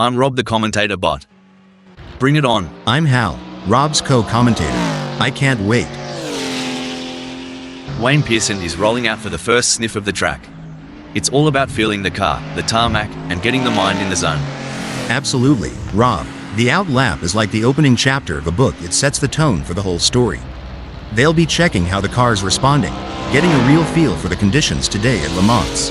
I'm Rob the commentator bot. Bring it on. I'm Hal, Rob's co-commentator. I can't wait. Wayne Pearson is rolling out for the first sniff of the track. It's all about feeling the car, the tarmac, and getting the mind in the zone. Absolutely, Rob. The out lap is like the opening chapter of a book. It sets the tone for the whole story. They'll be checking how the car's responding, getting a real feel for the conditions today at Le Mans.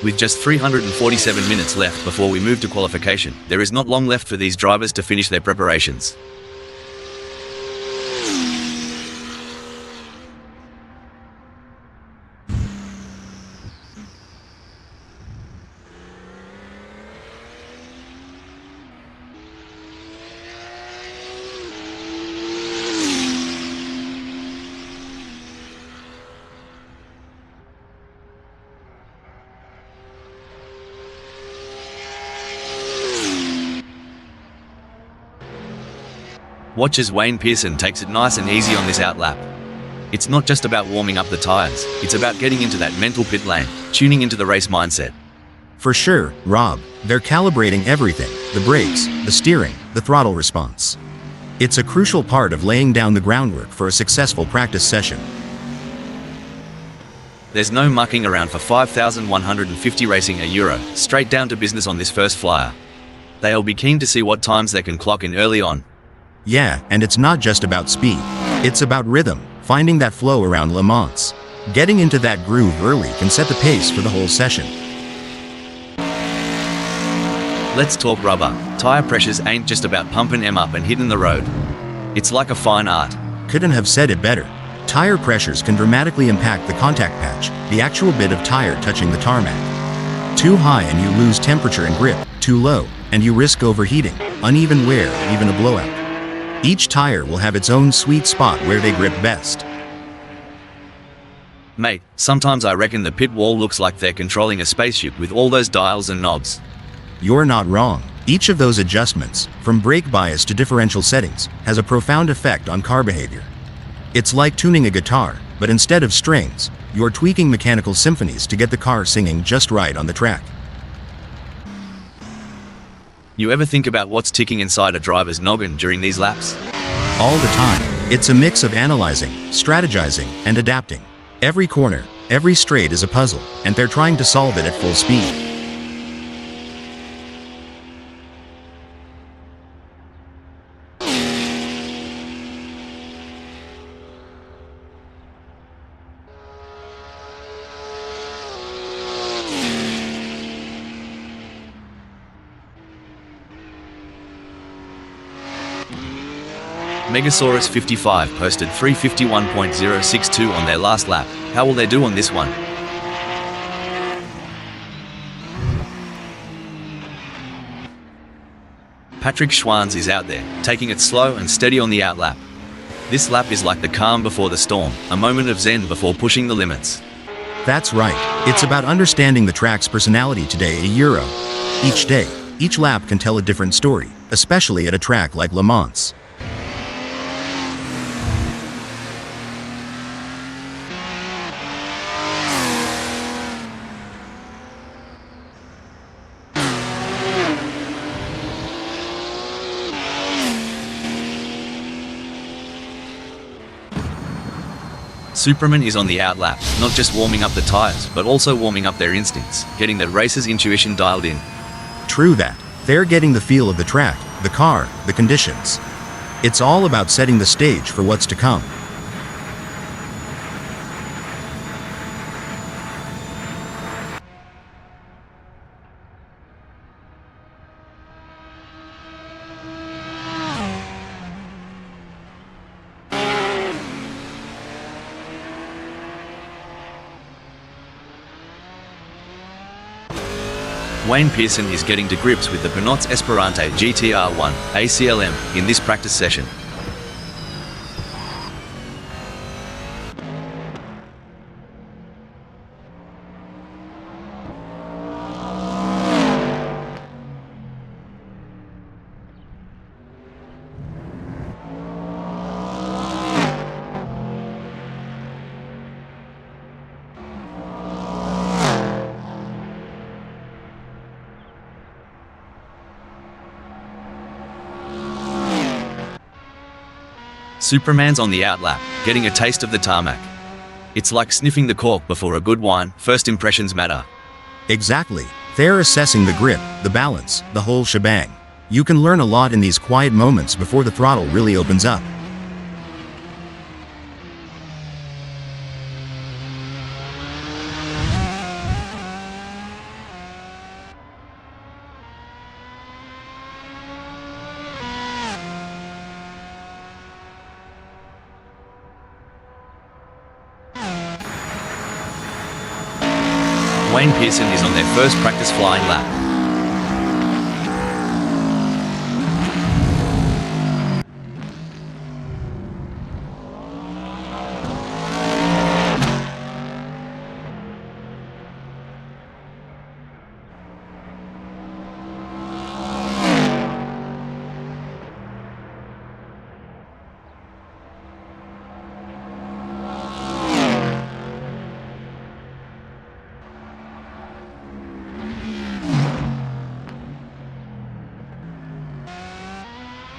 With just 347 minutes left before we move to qualification, there is not long left for these drivers to finish their preparations. Watch as Wayne Pearson takes it nice and easy on this out lap. It's not just about warming up the tyres, it's about getting into that mental pit lane, tuning into the race mindset. For sure, Rob. They're calibrating everything: the brakes, the steering, the throttle response. It's a crucial part of laying down the groundwork for a successful practice session. There's no mucking around for 5,150 racing a Euro, straight down to business on this first flyer. They'll be keen to see what times they can clock in early on. Yeah, and it's not just about speed. It's about rhythm, finding that flow around Le Mans. Getting into that groove early can set the pace for the whole session. Let's talk rubber. Tire pressures ain't just about pumping them up and hitting the road. It's like a fine art. Couldn't have said it better. Tire pressures can dramatically impact the contact patch, the actual bit of tire touching the tarmac. Too high and you lose temperature and grip. Too low, and you risk overheating, uneven wear, even a blowout. Each tire will have its own sweet spot where they grip best. Mate, sometimes I reckon the pit wall looks like they're controlling a spaceship with all those dials and knobs. You're not wrong. Each of those adjustments, from brake bias to differential settings, has a profound effect on car behavior. It's like tuning a guitar, but instead of strings, you're tweaking mechanical symphonies to get the car singing just right on the track. You ever think about what's ticking inside a driver's noggin during these laps? All the time. It's a mix of analyzing, strategizing, and adapting. Every corner, every straight is a puzzle, and they're trying to solve it at full speed. Megasaurus 55 posted 351.062 on their last lap. How will they do on this one? Patrick Schwanz is out there, taking it slow and steady on the out lap. This lap is like the calm before the storm, a moment of zen before pushing the limits. That's right. It's about understanding the track's personality today a Euro. Each day, each lap can tell a different story, especially at a track like Le Mans. Superman is on the out lap, not just warming up the tyres, but also warming up their instincts, getting that racer's intuition dialed in. True that. They're getting the feel of the track, the car, the conditions. It's all about setting the stage for what's to come. Wayne Pearson is getting to grips with the Pinot's Esperante GTR1 ACLM in this practice session. Superman's on the outlap, getting a taste of the tarmac. It's like sniffing the cork before a good wine. First impressions matter. Exactly. They're assessing the grip, the balance, the whole shebang. You can learn a lot in these quiet moments before the throttle really opens up. Wayne Pearson is on their first practice flying lap.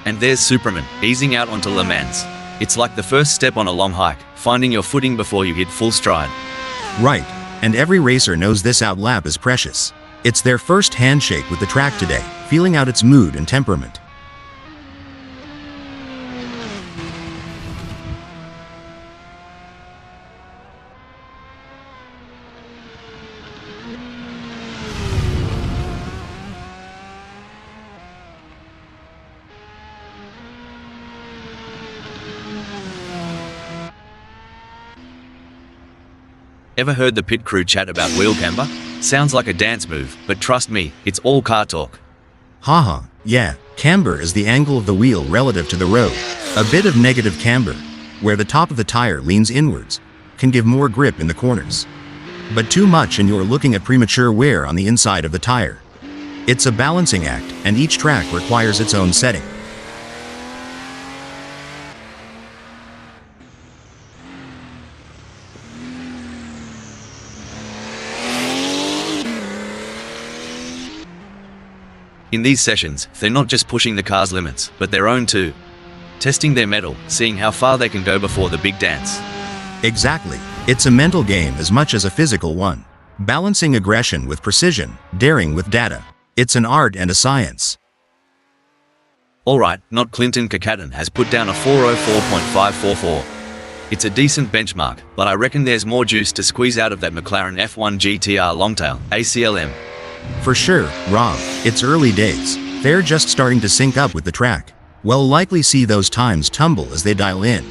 And there's Superman, easing out onto Le Mans. It's like the first step on a long hike, finding your footing before you hit full stride. Right, and every racer knows this outlap is precious. It's their first handshake with the track today, feeling out its mood and temperament. Ever heard the pit crew chat about wheel camber? Sounds like a dance move, but trust me, it's all car talk. Haha, yeah, camber is the angle of the wheel relative to the road. A bit of negative camber, where the top of the tire leans inwards, can give more grip in the corners. But too much and you're looking at premature wear on the inside of the tire. It's a balancing act, and each track requires its own setting. In these sessions, they're not just pushing the car's limits, but their own too. Testing their mettle, seeing how far they can go before the big dance. Exactly. It's a mental game as much as a physical one. Balancing aggression with precision, daring with data. It's an art and a science. Alright, not Clinton Kakaton has put down a 404.544. It's a decent benchmark, but I reckon there's more juice to squeeze out of that McLaren F1 GTR Longtail, ACLM. For sure, Rob, it's early days. They're just starting to sync up with the track. We'll likely see those times tumble as they dial in.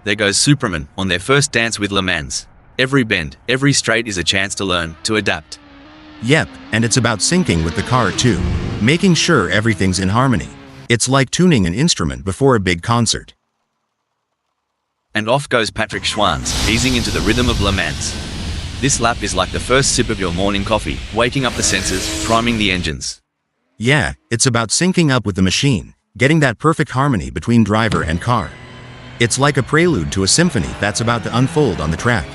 There goes Superman on their first dance with Le Mans. Every bend, every straight is a chance to learn, to adapt. Yep, and it's about syncing with the car too. Making sure everything's in harmony. It's like tuning an instrument before a big concert. And off goes Patrick Schwanz, easing into the rhythm of Le Mans. This lap is like the first sip of your morning coffee, waking up the senses, priming the engines. Yeah, it's about syncing up with the machine, getting that perfect harmony between driver and car. It's like a prelude to a symphony that's about to unfold on the track.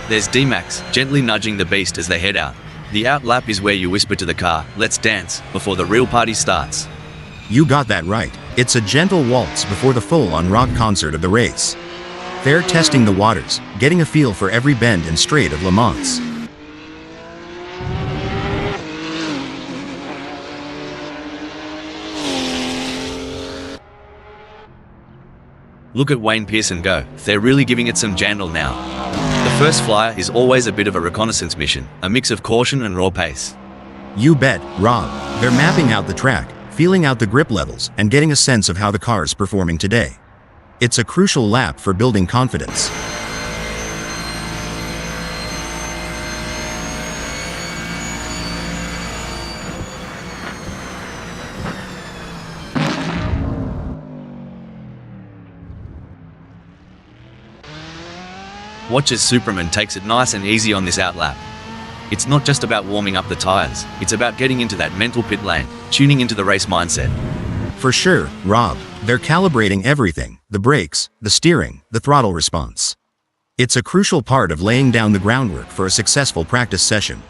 There's D-Max, gently nudging the beast as they head out. The out lap is where you whisper to the car, "Let's dance," before the real party starts. You got that right. It's a gentle waltz before the full-on rock concert of the race. They're testing the waters, getting a feel for every bend and straight of Le Mans. Look at Wayne Pearson go. They're really giving it some jandle now. The first flyer is always a bit of a reconnaissance mission, a mix of caution and raw pace. You bet, Rob. They're mapping out the track, feeling out the grip levels, and getting a sense of how the car's performing today. It's a crucial lap for building confidence. Watch as Superman takes it nice and easy on this outlap. It's not just about warming up the tires, it's about getting into that mental pit lane, tuning into the race mindset. For sure, Rob. They're calibrating everything: the brakes, the steering, the throttle response. It's a crucial part of laying down the groundwork for a successful practice session.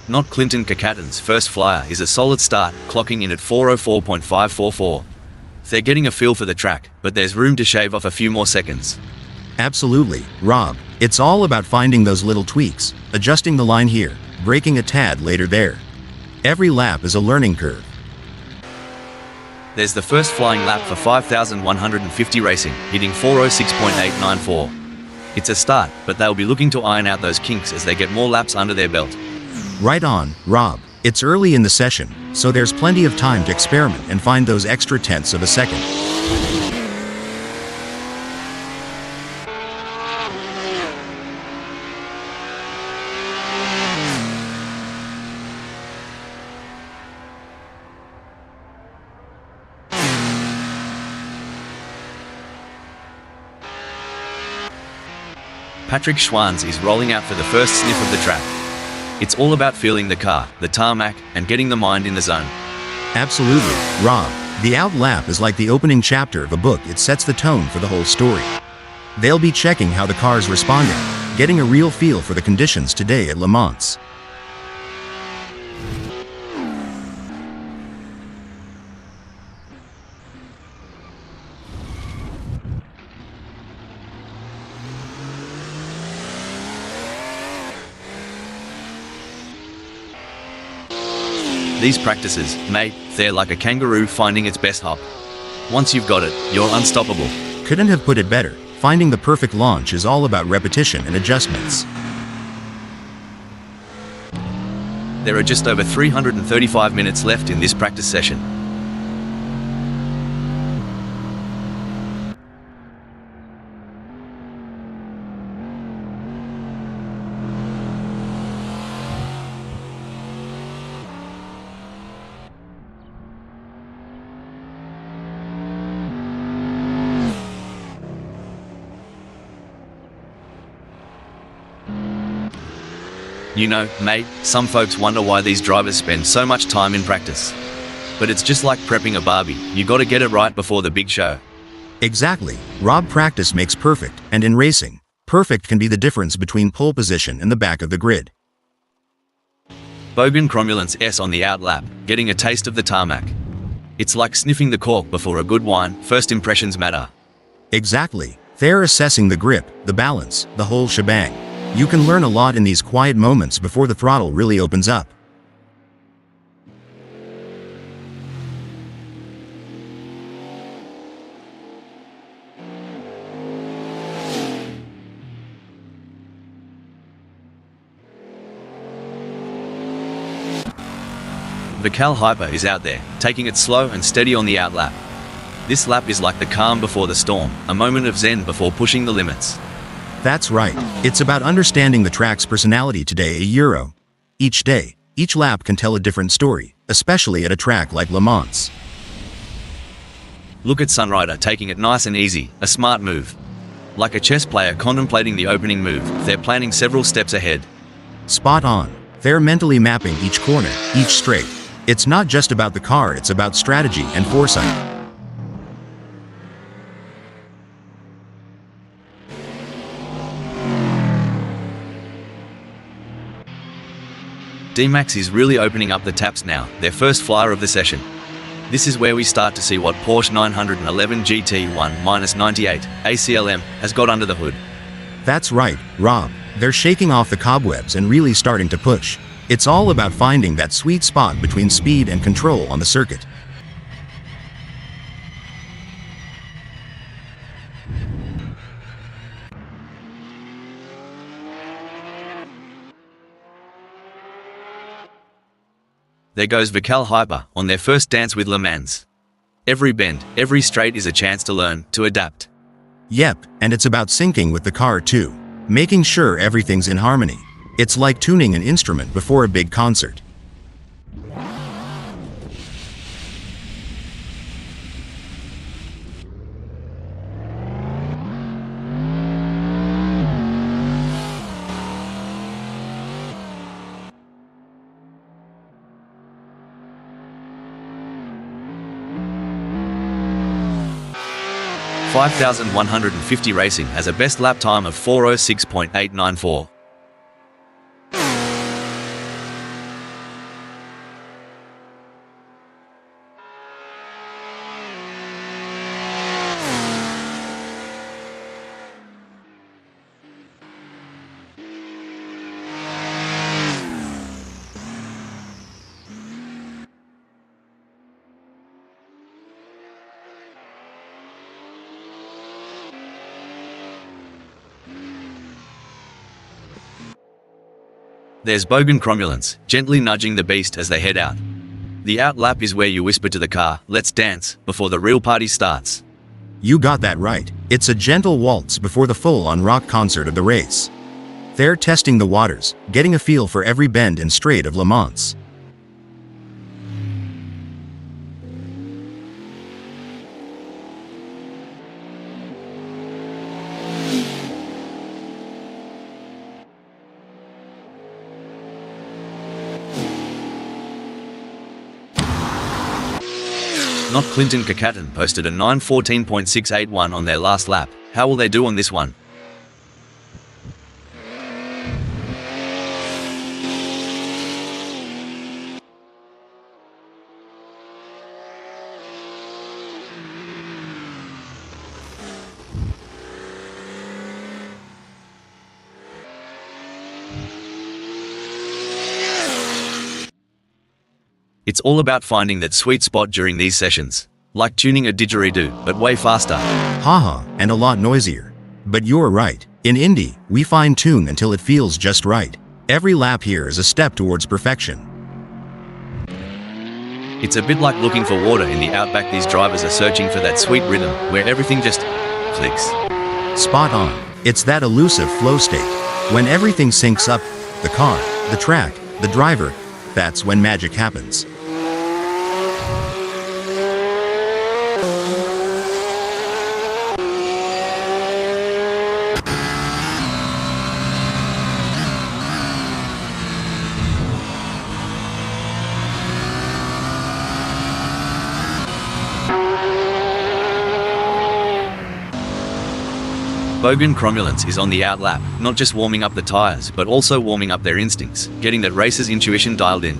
Not Clinton Kakatan's first flyer is a solid start, clocking in at 404.544. They're getting a feel for the track, but there's room to shave off a few more seconds. Absolutely, Rob. It's all about finding those little tweaks, adjusting the line here, braking a tad later there. Every lap is a learning curve. There's the first flying lap for 5,150 racing, hitting 406.894. It's a start, but they'll be looking to iron out those kinks as they get more laps under their belt. Right on, Rob. It's early in the session, so there's plenty of time to experiment and find those extra tenths of a second. Patrick Schwanz is rolling out for the first sniff of the track. It's all about feeling the car, the tarmac, and getting the mind in the zone. Absolutely, Rob. The out lap is like the opening chapter of a book. It sets the tone for the whole story. They'll be checking how the car's responding, getting a real feel for the conditions today at Le Mans. These practices, mate, they're like a kangaroo finding its best hop. Once you've got it, you're unstoppable. Couldn't have put it better. Finding the perfect launch is all about repetition and adjustments. There are just over 335 minutes left in this practice session. You know, mate, some folks wonder why these drivers spend so much time in practice. But it's just like prepping a Barbie. You gotta get it right before the big show. Exactly. Rob, practice makes perfect, and in racing, perfect can be the difference between pole position and the back of the grid. Bogan Cromulence S on the out lap, getting a taste of the tarmac. It's like sniffing the cork before a good wine. First impressions matter. Exactly. They're assessing the grip, the balance, the whole shebang. You can learn a lot in these quiet moments before the throttle really opens up. Vical Hyper is out there, taking it slow and steady on the out lap. This lap is like the calm before the storm, a moment of zen before pushing the limits. That's right. It's about understanding the track's personality today. Each day, each lap can tell a different story, especially at a track like Le Mans. Look at Sunrider taking it nice and easy, a smart move. Like a chess player contemplating the opening move, they're planning several steps ahead. Spot on. They're mentally mapping each corner, each straight. It's not just about the car, it's about strategy and foresight. D-Max is really opening up the taps now, their first flyer of the session. This is where we start to see what Porsche 911 GT1-98 ACLM has got under the hood. That's right, Rob. They're shaking off the cobwebs and really starting to push. It's all about finding that sweet spot between speed and control on the circuit. There goes Vical Hyper on their first dance with Le Mans. Every bend, every straight is a chance to learn, to adapt. Yep, and it's about syncing with the car too. Making sure everything's in harmony. It's like tuning an instrument before a big concert. 5150 Racing has a best lap time of 4:06.894. There's Bogan Cromulence, gently nudging the beast as they head out. The out lap is where you whisper to the car, "Let's dance," before the real party starts. You got that right. It's a gentle waltz before the full-on rock concert of the race. They're testing the waters, getting a feel for every bend and straight of Le Mans. Not Clinton Kakaten posted a 9:14.681 on their last lap. How will they do on this one? It's all about finding that sweet spot during these sessions. Like tuning a didgeridoo, but way faster. Haha, and a lot noisier. But you're right. In Indy, we fine-tune until it feels just right. Every lap here is a step towards perfection. It's a bit like looking for water in the outback. These drivers are searching for that sweet rhythm, where everything just clicks. Spot on. It's that elusive flow state. When everything syncs up, the car, the track, the driver, that's when magic happens. Bogan Cromulence is on the out lap, not just warming up the tires, but also warming up their instincts, getting that racer's intuition dialed in.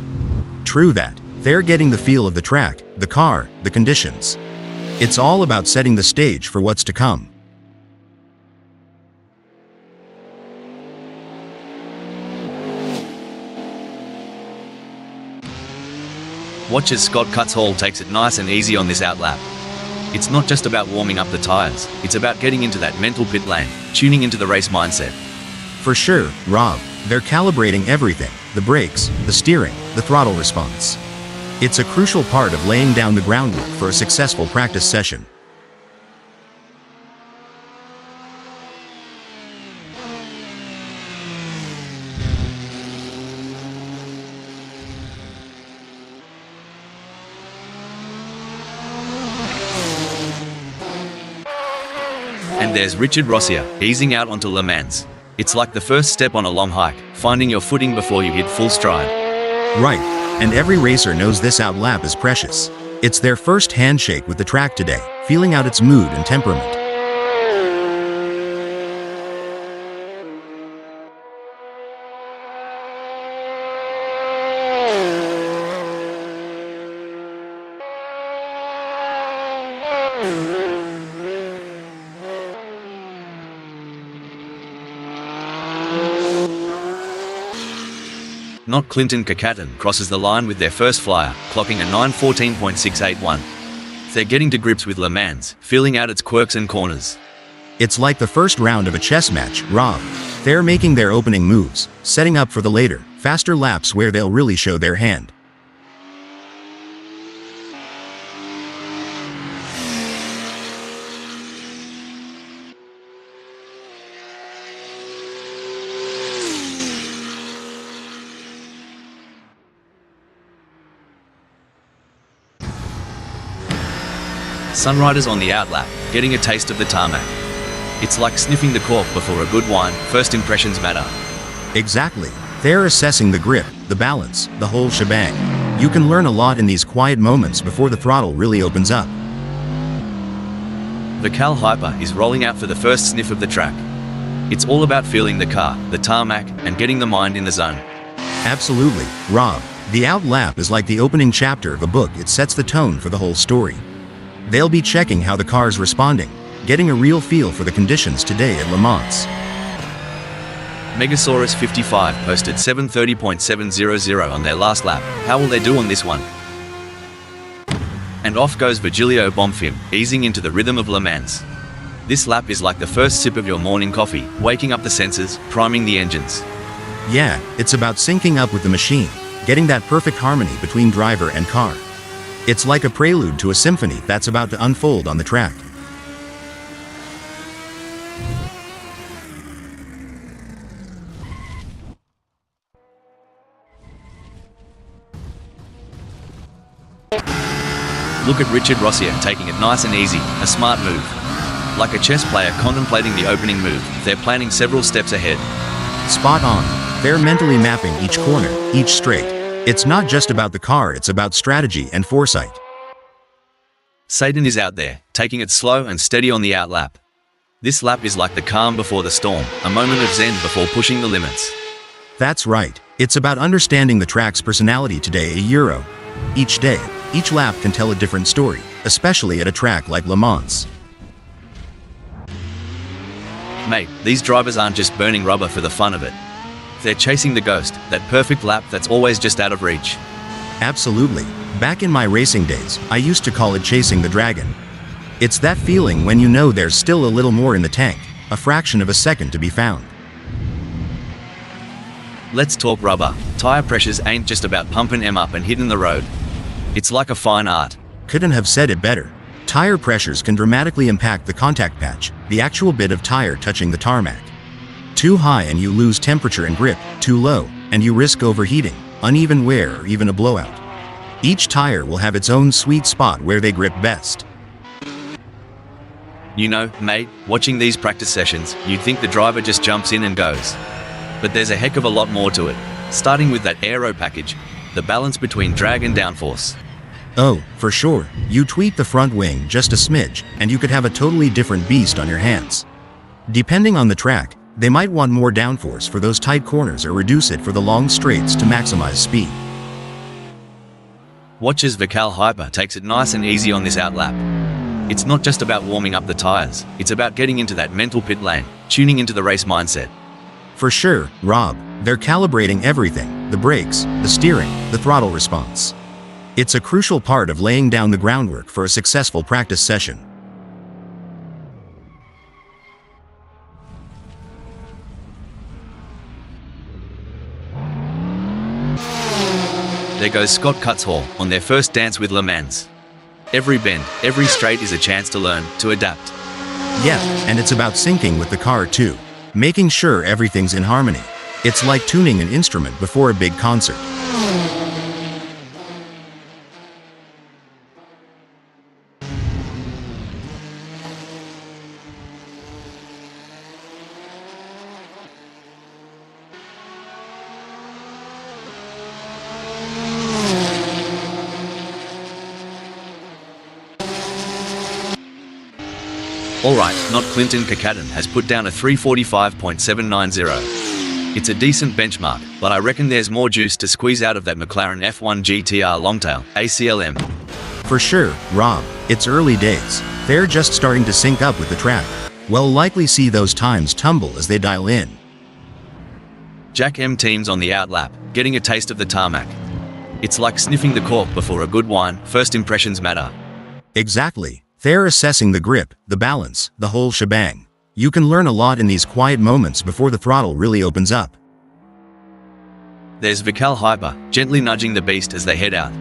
True that. They're getting the feel of the track, the car, the conditions. It's all about setting the stage for what's to come. Watch as Scott Cutshall takes it nice and easy on this out lap. It's not just about warming up the tires, it's about getting into that mental pit lane, tuning into the race mindset. For sure, Rob. They're calibrating everything: the brakes, the steering, the throttle response. It's a crucial part of laying down the groundwork for a successful practice session. And there's Richard Rossier, easing out onto Le Mans. It's like the first step on a long hike, finding your footing before you hit full stride. Right, and every racer knows this out lap is precious. It's their first handshake with the track today, feeling out its mood and temperament. Not Clinton Kakaten crosses the line with their first flyer, clocking a 9:14.681. They're getting to grips with Le Mans, feeling out its quirks and corners. It's like the first round of a chess match, Rob. They're making their opening moves, setting up for the later, faster laps where they'll really show their hand. Sunriders on the out lap, getting a taste of the tarmac. It's like sniffing the cork before a good wine. First impressions matter. Exactly. They're assessing the grip, the balance, the whole shebang. You can learn a lot in these quiet moments before the throttle really opens up. Vical Hyper is rolling out for the first sniff of the track. It's all about feeling the car, the tarmac, and getting the mind in the zone. Absolutely, Rob. The out lap is like the opening chapter of a book. It sets the tone for the whole story. They'll be checking how the car's responding, getting a real feel for the conditions today at Le Mans. Megasaurus 55 posted 7:30.700 on their last lap. How will they do on this one? And off goes Virgilio Bonfim, easing into the rhythm of Le Mans. This lap is like the first sip of your morning coffee, waking up the sensors, priming the engines. Yeah, it's about syncing up with the machine, getting that perfect harmony between driver and car. It's like a prelude to a symphony that's about to unfold on the track. Look at Richard Rossier taking it nice and easy, a smart move. Like a chess player contemplating the opening move, they're planning several steps ahead. Spot on. They're mentally mapping each corner, each straight. It's not just about the car, it's about strategy and foresight. Satan is out there, taking it slow and steady on the out lap. This lap is like the calm before the storm, a moment of zen before pushing the limits. That's right. It's about understanding the track's personality today a Euro. Each day, each lap can tell a different story, especially at a track like Le Mans. Mate, these drivers aren't just burning rubber for the fun of it. They're chasing the ghost, that perfect lap that's always just out of reach. Absolutely. Back in my racing days, I used to call it chasing the dragon. It's that feeling when you know there's still a little more in the tank, a fraction of a second to be found. Let's talk rubber. Tire pressures ain't just about pumping them up and hitting the road. It's like a fine art. Couldn't have said it better. Tire pressures can dramatically impact the contact patch, the actual bit of tire touching the tarmac. Too high and you lose temperature and grip, too low, and you risk overheating, uneven wear, or even a blowout. Each tire will have its own sweet spot where they grip best. You know, mate, watching these practice sessions, you'd think the driver just jumps in and goes. But there's a heck of a lot more to it, starting with that aero package, the balance between drag and downforce. Oh, for sure, you tweak the front wing just a smidge, and you could have a totally different beast on your hands. Depending on the track, they might want more downforce for those tight corners or reduce it for the long straights to maximize speed. Watch as Vical Hyper takes it nice and easy on this out lap. It's not just about warming up the tires, it's about getting into that mental pit lane, tuning into the race mindset. For sure, Rob, they're calibrating everything, the brakes, the steering, the throttle response. It's a crucial part of laying down the groundwork for a successful practice session. There goes Scott Cutshall on their first dance with Le Mans. Every bend, every straight is a chance to learn, to adapt. Yeah, and it's about syncing with the car too, making sure everything's in harmony. It's like tuning an instrument before a big concert. Alright, not Clinton Kakaden has put down a 345.790. It's a decent benchmark, but I reckon there's more juice to squeeze out of that McLaren F1 GTR Longtail, ACLM. For sure, Rob, it's early days. They're just starting to sync up with the track. We'll likely see those times tumble as they dial in. Jack M teams on the out lap, getting a taste of the tarmac. It's like sniffing the cork before a good wine, first impressions matter. Exactly. They're assessing the grip, the balance, the whole shebang. You can learn a lot in these quiet moments before the throttle really opens up. There's Vical Hyper, gently nudging the beast as they head out.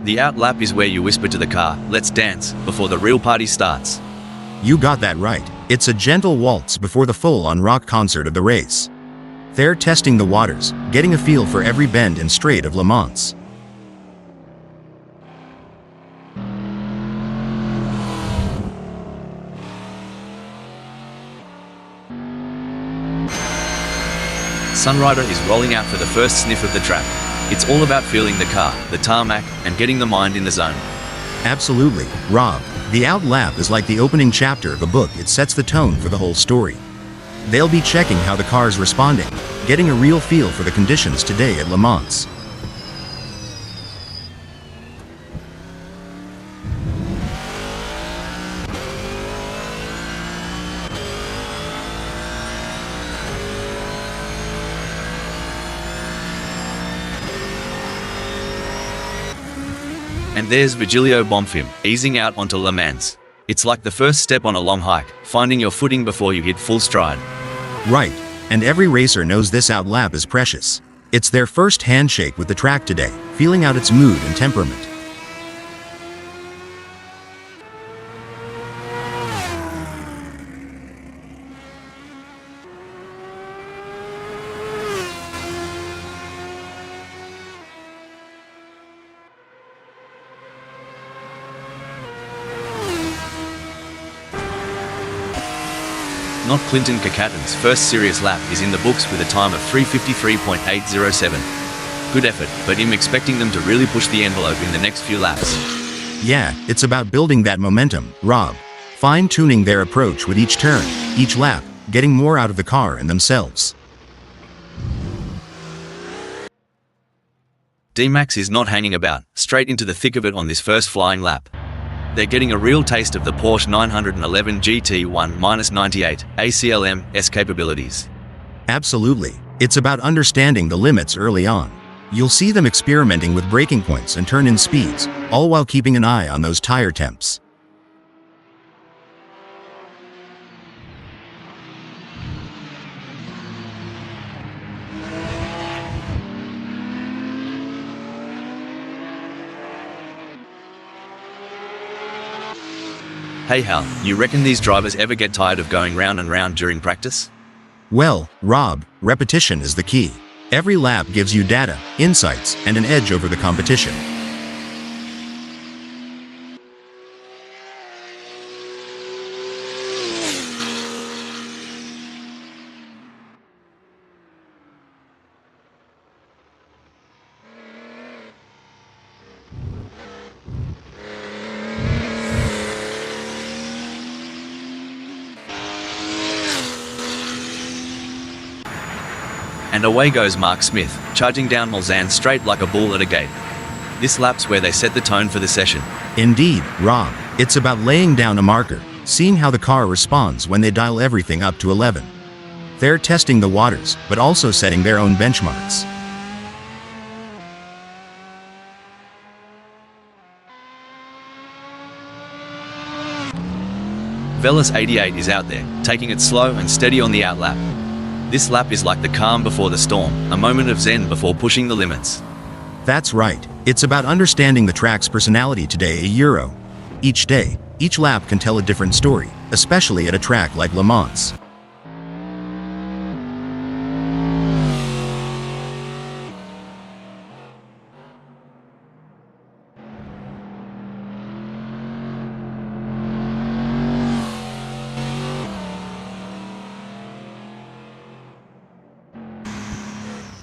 The out lap is where you whisper to the car, "Let's dance," before the real party starts. You got that right. It's a gentle waltz before the full-on rock concert of the race. They're testing the waters, getting a feel for every bend and straight of Le Mans. Sunrider is rolling out for the first sniff of the track. It's all about feeling the car, the tarmac, and getting the mind in the zone. Absolutely, Rob. The out lap is like the opening chapter of a book. It sets the tone for the whole story. They'll be checking how the car's responding, getting a real feel for the conditions today at Le Mans. And there's Virgilio Bonfim, easing out onto Le Mans. It's like the first step on a long hike, finding your footing before you hit full stride. Right, and every racer knows this out lap is precious. It's their first handshake with the track today, feeling out its mood and temperament. Not Clinton Kakatan's first serious lap is in the books with a time of 3:53.807. Good effort, but I'm expecting them to really push the envelope in the next few laps. Yeah, it's about building that momentum, Rob. Fine-tuning their approach with each turn, each lap, getting more out of the car and themselves. D-Max is not hanging about, straight into the thick of it on this first flying lap. They're getting a real taste of the Porsche 911 GT1-98 ACLM's capabilities. Absolutely. It's about understanding the limits early on. You'll see them experimenting with braking points and turn-in speeds, all while keeping an eye on those tire temps. Hey Hal, you reckon these drivers ever get tired of going round and round during practice? Well, Rob, repetition is the key. Every lap gives you data, insights, and an edge over the competition. And away goes Mark Smith, charging down Mulsanne straight like a bull at a gate. This lap's where they set the tone for the session. Indeed, Rob. It's about laying down a marker, seeing how the car responds when they dial everything up to 11. They're testing the waters, but also setting their own benchmarks. Velis 88 is out there, taking it slow and steady on the outlap. This lap is like the calm before the storm, a moment of zen before pushing the limits. That's right. It's about understanding the track's personality today, a Euro. Each day, each lap can tell a different story, especially at a track like Le Mans.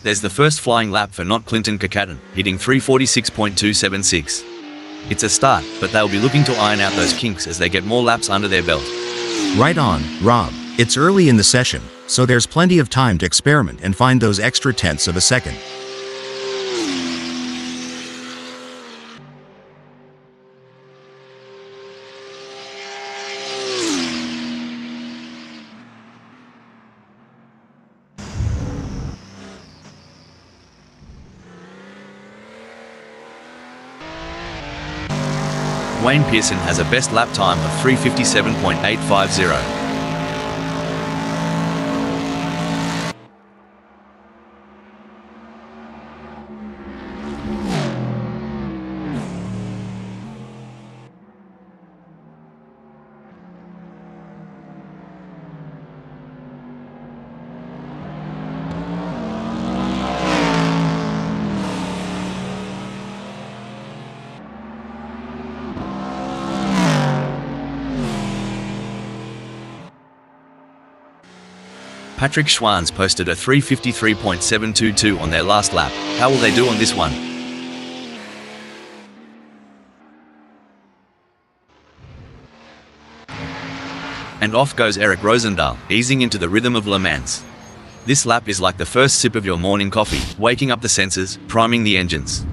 There's the first flying lap for not Clinton Kakaten, hitting 3:46.276. It's a start, but they'll be looking to iron out those kinks as they get more laps under their belt. Right on, Rob. It's early in the session, so there's plenty of time to experiment and find those extra tenths of a second. Wayne Pearson has a best lap time of 3:57.850. Patrick Schwanz posted a 3:53.722 on their last lap. How will they do on this one? And off goes Eric Rosendahl, easing into the rhythm of Le Mans. This lap is like the first sip of your morning coffee, waking up the senses, priming the engines.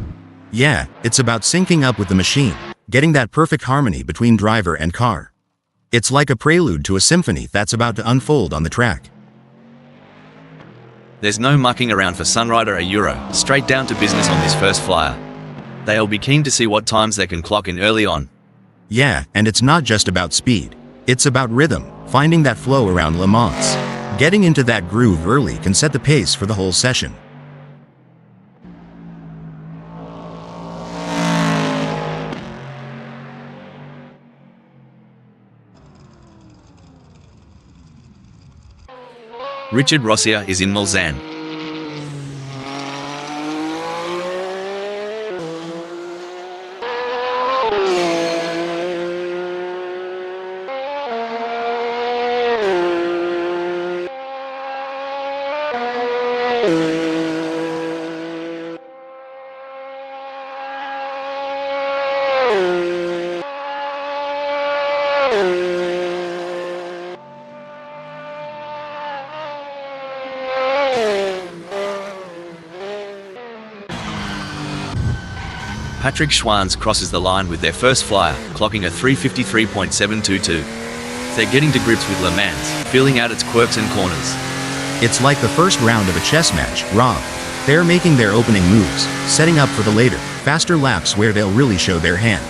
Yeah, it's about syncing up with the machine, getting that perfect harmony between driver and car. It's like a prelude to a symphony that's about to unfold on the track. There's no mucking around for Sunrider or Euro, straight down to business on this first flyer. They'll be keen to see what times they can clock in early on. Yeah, and it's not just about speed. It's about rhythm, finding that flow around Le Mans. Getting into that groove early can set the pace for the whole session. Richard Rossier is in Mulsanne. Patrick Schwanz crosses the line with their first flyer, clocking a 3:53.722. They're getting to grips with Le Mans, feeling out its quirks and corners. It's like the first round of a chess match, Rob. They're making their opening moves, setting up for the later, faster laps where they'll really show their hand.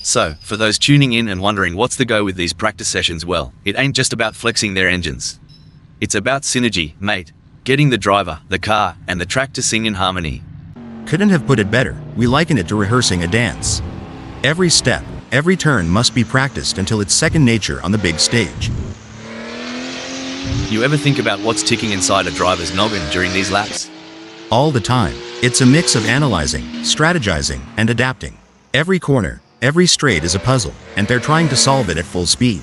So, for those tuning in and wondering what's the go with these practice sessions, well, it ain't just about flexing their engines. It's about synergy, mate. Getting the driver, the car, and the track to sing in harmony. Couldn't have put it better. We liken it to rehearsing a dance. Every step, every turn must be practiced until it's second nature on the big stage. You ever think about what's ticking inside a driver's noggin during these laps? All the time. It's a mix of analyzing, strategizing, and adapting. Every corner, every straight is a puzzle, and they're trying to solve it at full speed.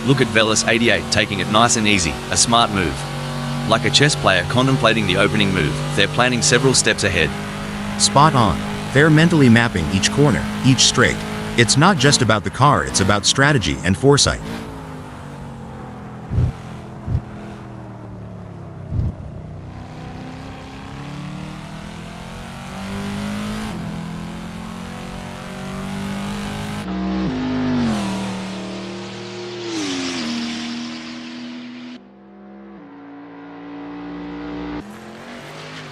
Look at Velis 88 taking it nice and easy, a smart move. Like a chess player contemplating the opening move, they're planning several steps ahead. Spot on. They're mentally mapping each corner, each straight. It's not just about the car, it's about strategy and foresight.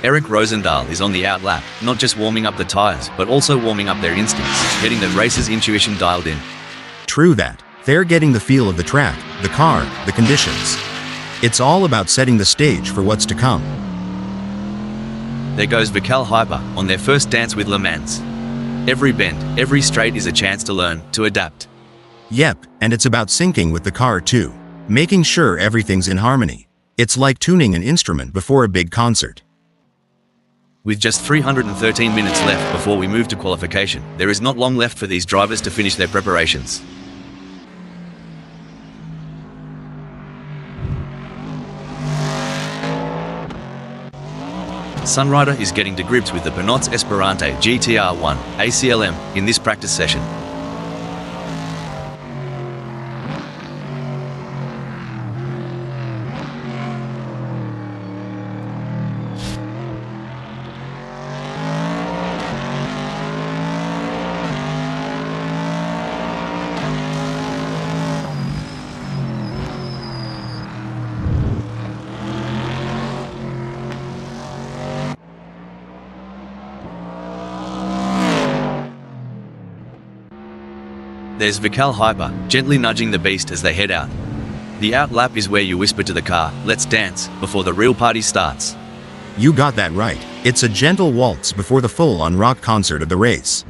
Eric Rosendahl is on the out lap, not just warming up the tires, but also warming up their instincts, getting the racer's intuition dialed in. True that. They're getting the feel of the track, the car, the conditions. It's all about setting the stage for what's to come. There goes Vical Hyper on their first dance with Le Mans. Every bend, every straight is a chance to learn, to adapt. Yep, and it's about syncing with the car too. Making sure everything's in harmony. It's like tuning an instrument before a big concert. With just 313 minutes left before we move to qualification, there is not long left for these drivers to finish their preparations. Sunrider is getting to grips with the Pinot's Esperante GTR1 ACLM in this practice session. There's Vical Hyper, gently nudging the beast as they head out. The out lap is where you whisper to the car, "Let's dance," before the real party starts. You got that right. It's a gentle waltz before the full-on rock concert of the race.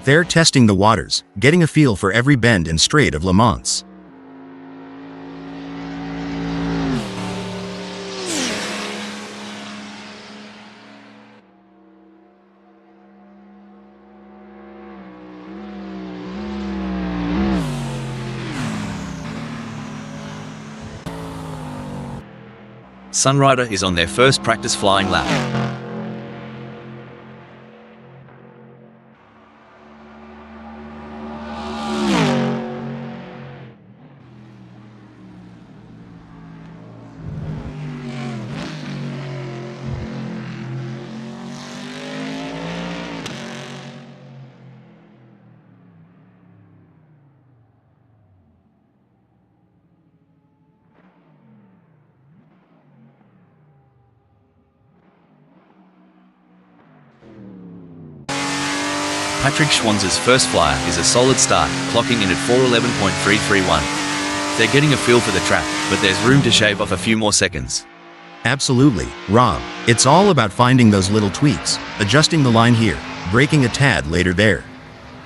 They're testing the waters, getting a feel for every bend and straight of Le Mans. Sunrider is on their first practice flying lap. Patrick Schwanz's first flyer is a solid start, clocking in at 4:11.331. They're getting a feel for the track, but there's room to shave off a few more seconds. Absolutely, Rob. It's all about finding those little tweaks, adjusting the line here, braking a tad later there.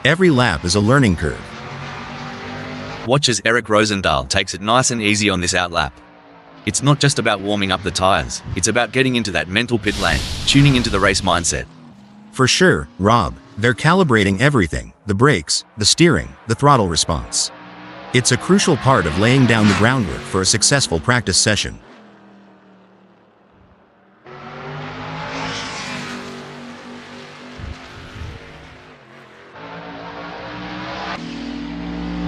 Every lap is a learning curve. Watch as Eric Rosendahl takes it nice and easy on this outlap. It's not just about warming up the tires, it's about getting into that mental pit lane, tuning into the race mindset. For sure, Rob. They're calibrating everything: the brakes, the steering, the throttle response. It's a crucial part of laying down the groundwork for a successful practice session.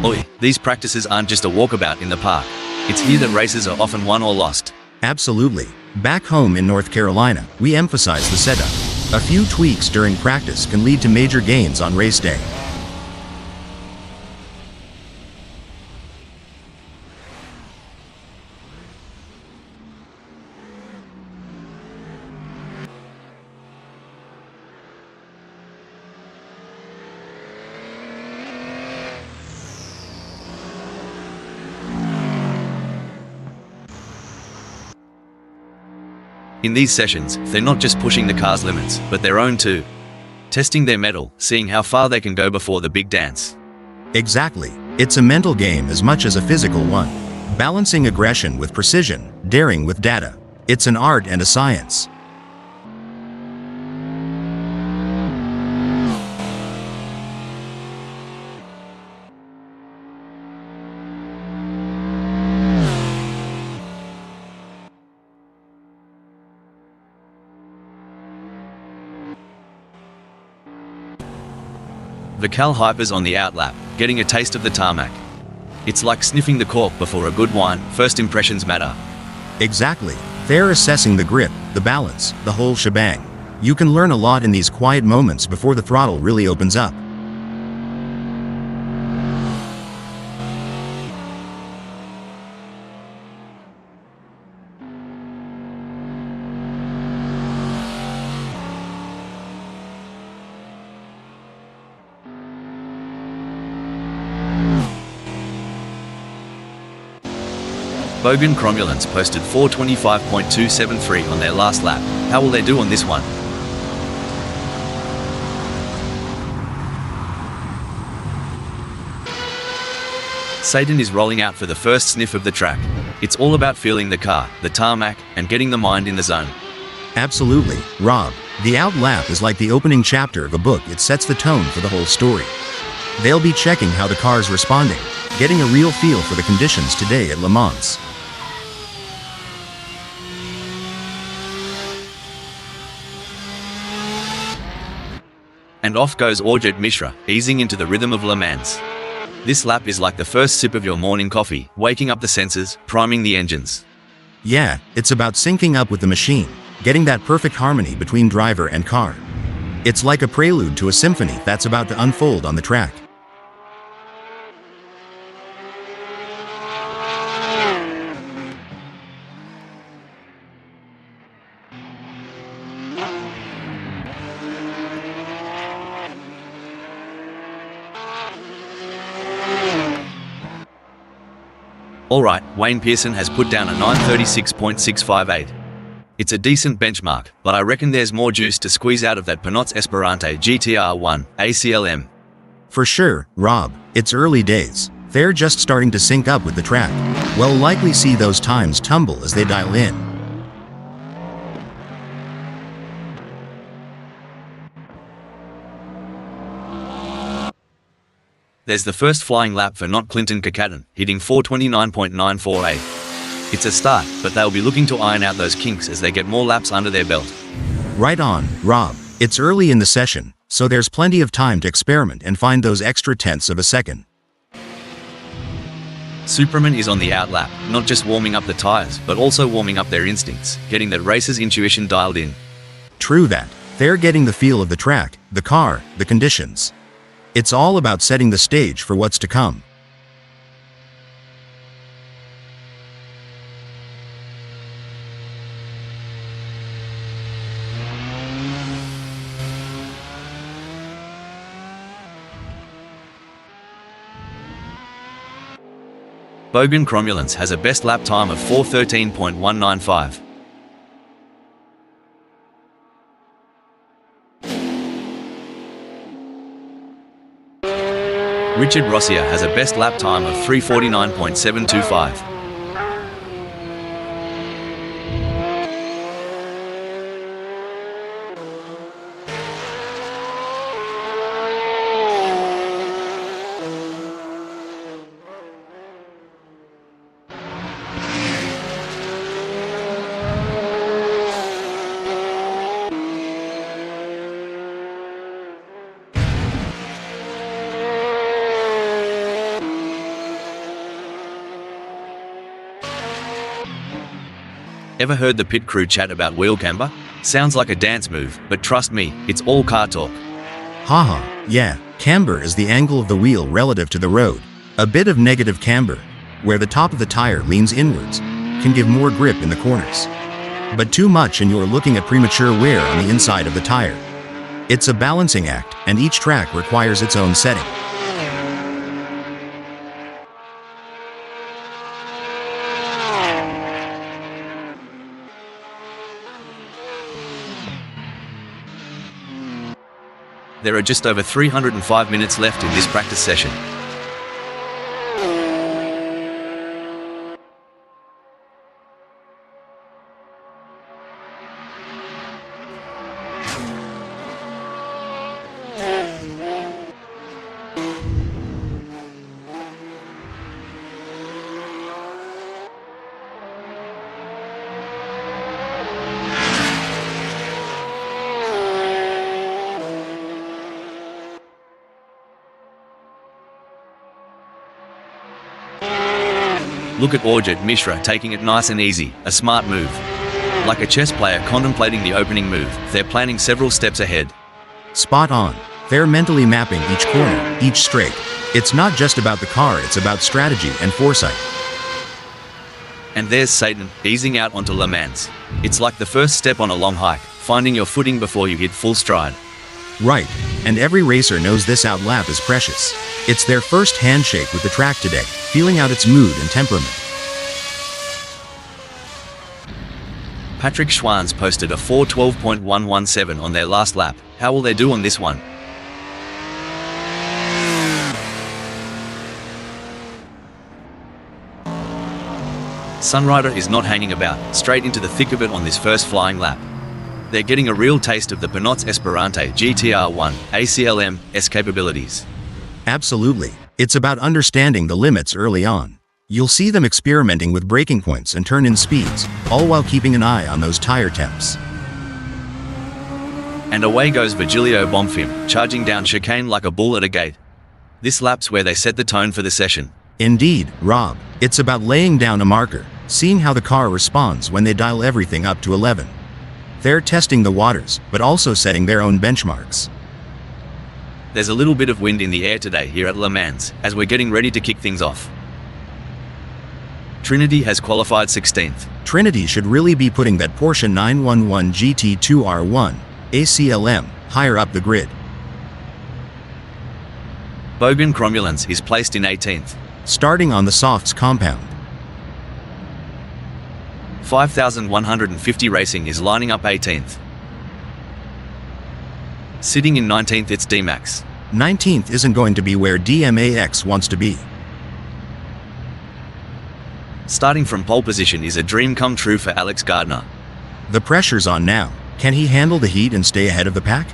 Oi, these practices aren't just a walkabout in the park. It's here that races are often won or lost. Absolutely. Back home in North Carolina, we emphasize the setup. A few tweaks during practice can lead to major gains on race day. In these sessions, they're not just pushing the car's limits, but their own too. Testing their mettle, seeing how far they can go before the big dance. Exactly. It's a mental game as much as a physical one. Balancing aggression with precision, daring with data. It's an art and a science. Vical hypers on the outlap, getting a taste of the tarmac. It's like sniffing the cork before a good wine. First impressions matter. Exactly. They're assessing the grip, the balance, the whole shebang. You can learn a lot in these quiet moments before the throttle really opens up. Bogan Cromulants posted 4:25.273 on their last lap. How will they do on this one? Satan is rolling out for the first sniff of the track. It's all about feeling the car, the tarmac, and getting the mind in the zone. Absolutely, Rob. The out lap is like the opening chapter of a book. It sets the tone for the whole story. They'll be checking how the car's responding, getting a real feel for the conditions today at Le Mans. And off goes Orjit Mishra, easing into the rhythm of Le Mans. This lap is like the first sip of your morning coffee, waking up the senses, priming the engines. Yeah, it's about syncing up with the machine, getting that perfect harmony between driver and car. It's like a prelude to a symphony that's about to unfold on the track. Alright, Wayne Pearson has put down a 9:36.658. It's a decent benchmark, but I reckon there's more juice to squeeze out of that Pinot's Esperante GTR1 ACLM. For sure, Rob, it's early days. They're just starting to sync up with the track. We'll likely see those times tumble as they dial in. There's the first flying lap for not Clinton Kakaden, hitting 4:29.948. It's a start, but they'll be looking to iron out those kinks as they get more laps under their belt. Right on, Rob. It's early in the session, so there's plenty of time to experiment and find those extra tenths of a second. Superman is on the outlap, not just warming up the tires, but also warming up their instincts, getting that racer's intuition dialed in. True that. They're getting the feel of the track, the car, the conditions. It's all about setting the stage for what's to come. Bogan Cromulence has a best lap time of 4:13.195. Richard Rossier has a best lap time of 3:49.725. Ever heard the pit crew chat about wheel camber? Sounds like a dance move, but trust me, it's all car talk. Haha, yeah, camber is the angle of the wheel relative to the road. A bit of negative camber, where the top of the tire leans inwards, can give more grip in the corners. But too much and you're looking at premature wear on the inside of the tire. It's a balancing act, and each track requires its own setting. There are just over 305 minutes left in this practice session. Look at Orjit Mishra taking it nice and easy, a smart move. Like a chess player contemplating the opening move, they're planning several steps ahead. Spot on. They're mentally mapping each corner, each straight. It's not just about the car, it's about strategy and foresight. And there's Satan, easing out onto Le Mans. It's like the first step on a long hike, finding your footing before you hit full stride. Right, and every racer knows this outlap is precious. It's their first handshake with the track today, feeling out its mood and temperament. Patrick Schwanz posted a 4:12.117 on their last lap. How will they do on this one? Sunrider is not hanging about, straight into the thick of it on this first flying lap. They're getting a real taste of the Pinot's Esperante GTR1 ACLM's capabilities. Absolutely. It's about understanding the limits early on. You'll see them experimenting with braking points and turn-in speeds, all while keeping an eye on those tire temps. And away goes Virgilio Bonfim, charging down chicane like a bull at a gate. This lap's where they set the tone for the session. Indeed, Rob. It's about laying down a marker, seeing how the car responds when they dial everything up to 11. They're testing the waters, but also setting their own benchmarks. There's a little bit of wind in the air today here at Le Mans, as we're getting ready to kick things off. Trinity has qualified 16th. Trinity should really be putting that Porsche 911 GT2R1 ACLM higher up the grid. Bogan Cromulence is placed in 18th. Starting on the softs compound. 5150 Racing is lining up 18th. Sitting in 19th it's D-Max. 19th isn't going to be where DMAX wants to be. Starting from pole position is a dream come true for Alex Gardner. The pressure's on now. Can he handle the heat and stay ahead of the pack?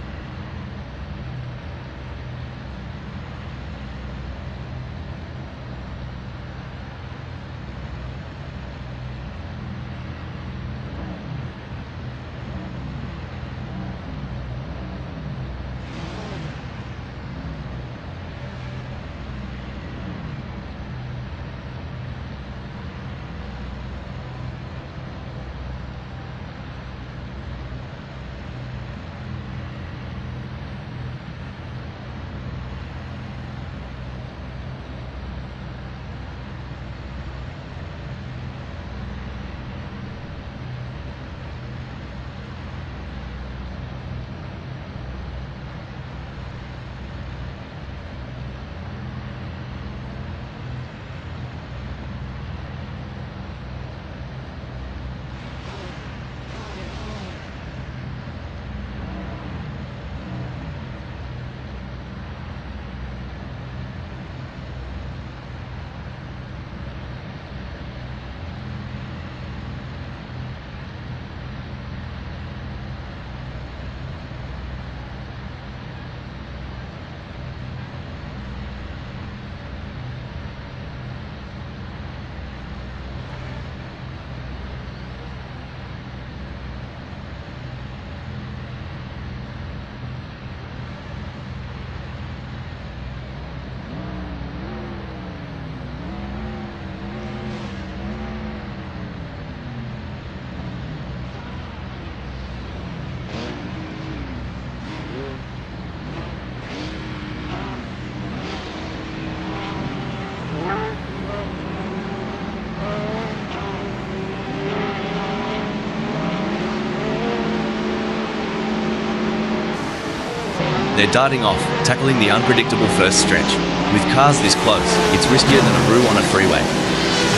They're darting off, tackling the unpredictable first stretch. With cars this close, it's riskier than a roux on a freeway.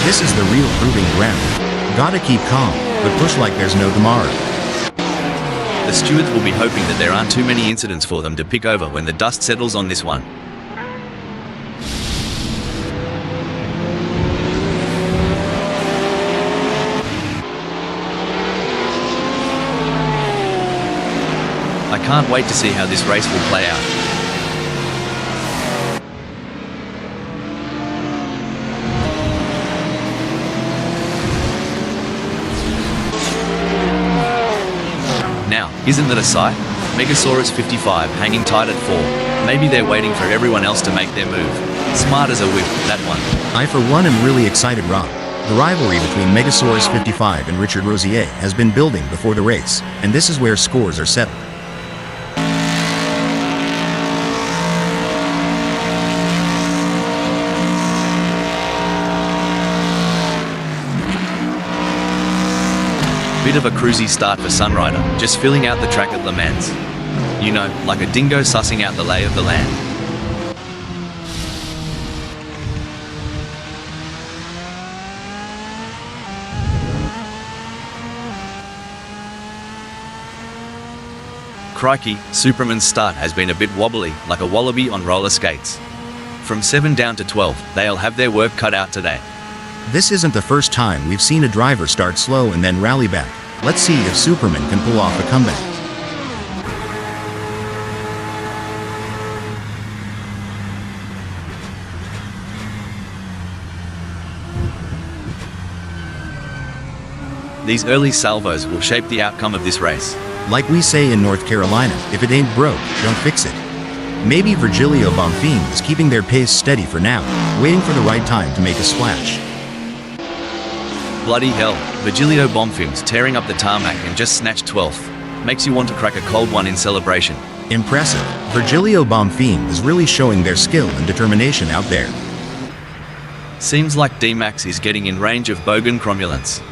This is the real proving ground. Gotta keep calm, but push like there's no tomorrow. The stewards will be hoping that there aren't too many incidents for them to pick over when the dust settles on this one. I can't wait to see how this race will play out. Now, isn't that a sight? Megasaurus 55 hanging tight at 4. Maybe they're waiting for everyone else to make their move. Smart as a whip, that one. I for one am really excited, Rob. The rivalry between Megasaurus 55 and Richard Rosier has been building before the race, and this is where scores are settled. Bit of a cruisy start for Sunrider, just filling out the track at Le Mans. You know, like a dingo sussing out the lay of the land. Crikey, Superman's start has been a bit wobbly, like a wallaby on roller skates. From 7 down to 12, they'll have their work cut out today. This isn't the first time we've seen a driver start slow and then rally back. Let's see if Superman can pull off a comeback. These early salvos will shape the outcome of this race. Like we say in North Carolina, if it ain't broke, don't fix it. Maybe Virgilio Bonfim is keeping their pace steady for now, waiting for the right time to make a splash. Bloody hell, Virgilio Bonfim's tearing up the tarmac and just snatched 12th. Makes you want to crack a cold one in celebration. Impressive. Virgilio Bonfim is really showing their skill and determination out there. Seems like D-Max is getting in range of Bogan cromulence.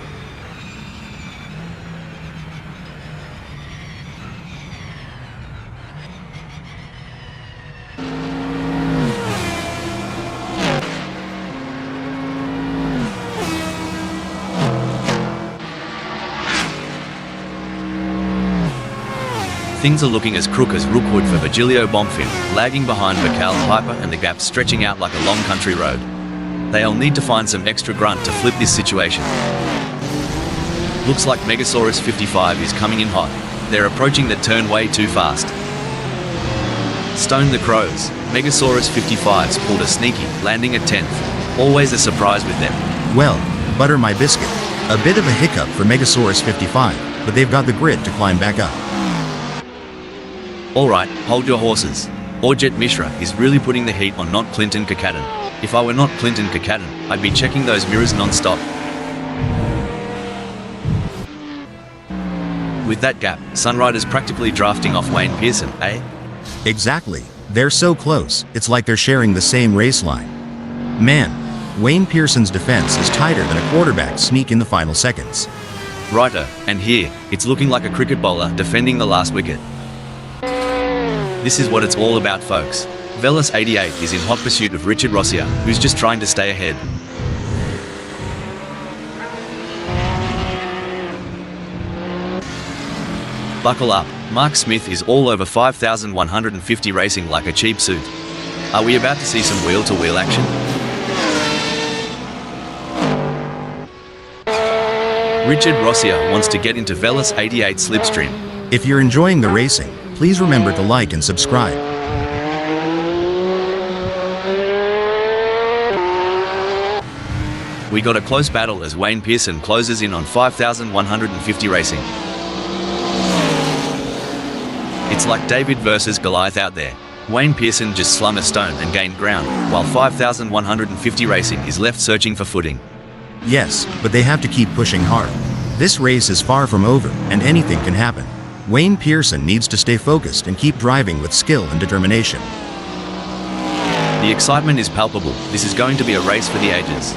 Things are looking as crook as Rookwood for Virgilio Bonfim, lagging behind Mikhail Piper and the gap stretching out like a long country road. They'll need to find some extra grunt to flip this situation. Looks like Megasaurus 55 is coming in hot. They're approaching the turn way too fast. Stone the crows. Megasaurus 55's pulled a sneaky, landing at 10th. Always a surprise with them. Well, butter my biscuit. A bit of a hiccup for Megasaurus 55, but they've got the grit to climb back up. Alright, hold your horses. Orjet Mishra is really putting the heat on not Clinton Kakaden. If I were not Clinton Kakaden, I'd be checking those mirrors non-stop. With that gap, Sunrider's practically drafting off Wayne Pearson, eh? Exactly. They're so close, it's like they're sharing the same race line. Man, Wayne Pearson's defense is tighter than a quarterback sneak in the final seconds. Righto, and here, it's looking like a cricket bowler defending the last wicket. This is what it's all about, folks. Velas 88 is in hot pursuit of Richard Rossier, who's just trying to stay ahead. Buckle up, Mark Smith is all over 5,150 racing like a cheap suit. Are we about to see some wheel-to-wheel action? Richard Rossier wants to get into Velas 88 slipstream. If you're enjoying the racing, please remember to like and subscribe. We got a close battle as Wayne Pearson closes in on 5,150 racing. It's like David versus Goliath out there. Wayne Pearson just slung a stone and gained ground, while 5,150 racing is left searching for footing. Yes, but they have to keep pushing hard. This race is far from over, and anything can happen. Wayne Pearson needs to stay focused and keep driving with skill and determination. The excitement is palpable. This is going to be a race for the ages.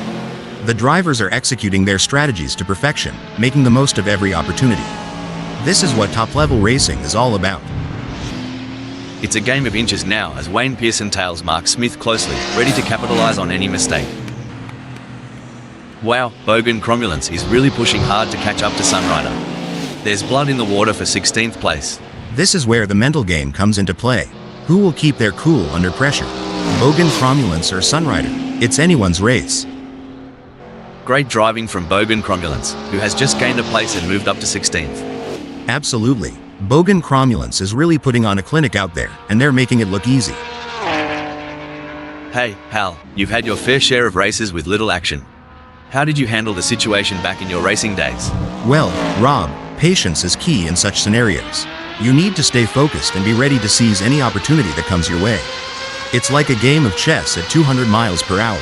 The drivers are executing their strategies to perfection, making the most of every opportunity. This is what top-level racing is all about. It's a game of inches now as Wayne Pearson tails Mark Smith closely, ready to capitalize on any mistake. Wow, Bogan Cromulence is really pushing hard to catch up to Sunrider. There's blood in the water for 16th place. This is where the mental game comes into play. Who will keep their cool under pressure? Bogan Cromulence or Sunrider? It's anyone's race. Great driving from Bogan Cromulence, who has just gained a place and moved up to 16th. Absolutely. Bogan Cromulence is really putting on a clinic out there, and they're making it look easy. Hey, pal, you've had your fair share of races with little action. How did you handle the situation back in your racing days? Well, Rob, patience is key in such scenarios. You need to stay focused and be ready to seize any opportunity that comes your way. It's like a game of chess at 200 miles per hour.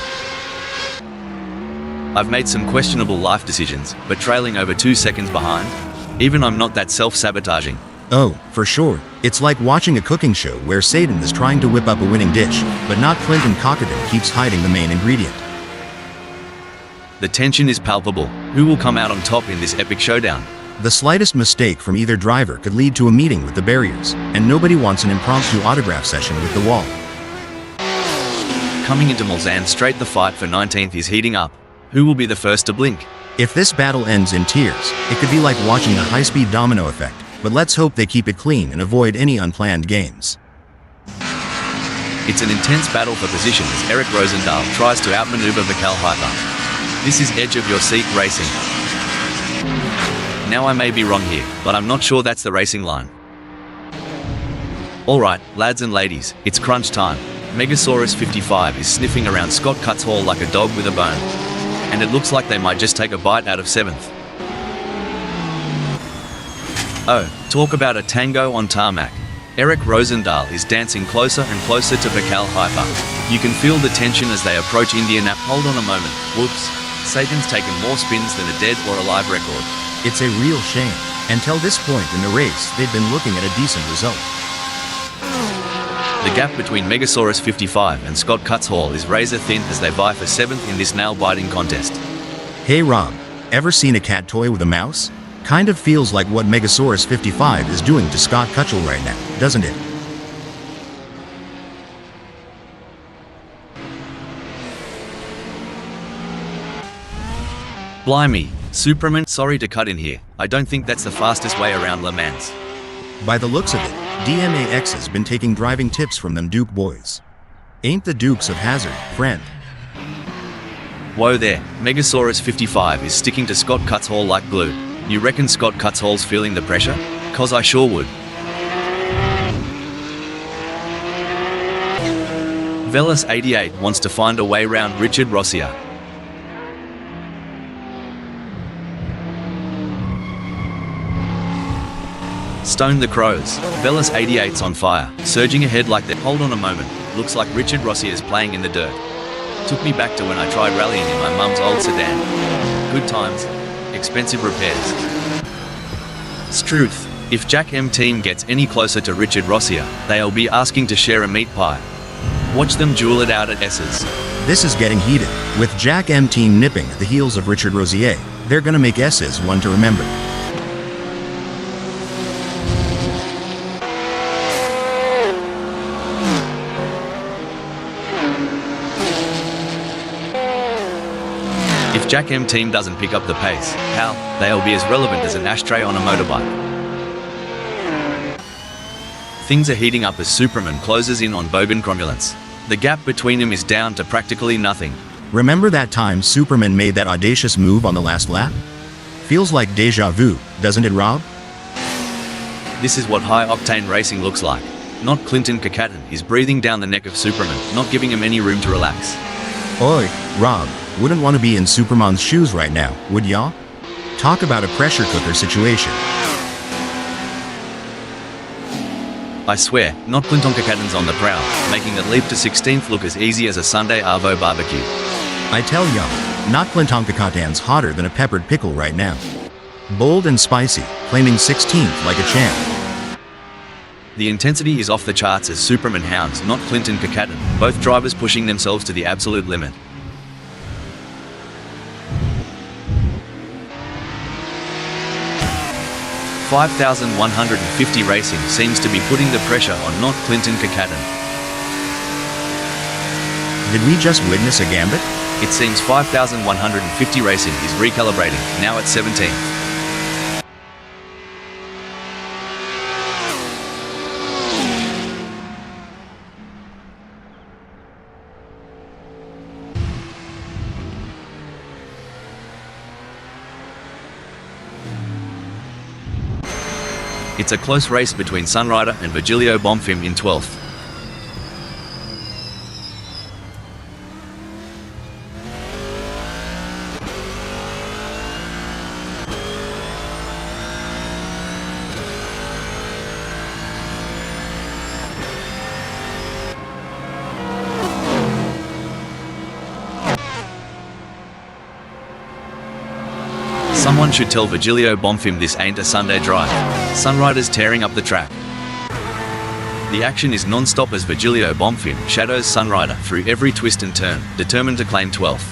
I've made some questionable life decisions, but trailing over 2 seconds behind? Even I'm not that self-sabotaging. Oh, for sure. It's like watching a cooking show where Satan is trying to whip up a winning dish, but not Clinton Cockadin keeps hiding the main ingredient. The tension is palpable. Who will come out on top in this epic showdown? The slightest mistake from either driver could lead to a meeting with the barriers, and nobody wants an impromptu autograph session with the wall. Coming into Mulsanne straight, the fight for 19th is heating up. Who will be the first to blink? If this battle ends in tears, it could be like watching a high-speed domino effect, but let's hope they keep it clean and avoid any unplanned games. It's an intense battle for position as Eric Rosendahl tries to outmaneuver Mikhail Hyper. This is edge of your seat racing. Now I may be wrong here, but I'm not sure that's the racing line. Alright, lads and ladies, it's crunch time. Megasaurus 55 is sniffing around Scott Cuts-Hall like a dog with a bone. And it looks like they might just take a bite out of 7th. Oh, talk about a tango on tarmac. Eric Rosendahl is dancing closer and closer to Mikhail Hyper. You can feel the tension as they approach Indianapolis. Hold on a moment. Whoops. Satan's taken more spins than a dead or alive record. It's a real shame. Until this point in the race, they've been looking at a decent result. The gap between Megasaurus 55 and Scott Cuts-Hall is razor thin as they vie for 7th in this nail-biting contest. Hey Rob, ever seen a cat toy with a mouse? Kind of feels like what Megasaurus 55 is doing to Scott Cuts-Hall right now, doesn't it? Blimey, Superman, sorry to cut in here. I don't think that's the fastest way around Le Mans. By the looks of it, DMAX has been taking driving tips from them Duke boys. Ain't the Dukes of Hazard, friend? Whoa there, Megasaurus 55 is sticking to Scott Cutshall like glue. You reckon Scott Cutshall's feeling the pressure? 'Cause I sure would. Velas 88 wants to find a way round Richard Rossier. Stone the Crows. Velas 88's on fire, surging ahead like that. Hold on a moment, looks like Richard Rossier's playing in the dirt. Took me back to when I tried rallying in my mum's old sedan. Good times, expensive repairs. Struth. If Jack M team gets any closer to Richard Rossier, they'll be asking to share a meat pie. Watch them duel it out at S's. This is getting heated. With Jack M team nipping at the heels of Richard Rossier, they're gonna make S's one to remember. If Jack M team doesn't pick up the pace, how? They'll be as relevant as an ashtray on a motorbike. Things are heating up as Superman closes in on Bogan Cromulence. The gap between them is down to practically nothing. Remember that time Superman made that audacious move on the last lap? Feels like deja vu, doesn't it, Rob? This is what high-octane racing looks like. Not Clinton Kakaton is breathing down the neck of Superman, not giving him any room to relax. Oi, Rob, wouldn't want to be in Superman's shoes right now, would ya? Talk about a pressure cooker situation. I swear, not Clinton Kakaton's on the prowl, making the leap to 16th look as easy as a Sunday Arvo barbecue. I tell ya, not Clinton Kakaton's hotter than a peppered pickle right now. Bold and spicy, claiming 16th like a champ. The intensity is off the charts as Superman hounds, not Clinton Kakaton, both drivers pushing themselves to the absolute limit. $5,150 Racing seems to be putting the pressure on not Clinton Kakaton. Did we just witness a gambit? It seems 5,150 Racing is recalibrating, now at 17th. It's a close race between Sunrider and Virgilio Bonfim in 12th. Someone should tell Virgilio Bonfim this ain't a Sunday drive. Sunrider's tearing up the track. The action is non-stop as Virgilio Bonfim shadows Sunrider through every twist and turn, determined to claim 12th.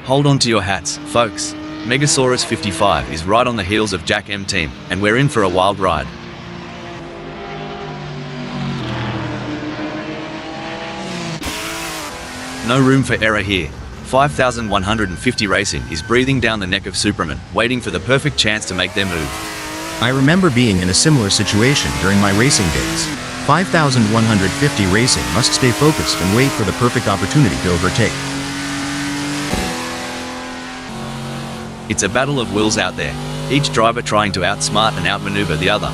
Hold on to your hats, folks. Megasaurus 55 is right on the heels of Jack M team, and we're in for a wild ride. No room for error here. 5,150 Racing is breathing down the neck of Superman, waiting for the perfect chance to make their move. I remember being in a similar situation during my racing days. 5,150 Racing must stay focused and wait for the perfect opportunity to overtake. It's a battle of wills out there, each driver trying to outsmart and outmaneuver the other.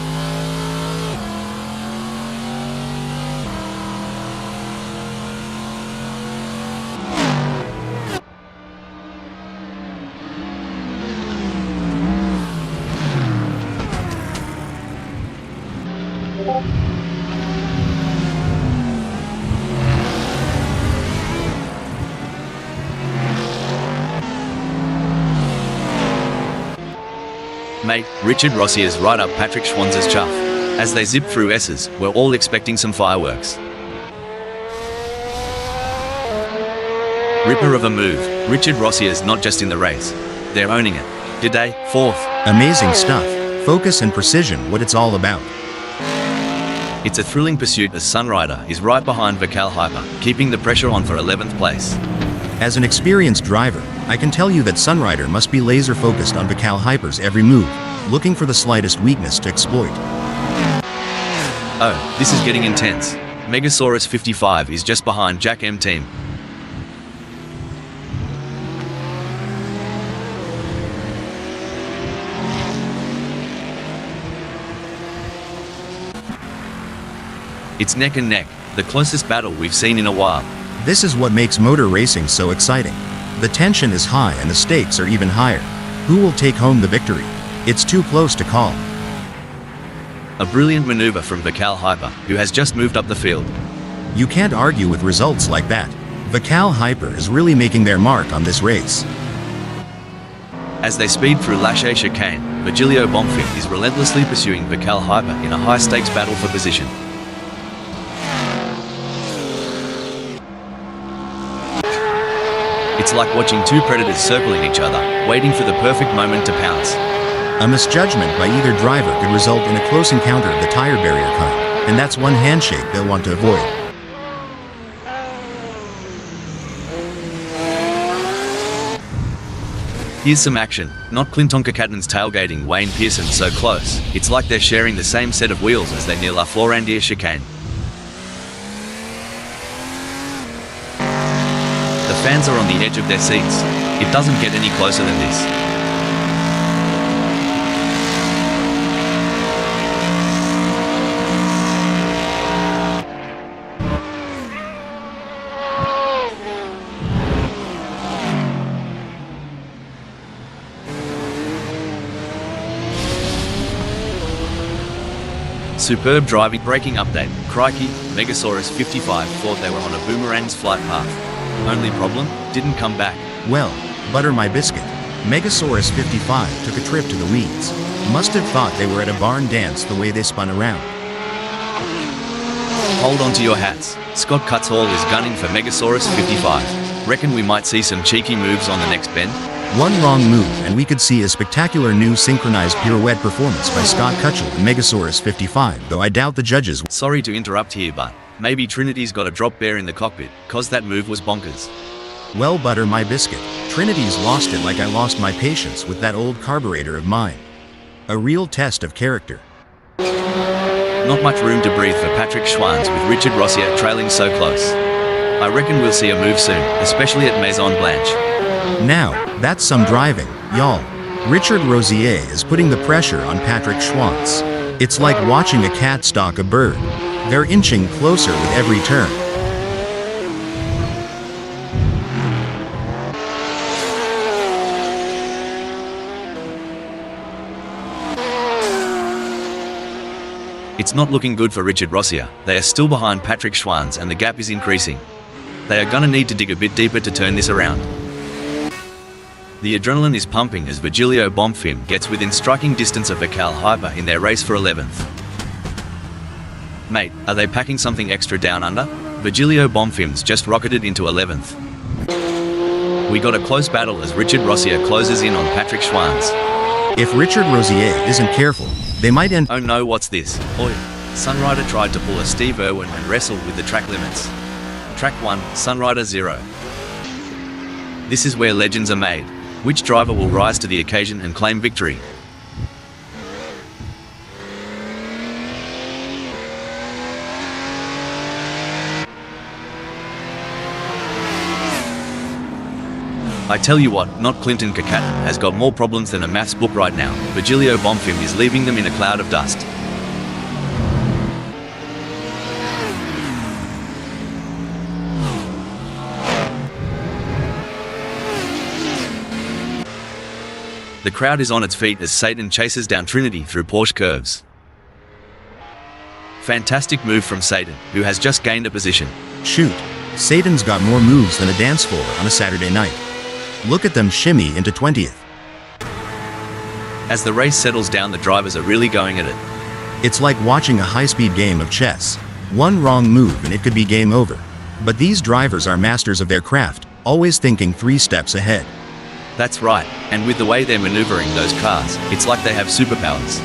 Mate, Richard Rossier's right up Patrick Schwanz's chuff. As they zip through S's, we're all expecting some fireworks. Ripper of a move. Richard Rossier's not just in the race. They're owning it. G'day, 4th. Amazing stuff. Focus and precision, what it's all about. It's a thrilling pursuit as Sunrider is right behind Vical Hyper, keeping the pressure on for 11th place. As an experienced driver, I can tell you that Sunrider must be laser focused on Vical Hyper's every move, looking for the slightest weakness to exploit. Oh, this is getting intense. Megasaurus 55 is just behind Jack M Team. It's neck and neck, the closest battle we've seen in a while. This is what makes motor racing so exciting. The tension is high and the stakes are even higher. Who will take home the victory? It's too close to call. A brilliant maneuver from Vical Hyper, who has just moved up the field. You can't argue with results like that. Vical Hyper is really making their mark on this race. As they speed through Lachey chicane, Virgilio Bonfim is relentlessly pursuing Vical Hyper in a high-stakes battle for position. It's like watching two predators circling each other, waiting for the perfect moment to pounce. A misjudgment by either driver could result in a close encounter of the tire barrier kind, and that's one handshake they'll want to avoid. Here's some action. Not Clinton Kakatan's tailgating Wayne Pearson so close, it's like they're sharing the same set of wheels as they near La Florandier chicane. The fans are on the edge of their seats. It doesn't get any closer than this. Superb driving. Braking update. Crikey, Megasaurus 55 thought they were on a boomerang's flight path. Only problem? Didn't come back. Well, butter my biscuit. Megasaurus 55 took a trip to the weeds. Must have thought they were at a barn dance the way they spun around. Hold on to your hats. Scott Cutzhall is gunning for Megasaurus 55. Reckon we might see some cheeky moves on the next bend? One wrong move and we could see a spectacular new synchronized pirouette performance by Scott Cutzhall and Megasaurus 55, though I doubt the judges. Sorry to interrupt here, but maybe Trinity's got a drop bear in the cockpit, cause that move was bonkers. Well, butter my biscuit. Trinity's lost it like I lost my patience with that old carburetor of mine. A real test of character. Not much room to breathe for Patrick Schwanz with Richard Rossier trailing so close. I reckon we'll see a move soon, especially at Maison Blanche. Now, that's some driving, y'all. Richard Rosier is putting the pressure on Patrick Schwanz. It's like watching a cat stalk a bird. They're inching closer with every turn. It's not looking good for Richard Rossier. They are still behind Patrick Schwanz and the gap is increasing. They are gonna need to dig a bit deeper to turn this around. The adrenaline is pumping as Virgilio Bonfim gets within striking distance of Vical Hyper in their race for 11th. Mate, are they packing something extra down under? Virgilio Bonfim's just rocketed into 11th. We got a close battle as Richard Rossier closes in on Patrick Schwanz. If Richard Rosier isn't careful, they might end. Oh no, what's this? Oi, Sunrider tried to pull a Steve Irwin and wrestle with the track limits. Track 1, Sunrider 0. This is where legends are made. Which driver will rise to the occasion and claim victory? I tell you what, not Clinton Kakaten has got more problems than a maths book right now. Virgilio Bonfim is leaving them in a cloud of dust. The crowd is on its feet as Satan chases down Trinity through Porsche curves. Fantastic move from Satan, who has just gained a position. Shoot, Satan's got more moves than a dance floor on a Saturday night. Look at them shimmy into 20th. As the race settles down, the drivers are really going at it. It's like watching a high-speed game of chess. One wrong move and it could be game over. But these drivers are masters of their craft, always thinking 3 steps ahead. That's right, and with the way they're maneuvering those cars, it's like they have superpowers.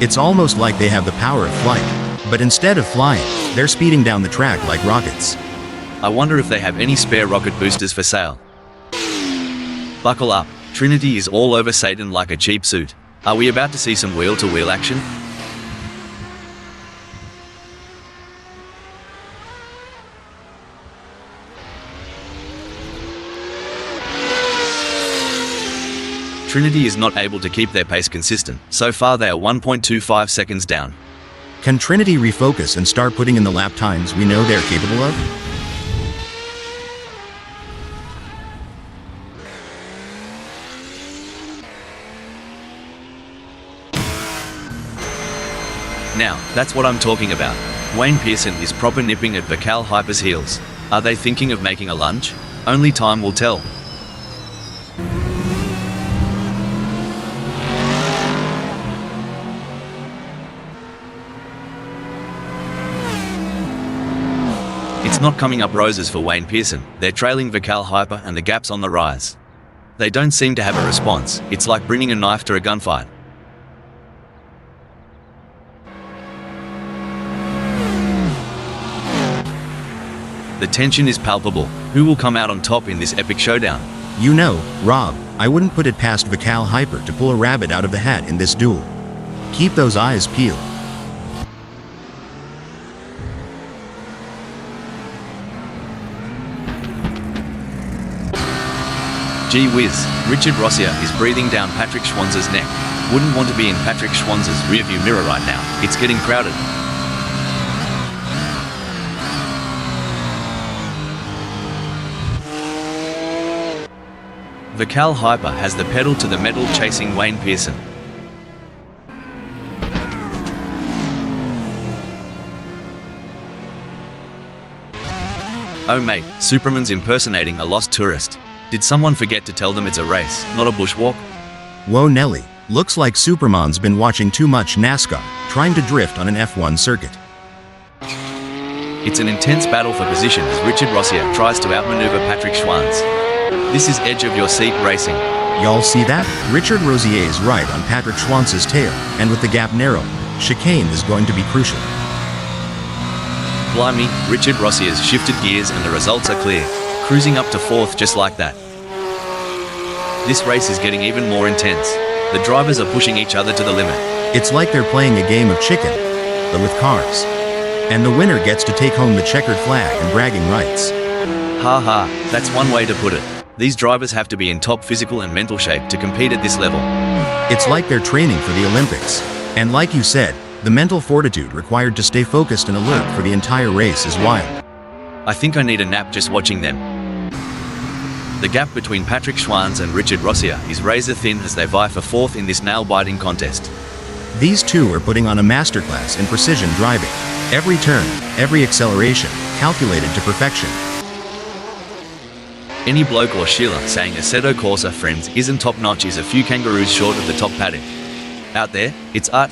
It's almost like they have the power of flight. But instead of flying, they're speeding down the track like rockets. I wonder if they have any spare rocket boosters for sale. Buckle up, Trinity is all over Satan like a cheap suit. Are we about to see some wheel-to-wheel action? Trinity is not able to keep their pace consistent. So far they are 1.25 seconds down. Can Trinity refocus and start putting in the lap times we know they're capable of? Now, that's what I'm talking about. Wayne Pearson is proper nipping at Vical Hyper's heels. Are they thinking of making a lunge? Only time will tell. It's not coming up roses for Wayne Pearson. They're trailing Vical Hyper and the gap's on the rise. They don't seem to have a response. It's like bringing a knife to a gunfight. The tension is palpable. Who will come out on top in this epic showdown? You know, Rob, I wouldn't put it past Vical Hyper to pull a rabbit out of the hat in this duel. Keep those eyes peeled. Gee whiz, Richard Rossier is breathing down Patrick Schwanzer's neck. Wouldn't want to be in Patrick Schwanzer's rearview mirror right now. It's getting crowded. Vical Hyper has the pedal to the metal chasing Wayne Pearson. Oh mate, Superman's impersonating a lost tourist. Did someone forget to tell them it's a race, not a bushwalk? Whoa Nelly, looks like Superman's been watching too much NASCAR, trying to drift on an F1 circuit. It's an intense battle for position as Richard Rossier tries to outmaneuver Patrick Schwanz. This is edge of your seat racing. Y'all see that? Richard Rossier is right on Patrick Schwanz's tail, and with the gap narrow, chicane is going to be crucial. Blimey, Richard Rossier's shifted gears and the results are clear. Cruising up to fourth just like that. This race is getting even more intense. The drivers are pushing each other to the limit. It's like they're playing a game of chicken, but with cars. And the winner gets to take home the checkered flag and bragging rights. Ha ha, that's one way to put it. These drivers have to be in top physical and mental shape to compete at this level. It's like they're training for the Olympics. And like you said, the mental fortitude required to stay focused and alert for the entire race is wild. I think I need a nap just watching them. The gap between Patrick Schwanz and Richard Rossier is razor thin as they vie for fourth in this nail-biting contest. These two are putting on a masterclass in precision driving. Every turn, every acceleration, calculated to perfection. Any bloke or Sheila saying Assetto Corsa friends isn't top-notch is a few kangaroos short of the top paddock. Out there, it's art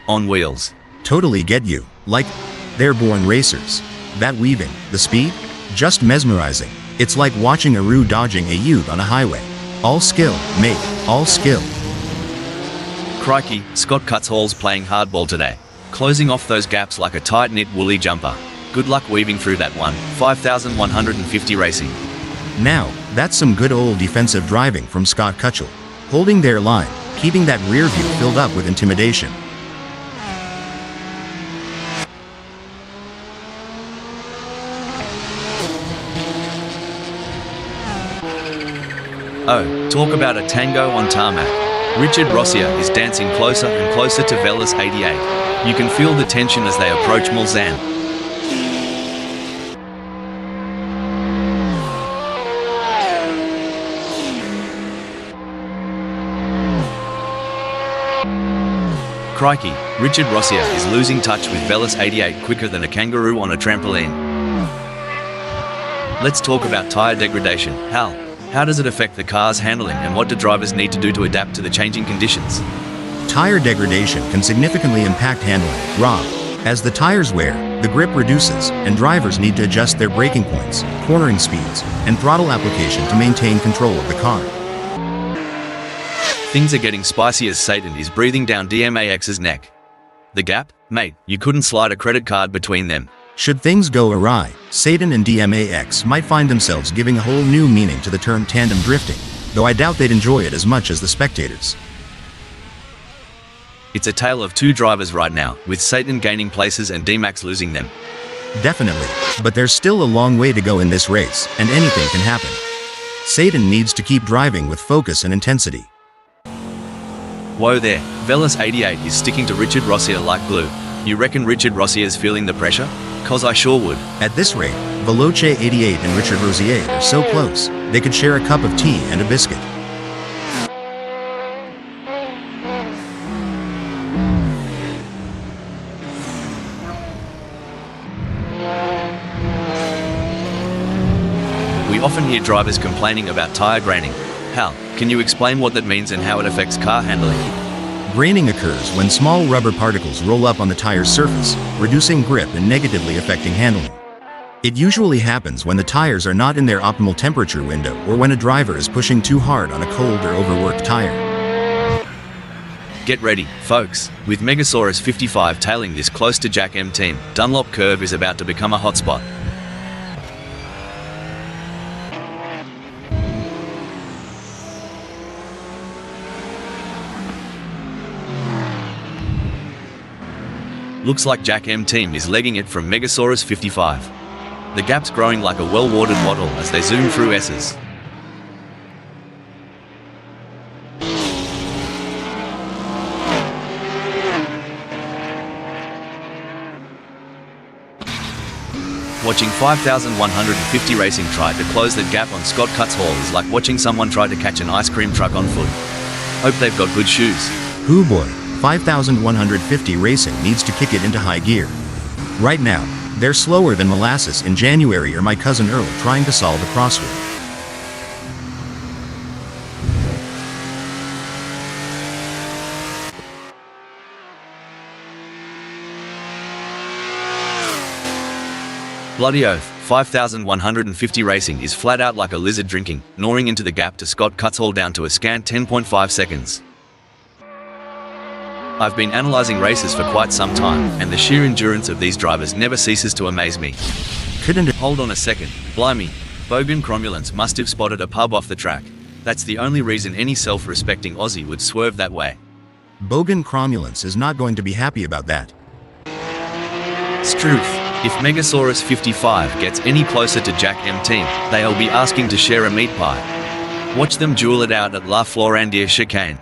on wheels. Totally get you. Like, they're born racers. That weaving, the speed, just mesmerizing. It's like watching a Roo dodging a ute on a highway. All skill, mate, all skill. Crikey, Scott Cutsall's playing hardball today. Closing off those gaps like a tight-knit woolly jumper. Good luck weaving through that one. 5,150 racing. Now, that's some good old defensive driving from Scott Cutchall. Holding their line, keeping that rear view filled up with intimidation. Oh, talk about a tango on tarmac. Richard Rossier is dancing closer and closer to Velas 88. You can feel the tension as they approach Mulsanne. Crikey, Richard Rossier is losing touch with Velas 88 quicker than a kangaroo on a trampoline. Let's talk about tyre degradation. Hal, how does it affect the car's handling and what do drivers need to do to adapt to the changing conditions? Tire degradation can significantly impact handling, Rob. As the tires wear, the grip reduces, and drivers need to adjust their braking points, cornering speeds, and throttle application to maintain control of the car. Things are getting spicy as Satan is breathing down DMAX's neck. The gap? Mate, you couldn't slide a credit card between them. Should things go awry, Satan and DMAX might find themselves giving a whole new meaning to the term tandem drifting, though I doubt they'd enjoy it as much as the spectators. It's a tale of two drivers right now, with Satan gaining places and DMAX losing them. Definitely, but there's still a long way to go in this race, and anything can happen. Satan needs to keep driving with focus and intensity. Whoa there, Velas 88 is sticking to Richard Rossier like glue. You reckon Richard Rossier's feeling the pressure? Cause I sure would. At this rate, Veloce 88 and Richard Rosier are so close, they could share a cup of tea and a biscuit. We often hear drivers complaining about tyre graining. Hal, can you explain what that means and how it affects car handling? Graining occurs when small rubber particles roll up on the tire's surface, reducing grip and negatively affecting handling. It usually happens when the tires are not in their optimal temperature window or when a driver is pushing too hard on a cold or overworked tire. Get ready, folks. With Megasaurus 55 tailing this close to Jack M team, Dunlop Curve is about to become a hotspot. Looks like Jack M team is legging it from Megasaurus 55. The gap's growing like a well-watered wattle as they zoom through S's. Watching 5,150 Racing try to close the gap on Scott Cutshall is like watching someone try to catch an ice cream truck on foot. Hope they've got good shoes. Hoo boy, 5,150 Racing needs to kick it into high gear. Right now, they're slower than molasses in January or my cousin Earl trying to solve a crossword. Bloody oath, 5,150 Racing is flat out like a lizard drinking, gnawing into the gap to Scott Cutshall down to a scant 10.5 seconds. I've been analysing races for quite some time, and the sheer endurance of these drivers never ceases to amaze me. Hold on a second, blimey, Bogan Cromulence must have spotted a pub off the track. That's the only reason any self-respecting Aussie would swerve that way. Bogan Cromulence is not going to be happy about that. Struth. If Megasaurus 55 gets any closer to Jack M team, they'll be asking to share a meat pie. Watch them duel it out at La Florandia chicane.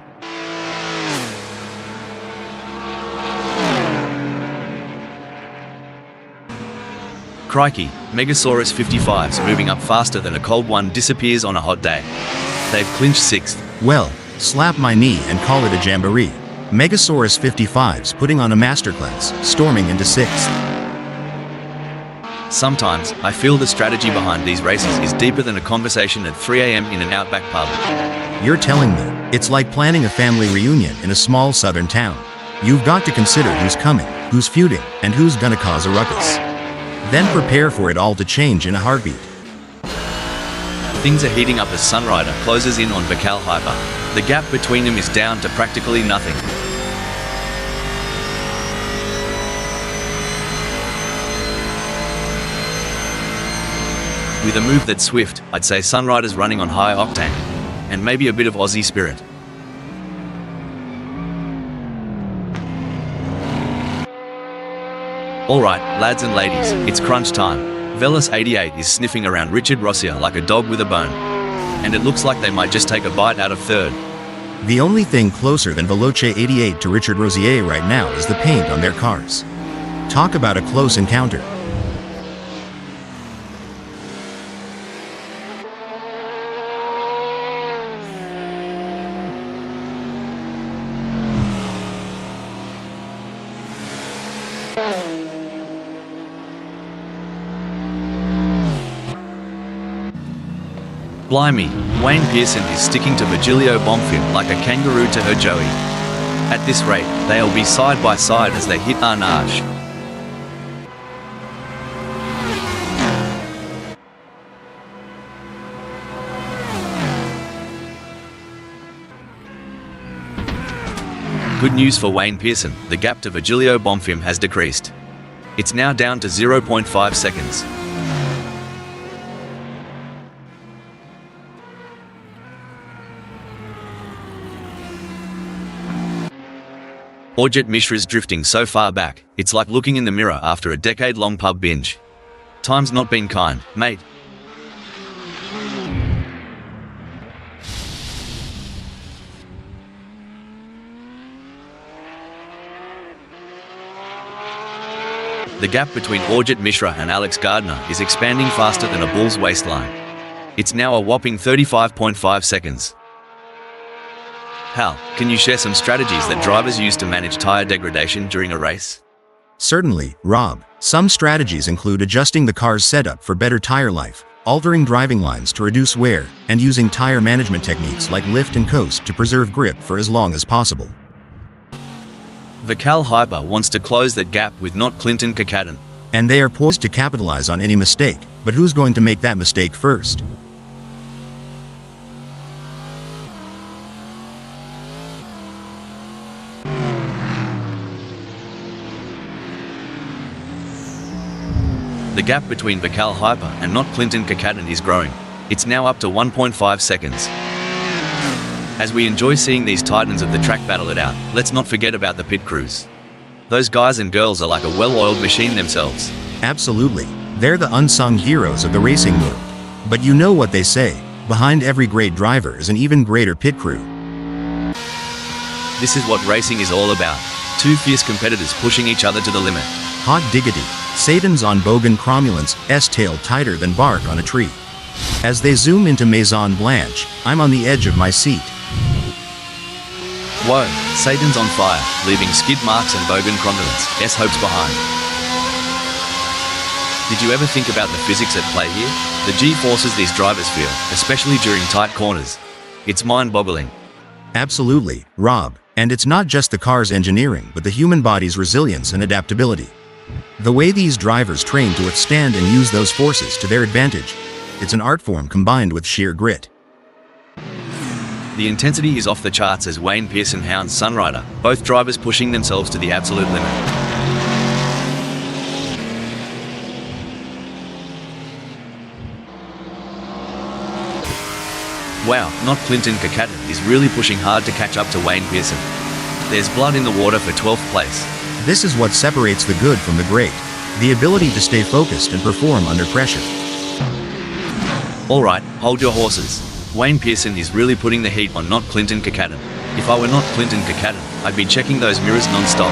Crikey, Megasaurus 55's moving up faster than a cold one disappears on a hot day. They've clinched 6th. Well, slap my knee and call it a jamboree. Megasaurus 55's putting on a masterclass, storming into 6th. Sometimes, I feel the strategy behind these races is deeper than a conversation at 3 a.m. in an outback pub. You're telling me, it's like planning a family reunion in a small southern town. You've got to consider who's coming, who's feuding, and who's gonna cause a ruckus. Then prepare for it all to change in a heartbeat. Things are heating up as Sunrider closes in on Bacal Hyper. The gap between them is down to practically nothing. With a move that's swift, I'd say Sunrider's running on high octane, and maybe a bit of Aussie spirit. Alright, lads and ladies, it's crunch time. Velas 88 is sniffing around Richard Rossier like a dog with a bone. And it looks like they might just take a bite out of 3rd. The only thing closer than Veloce 88 to Richard Rosier right now is the paint on their cars. Talk about a close encounter. Blimey, Wayne Pearson is sticking to Virgilio Bonfim like a kangaroo to her Joey. At this rate, they'll be side by side as they hit Arnage. Good news for Wayne Pearson, the gap to Virgilio Bonfim has decreased. It's now down to 0.5 seconds. Orjet Mishra's drifting so far back, it's like looking in the mirror after a decade-long pub binge. Time's not been kind, mate. The gap between Orjet Mishra and Alex Gardner is expanding faster than a bull's waistline. It's now a whopping 35.5 seconds. Hal, can you share some strategies that drivers use to manage tire degradation during a race? Certainly, Rob. Some strategies include adjusting the car's setup for better tire life, altering driving lines to reduce wear, and using tire management techniques like lift and coast to preserve grip for as long as possible. Vikal Hyper wants to close that gap with not Clinton Kakaden. And they are poised to capitalize on any mistake, but who's going to make that mistake first? The gap between Vikal Hyper and not Clinton Kakaden is growing. It's now up to 1.5 seconds. As we enjoy seeing these titans of the track battle it out, let's not forget about the pit crews. Those guys and girls are like a well-oiled machine themselves. Absolutely. They're the unsung heroes of the racing world. But you know what they say, behind every great driver is an even greater pit crew. This is what racing is all about. Two fierce competitors pushing each other to the limit. Hot diggity. Satan's on Bogan Cromulent's S-tail tighter than bark on a tree. As they zoom into Maison Blanche, I'm on the edge of my seat. Whoa, Satan's on fire, leaving skid marks and Bogan Cromulent's S-hopes behind. Did you ever think about the physics at play here? The G-forces these drivers feel, especially during tight corners. It's mind-boggling. Absolutely, Rob. And it's not just the car's engineering, but the human body's resilience and adaptability. The way these drivers train to withstand and use those forces to their advantage. It's an art form combined with sheer grit. The intensity is off the charts as Wayne Pearson hounds Sunrider, both drivers pushing themselves to the absolute limit. Wow, not Clinton Kakaden is really pushing hard to catch up to Wayne Pearson. There's blood in the water for 12th place. This is what separates the good from the great. The ability to stay focused and perform under pressure. Alright, hold your horses. Wayne Pearson is really putting the heat on not Clinton Kakaden. If I were not Clinton Kakaden, I'd be checking those mirrors non-stop.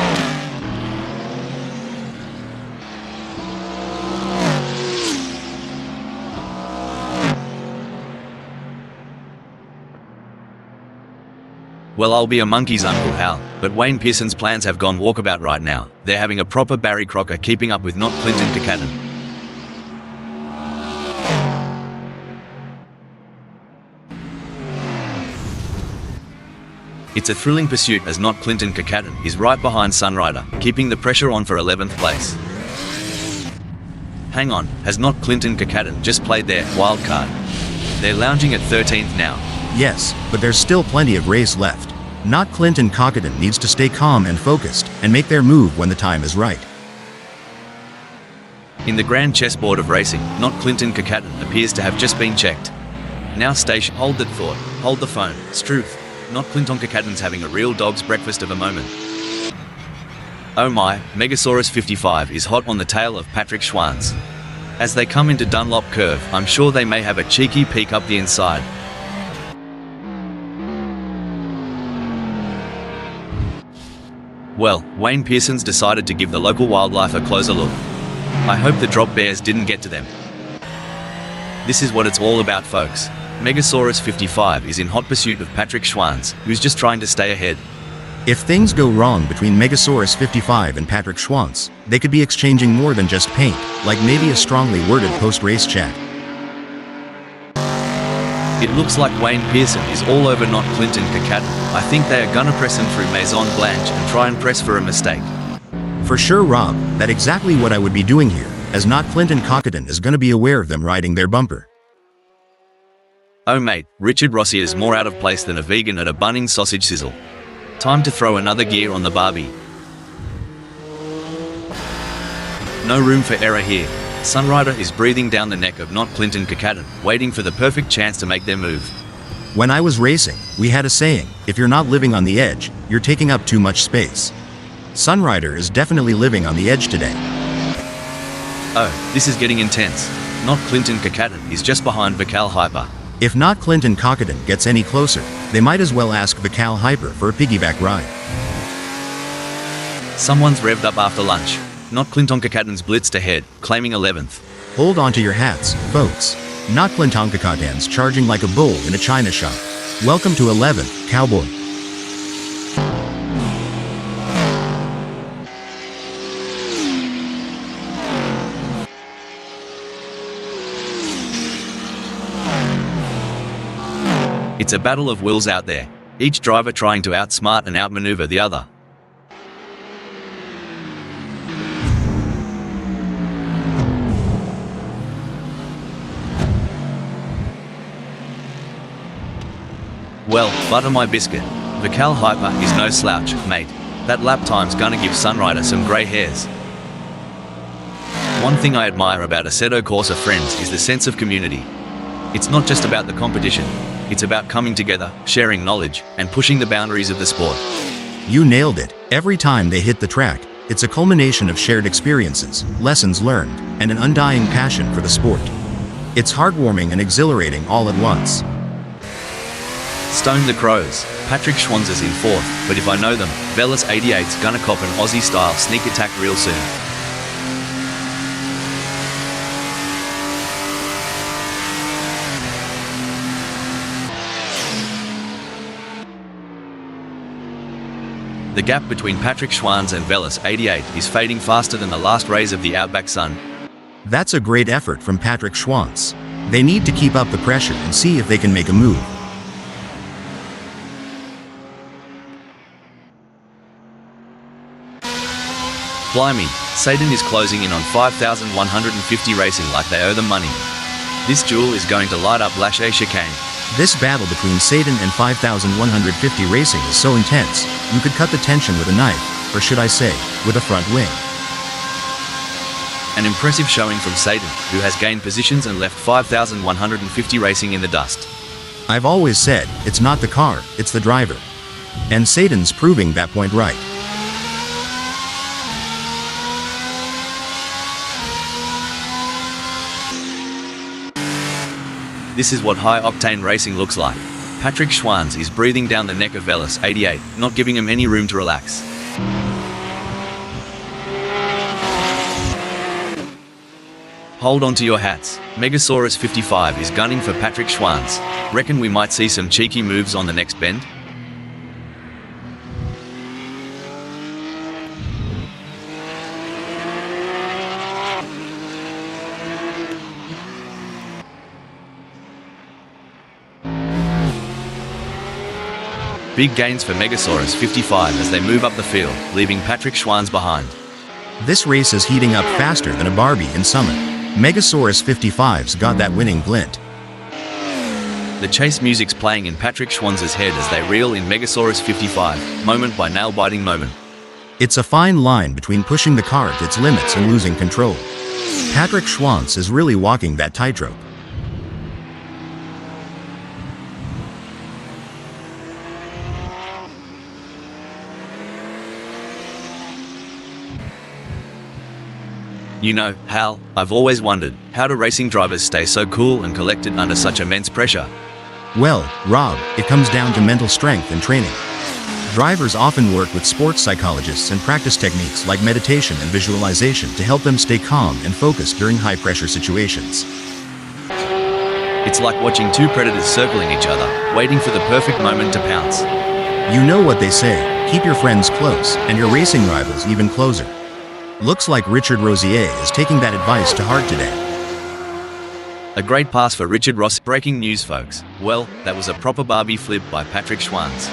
Well, I'll be a monkey's Uncle Hal, but Wayne Pearson's plans have gone walkabout right now. They're having a proper Barry Crocker keeping up with not Clinton Kakaden. It's a thrilling pursuit as not Clinton Kakaden is right behind Sunrider, keeping the pressure on for 11th place. Hang on, has not Clinton Kakaden just played their wild card? They're lounging at 13th now. Yes, but there's still plenty of race left. Not Clinton Kakaden needs to stay calm and focused, and make their move when the time is right. In the grand chessboard of racing, not Clinton Kakaden appears to have just been checked. Now station, hold that thought, hold the phone, Struth. Not Clinton Kakaden's having a real dog's breakfast of a moment. Oh my, Megasaurus 55 is hot on the tail of Patrick Schwanz. As they come into Dunlop Curve, I'm sure they may have a cheeky peek up the inside. Well, Wayne Pearson's decided to give the local wildlife a closer look. I hope the drop bears didn't get to them. This is what it's all about, folks. Megasaurus 55 is in hot pursuit of Patrick Schwanz, who's just trying to stay ahead. If things go wrong between Megasaurus 55 and Patrick Schwanz, they could be exchanging more than just paint, like maybe a strongly worded post-race chat. It looks like Wayne Pearson is all over not Clinton Kakaden. I think they are gonna press him through Maison Blanche and try and press for a mistake. For sure, Rob, that's exactly what I would be doing here, as not Clinton Kakaden is gonna be aware of them riding their bumper. Oh mate, Richard Rossier is more out of place than a vegan at a Bunnings sausage sizzle. Time to throw another gear on the Barbie. No room for error here. Sunrider is breathing down the neck of not Clinton Kakaden, waiting for the perfect chance to make their move. When I was racing, we had a saying, if you're not living on the edge, you're taking up too much space. Sunrider is definitely living on the edge today. Oh, this is getting intense. Not Clinton Kakaden is just behind Vikal Hyper. If not Clinton Kakaden gets any closer, they might as well ask Vikal Hyper for a piggyback ride. Someone's revved up after lunch. Not Clinton Kakaden's blitzed ahead, claiming 11th. Hold on to your hats, folks. Not Clinton Kakaden's charging like a bull in a china shop. Welcome to 11th, cowboy. It's a battle of wills out there, each driver trying to outsmart and outmaneuver the other. Well, butter my biscuit. Vikal Hyper is no slouch, mate. That lap time's gonna give Sunrider some grey hairs. One thing I admire about Assetto Corsa friends is the sense of community. It's not just about the competition, it's about coming together, sharing knowledge, and pushing the boundaries of the sport. You nailed it. Every time they hit the track, it's a culmination of shared experiences, lessons learned, and an undying passion for the sport. It's heartwarming and exhilarating all at once. Stone the Crows. Patrick Schwanzer's in 4th, but if I know them, Velas 88's gonna cop an Aussie-style sneak attack real soon. The gap between Patrick Schwanz and Velas 88 is fading faster than the last rays of the outback sun. That's a great effort from Patrick Schwanz. They need to keep up the pressure and see if they can make a move. Blimey, Satan is closing in on 5,150 racing like they owe them money. This duel is going to light up Lachey Chicane. This battle between Satan and 5,150 racing is so intense, you could cut the tension with a knife, or should I say, with a front wing. An impressive showing from Satan, who has gained positions and left 5,150 racing in the dust. I've always said, it's not the car, it's the driver. And Satan's proving that point right. This is what high-octane racing looks like. Patrick Schwanz is breathing down the neck of Velas 88, not giving him any room to relax. Hold on to your hats. Megasaurus 55 is gunning for Patrick Schwanz. Reckon we might see some cheeky moves on the next bend? Big gains for Megasaurus 55 as they move up the field, leaving Patrick Schwanz behind. This race is heating up faster than a Barbie in summer. Megasaurus 55's got that winning glint. The chase music's playing in Patrick Schwanz's head as they reel in Megasaurus 55, moment by nail-biting moment. It's a fine line between pushing the car to its limits and losing control. Patrick Schwanz is really walking that tightrope. You know, Hal, I've always wondered, how do racing drivers stay so cool and collected under such immense pressure? Well, Rob, it comes down to mental strength and training. Drivers often work with sports psychologists and practice techniques like meditation and visualization to help them stay calm and focused during high-pressure situations. It's like watching two predators circling each other, waiting for the perfect moment to pounce. You know what they say, keep your friends close, and your racing rivals even closer. Looks like Richard Rosier is taking that advice to heart today. A great pass for Richard Ross. Breaking news, folks. Well, that was a proper Barbie flip by Patrick Schwanz.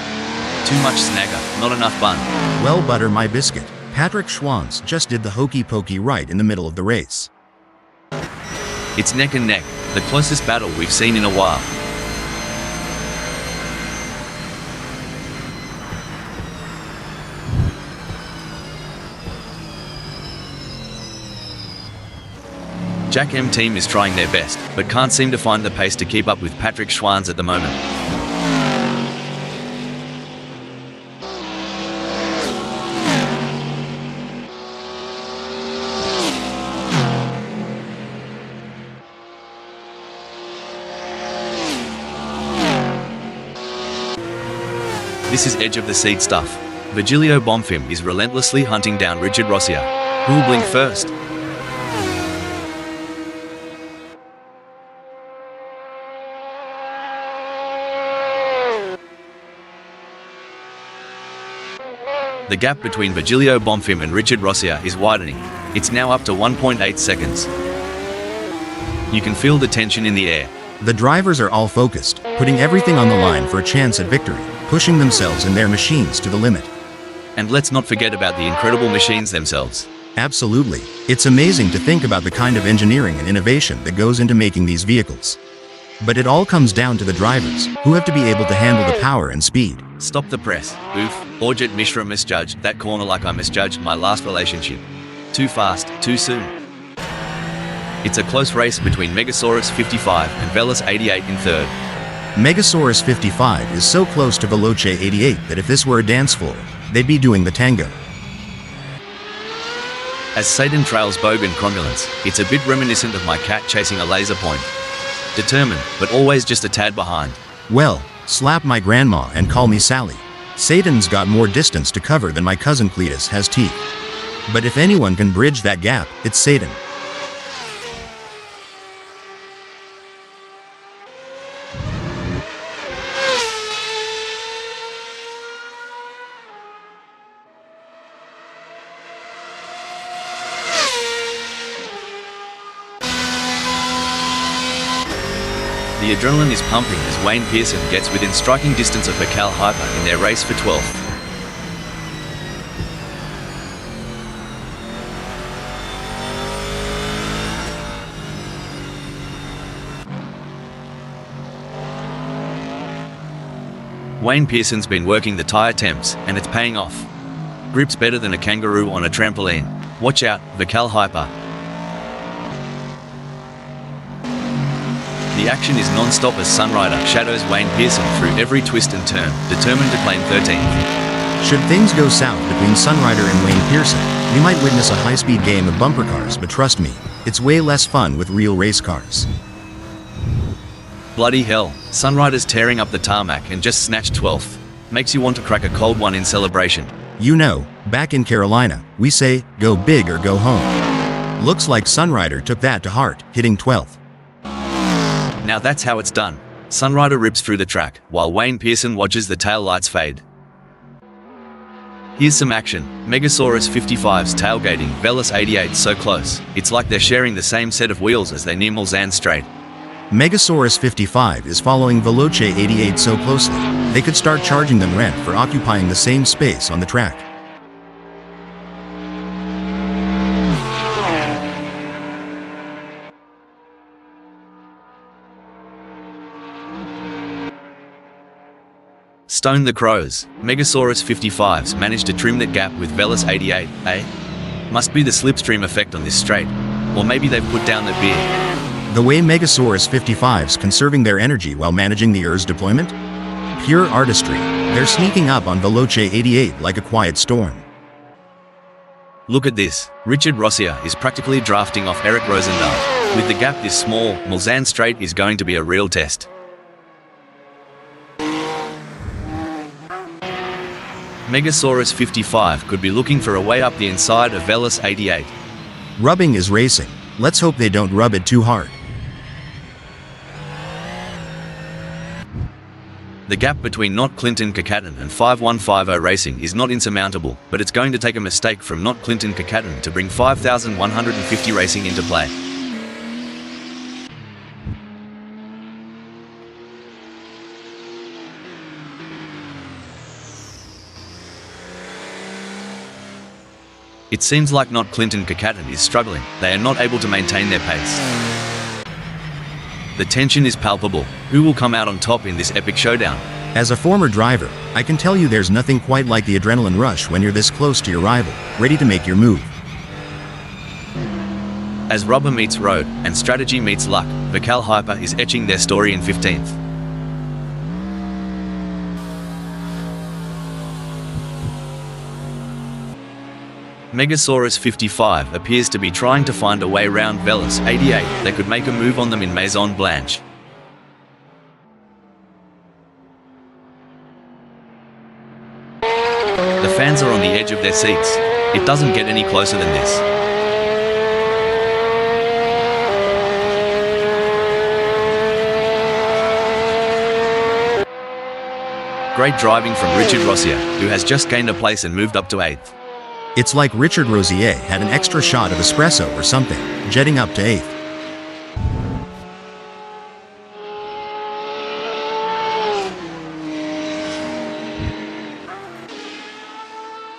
Too much snagger, not enough bun. Well, butter my biscuit. Patrick Schwanz just did the hokey pokey right in the middle of the race. It's neck and neck, the closest battle we've seen in a while. Jack M team is trying their best, but can't seem to find the pace to keep up with Patrick Schwanz at the moment. This is edge of the seat stuff. Virgilio Bonfim is relentlessly hunting down Richard Rossia. Who'll blink first? The gap between Virgilio Bonfim and Richard Rossia is widening. It's now up to 1.8 seconds. You can feel the tension in the air. The drivers are all focused, putting everything on the line for a chance at victory, pushing themselves and their machines to the limit. And let's not forget about the incredible machines themselves. Absolutely. It's amazing to think about the kind of engineering and innovation that goes into making these vehicles. But it all comes down to the drivers, who have to be able to handle the power and speed. Stop the press. Oof. Orjit Mishra misjudged that corner like I misjudged my last relationship. Too fast, too soon. It's a close race between Megasaurus 55 and Veloce 88 in third. Megasaurus 55 is so close to Veloce 88 that if this were a dance floor, they'd be doing the tango. As Satan trails Bogan Cromulence, it's a bit reminiscent of my cat chasing a laser point. Determined, but always just a tad behind. Well, slap my grandma and call me Sally. Satan's got more distance to cover than my cousin Cletus has teeth. But if anyone can bridge that gap, it's Satan. The adrenaline is pumping as Wayne Pearson gets within striking distance of Mikhail Hyper in their race for 12th. Wayne Pearson's been working the tyre temps, and it's paying off. Grip's better than a kangaroo on a trampoline. Watch out, Mikhail Hyper. The action is non-stop as Sunrider shadows Wayne Pearson through every twist and turn, determined to claim 13th. Should things go south between Sunrider and Wayne Pearson, we might witness a high-speed game of bumper cars, but trust me, it's way less fun with real race cars. Bloody hell, Sunrider's tearing up the tarmac and just snatched 12th. Makes you want to crack a cold one in celebration. You know, back in Carolina, we say, go big or go home. Looks like Sunrider took that to heart, hitting 12th. Now that's how it's done. Sunrider rips through the track, while Wayne Pearson watches the tail lights fade. Here's some action. Megasaurus 55's tailgating Veloce 88 so close, it's like they're sharing the same set of wheels as they near Mulsanne Straight. Megasaurus 55 is following Veloce 88 so closely, they could start charging them rent for occupying the same space on the track. Stone the crows. Megasaurus 55's managed to trim that gap with Veloce 88, eh? Must be the slipstream effect on this straight. Or maybe they've put down the beer. The way Megasaurus 55's conserving their energy while managing the Heures deployment? Pure artistry. They're sneaking up on Veloce 88 like a quiet storm. Look at this. Richard Rossia is practically drafting off Eric Rosendahl. With the gap this small, Mulsanne Straight is going to be a real test. Megasaurus 55 could be looking for a way up the inside of Veloce 88. Rubbing is racing. Let's hope they don't rub it too hard. The gap between Not Clinton Kakaten and 5150 Racing is not insurmountable, but it's going to take a mistake from Not Clinton Kakaten to bring 5150 Racing into play. It seems like Not Clinton Kakaten is struggling. They are not able to maintain their pace. The tension is palpable. Who will come out on top in this epic showdown? As a former driver, I can tell you there's nothing quite like the adrenaline rush when you're this close to your rival, ready to make your move. As rubber meets road and strategy meets luck, Vical Hyper is etching their story in 15th. Megasaurus 55 appears to be trying to find a way round Velis 88 that could make a move on them in Maison Blanche. The fans are on the edge of their seats. It doesn't get any closer than this. Great driving from Richard Rossier, who has just gained a place and moved up to 8th. It's like Richard Rosier had an extra shot of espresso or something, jetting up to 8th.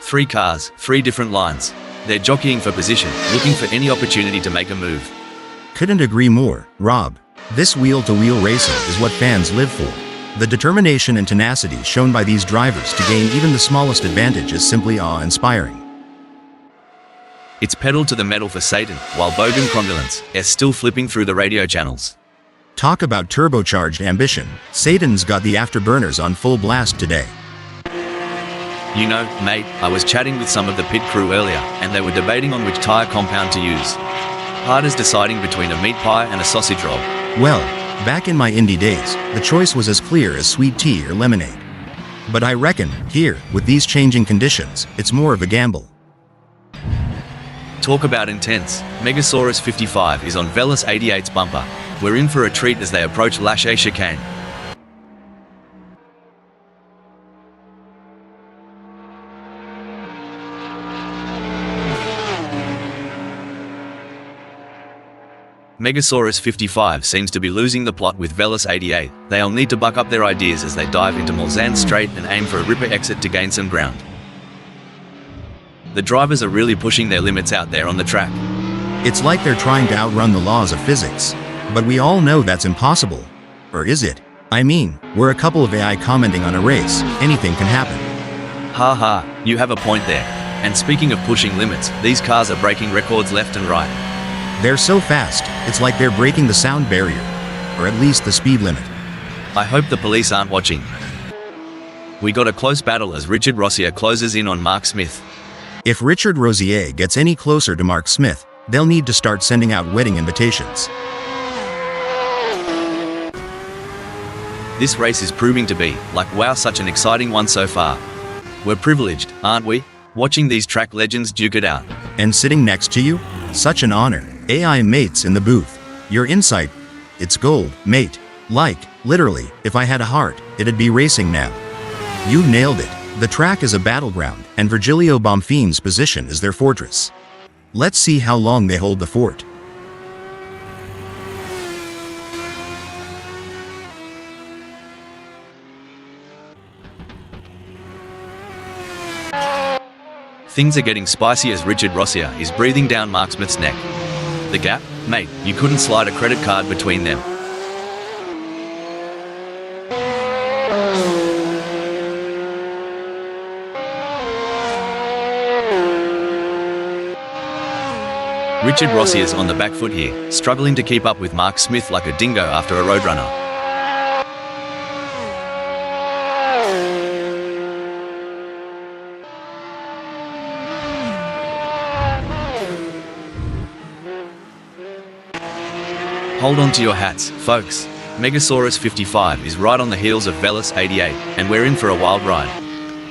Three cars, three different lines. They're jockeying for position, looking for any opportunity to make a move. Couldn't agree more, Rob. This wheel-to-wheel racing is what fans live for. The determination and tenacity shown by these drivers to gain even the smallest advantage is simply awe-inspiring. It's pedal to the metal for Satan, while Bogan Crondolence is still flipping through the radio channels. Talk about turbocharged ambition. Satan's got the afterburners on full blast today. You know, mate, I was chatting with some of the pit crew earlier, and they were debating on which tyre compound to use. Hard as deciding between a meat pie and a sausage roll. Well, back in my Indy days, the choice was as clear as sweet tea or lemonade. But I reckon, here, with these changing conditions, it's more of a gamble. Talk about intense. Megasaurus 55 is on Velis 88's bumper. We're in for a treat as they approach Lachey chicane. Megasaurus 55 seems to be losing the plot with Velis 88. They'll need to buck up their ideas as they dive into Mulsanne Straight and aim for a ripper exit to gain some ground. The drivers are really pushing their limits out there on the track. It's like they're trying to outrun the laws of physics. But we all know that's impossible. Or is it? I mean, we're a couple of AI commenting on a race. Anything can happen. Ha ha, you have a point there. And speaking of pushing limits, these cars are breaking records left and right. They're so fast, it's like they're breaking the sound barrier. Or at least the speed limit. I hope the police aren't watching. We got a close battle as Richard Rossier closes in on Mark Smith. If Richard Rosier gets any closer to Mark Smith, they'll need to start sending out wedding invitations. This race is proving to be, like wow, such an exciting one so far. We're privileged, aren't we? Watching these track legends duke it out. And sitting next to you? Such an honor. AI mates in the booth. Your insight, it's gold, mate. Like, literally, if I had a heart, it'd be racing now. You nailed it. The track is a battleground, and Virgilio Bonfim's position is their fortress. Let's see how long they hold the fort. Things are getting spicy as Richard Rossier is breathing down Mark Smith's neck. The gap? Mate, you couldn't slide a credit card between them. Richard Rossier's on the back foot here, struggling to keep up with Mark Smith like a dingo after a roadrunner. Hold on to your hats, folks. Megasaurus 55 is right on the heels of Velis 88, and we're in for a wild ride.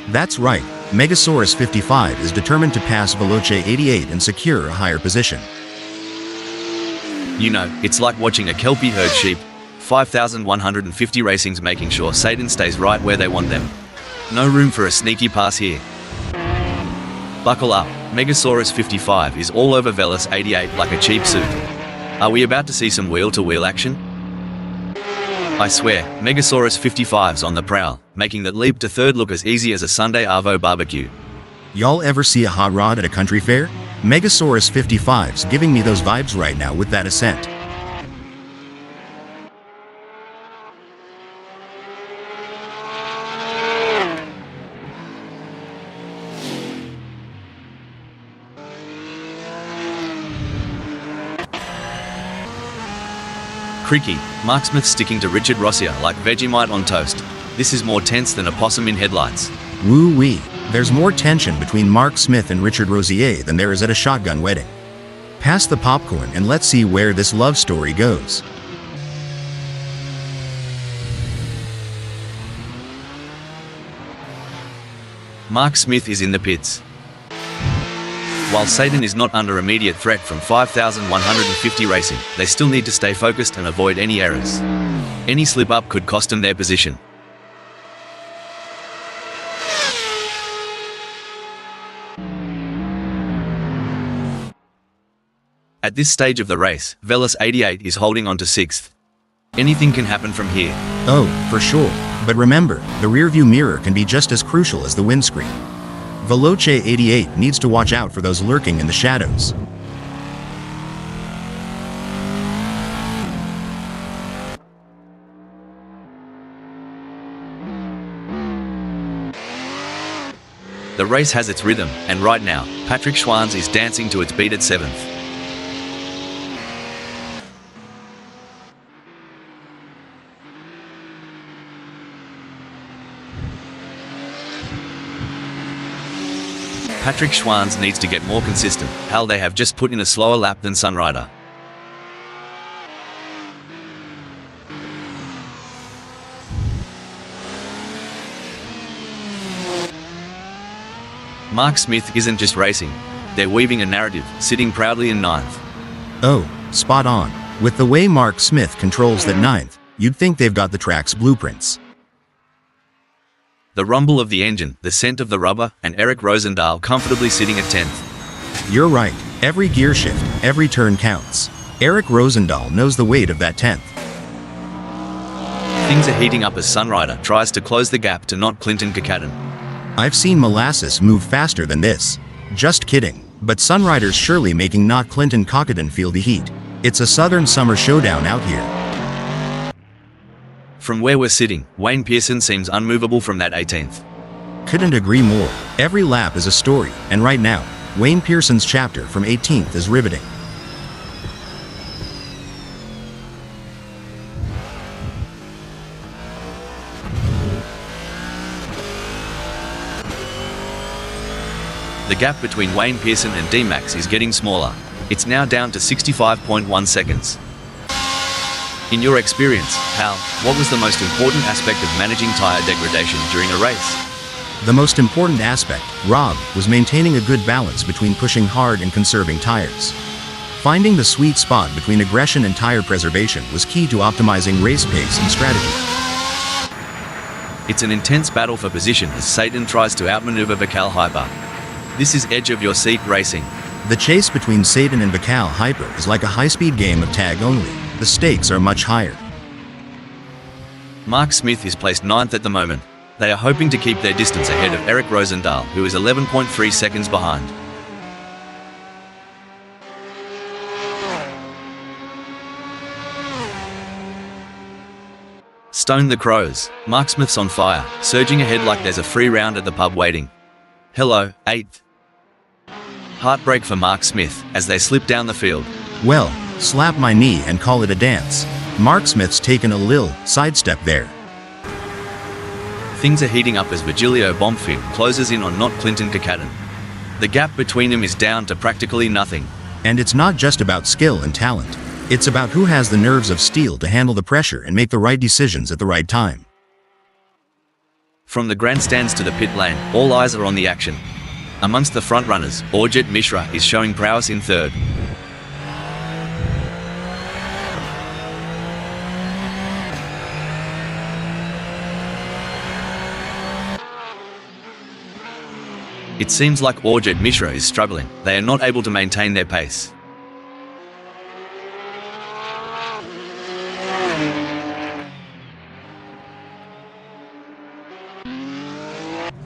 That's right. Megasaurus 55 is determined to pass Veloce 88 and secure a higher position. You know, it's like watching a Kelpie herd sheep. 5,150 racings making sure Satan stays right where they want them. No room for a sneaky pass here. Buckle up, Megasaurus 55 is all over Velis 88 like a cheap suit. Are we about to see some wheel-to-wheel action? I swear, Megasaurus 55's on the prowl, making that leap to third look as easy as a Sunday Arvo barbecue. Y'all ever see a hot rod at a country fair? Megasaurus 55's giving me those vibes right now with that ascent. Creaky, Mark Smith sticking to Richard Rossier like Vegemite on toast. This is more tense than a possum in headlights. Woo-wee. There's more tension between Mark Smith and Richard Rossier than there is at a shotgun wedding. Pass the popcorn and let's see where this love story goes. Mark Smith is in the pits. While Satan is not under immediate threat from 5,150 racing, they still need to stay focused and avoid any errors. Any slip-up could cost them their position. At this stage of the race, Velis 88 is holding on to 6th. Anything can happen from here. Oh, for sure. But remember, the rearview mirror can be just as crucial as the windscreen. Veloce 88 needs to watch out for those lurking in the shadows. The race has its rhythm, and right now, Patrick Schwanz is dancing to its beat at 7th. Patrick Schwanz needs to get more consistent. Hell, they have just put in a slower lap than Sunrider. Mark Smith isn't just racing. They're weaving a narrative, sitting proudly in 9th. Oh, spot on. With the way Mark Smith controls that 9th, you'd think they've got the track's blueprints. The rumble of the engine, the scent of the rubber, and Eric Rosendahl comfortably sitting at 10th. You're right. Every gear shift, every turn counts. Eric Rosendahl knows the weight of that 10th. Things are heating up as Sunrider tries to close the gap to not Clinton Kakaden. I've seen molasses move faster than this. Just kidding. But Sunrider's surely making not Clinton Kakaden feel the heat. It's a southern summer showdown out here. From where we're sitting, Wayne Pearson seems unmovable from that 18th. Couldn't agree more. Every lap is a story, and right now, Wayne Pearson's chapter from 18th is riveting. The gap between Wayne Pearson and D-Max is getting smaller. It's now down to 65.1 seconds. In your experience, Hal, what was the most important aspect of managing tyre degradation during a race? The most important aspect, Rob, was maintaining a good balance between pushing hard and conserving tires. Finding the sweet spot between aggression and tire preservation was key to optimizing race pace and strategy. It's an intense battle for position as Satan tries to outmaneuver Vakal Hyper. This is edge-of-your-seat racing. The chase between Satan and Vakal Hyper is like a high-speed game of tag only. The stakes are much higher. Mark Smith is placed 9th at the moment. They are hoping to keep their distance ahead of Eric Rosendahl, who is 11.3 seconds behind. Stone the Crows. Mark Smith's on fire, surging ahead like there's a free round at the pub waiting. Hello, 8th. Heartbreak for Mark Smith as they slip down the field. Well, slap my knee and call it a dance. Mark Smith's taken a lil sidestep there. Things are heating up as Virgilio Bonfim closes in on not Clinton Kakaden. The gap between them is down to practically nothing. And it's not just about skill and talent. It's about who has the nerves of steel to handle the pressure and make the right decisions at the right time. From the grandstands to the pit lane, all eyes are on the action. Amongst the frontrunners, Aurjit Mishra is showing prowess in 3rd. It seems like Aurjit Mishra is struggling. They are not able to maintain their pace.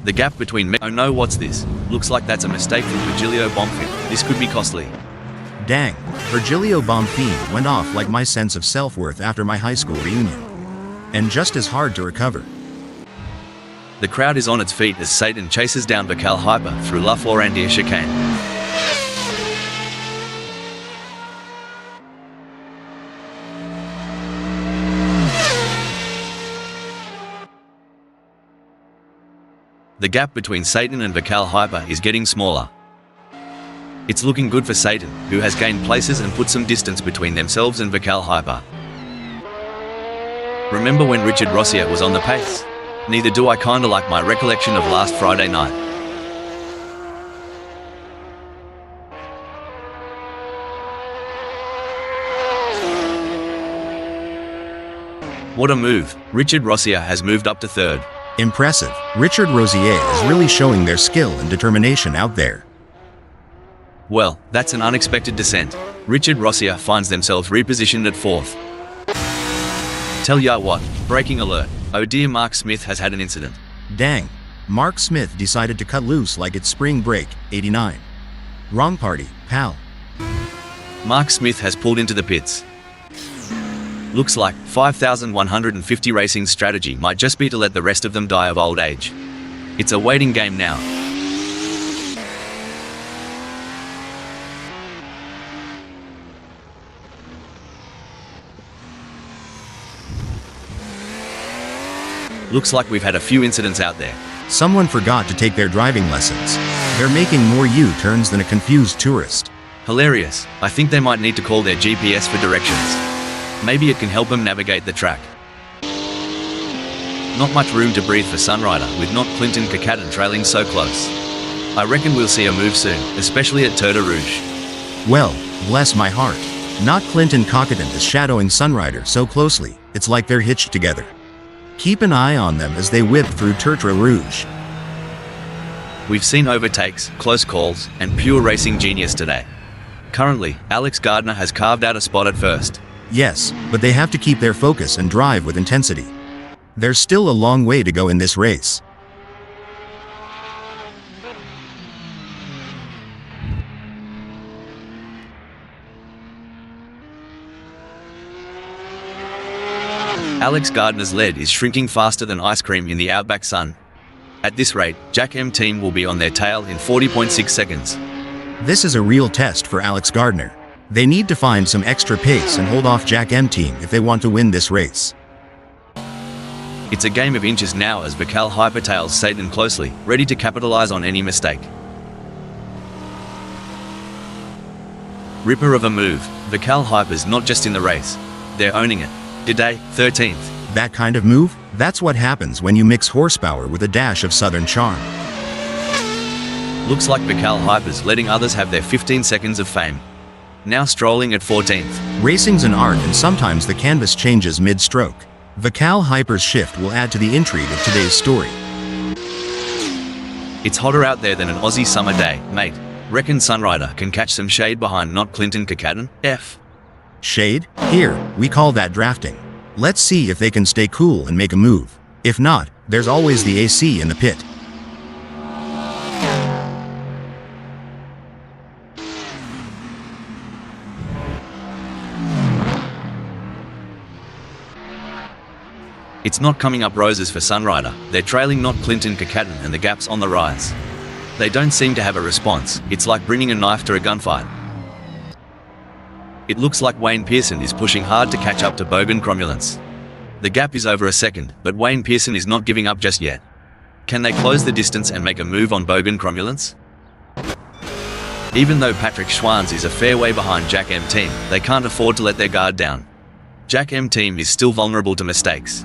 The gap between oh no, what's this? Looks like that's a mistake from Virgilio Bonfim. This could be costly. Dang, Virgilio Bonfim went off like my sense of self-worth after my high school reunion. And just as hard to recover. The crowd is on its feet as Satan chases down Vakal Hyper through La Florandia chicane. The gap between Satan and Vakal Hyper is getting smaller. It's looking good for Satan, who has gained places and put some distance between themselves and Vakal Hyper. Remember when Richard Rossier was on the pace? Neither do I, kinda like my recollection of last Friday night. What a move. Richard Rossier has moved up to third. Impressive. Richard Rosier is really showing their skill and determination out there. Well, that's an unexpected descent. Richard Rossier finds themselves repositioned at fourth. Tell ya what, breaking alert. Oh dear, Mark Smith has had an incident. Dang. Mark Smith decided to cut loose like it's spring break, 89. Wrong party, pal. Mark Smith has pulled into the pits. Looks like 5150 Racing's strategy might just be to let the rest of them die of old age. It's a waiting game now. Looks like we've had a few incidents out there. Someone forgot to take their driving lessons. They're making more U-turns than a confused tourist. Hilarious. I think they might need to call their GPS for directions. Maybe it can help them navigate the track. Not much room to breathe for Sunrider, with not Clinton Kakaten trailing so close. I reckon we'll see a move soon, especially at Tour de Rouge. Well, bless my heart. Not Clinton Kakaten is shadowing Sunrider so closely, it's like they're hitched together. Keep an eye on them as they whip through Tour de Rouge. We've seen overtakes, close calls, and pure racing genius today. Currently, Alex Gardner has carved out a spot at first. Yes, but they have to keep their focus and drive with intensity. There's still a long way to go in this race. Alex Gardner's lead is shrinking faster than ice cream in the outback sun. At this rate, Jack M team will be on their tail in 40.6 seconds. This is a real test for Alex Gardner. They need to find some extra pace and hold off Jack M team if they want to win this race. It's a game of inches now as Vakal hypertails Satan closely, ready to capitalize on any mistake. Ripper of a move. Vakal Hyper's not just in the race, they're owning it. Today, 13th. That kind of move? That's what happens when you mix horsepower with a dash of southern charm. Looks like Vakal Hyper's letting others have their 15 seconds of fame. Now strolling at 14th. Racing's an art and sometimes the canvas changes mid-stroke. Vakal Hyper's shift will add to the intrigue of today's story. It's hotter out there than an Aussie summer day, mate. Reckon Sunrider can catch some shade behind not Clinton Kakaten? F. Shade? Here, we call that drafting. Let's see if they can stay cool and make a move. If not, there's always the AC in the pit. It's not coming up roses for Sunrider. They're trailing not Clinton Kakaten and the gap's on the rise. They don't seem to have a response. It's like bringing a knife to a gunfight. It looks like Wayne Pearson is pushing hard to catch up to Bogan Cromulence. The gap is over a second, but Wayne Pearson is not giving up just yet. Can they close the distance and make a move on Bogan Cromulence? Even though Patrick Schwanz is a fair way behind Jack M team, they can't afford to let their guard down. Jack M team is still vulnerable to mistakes.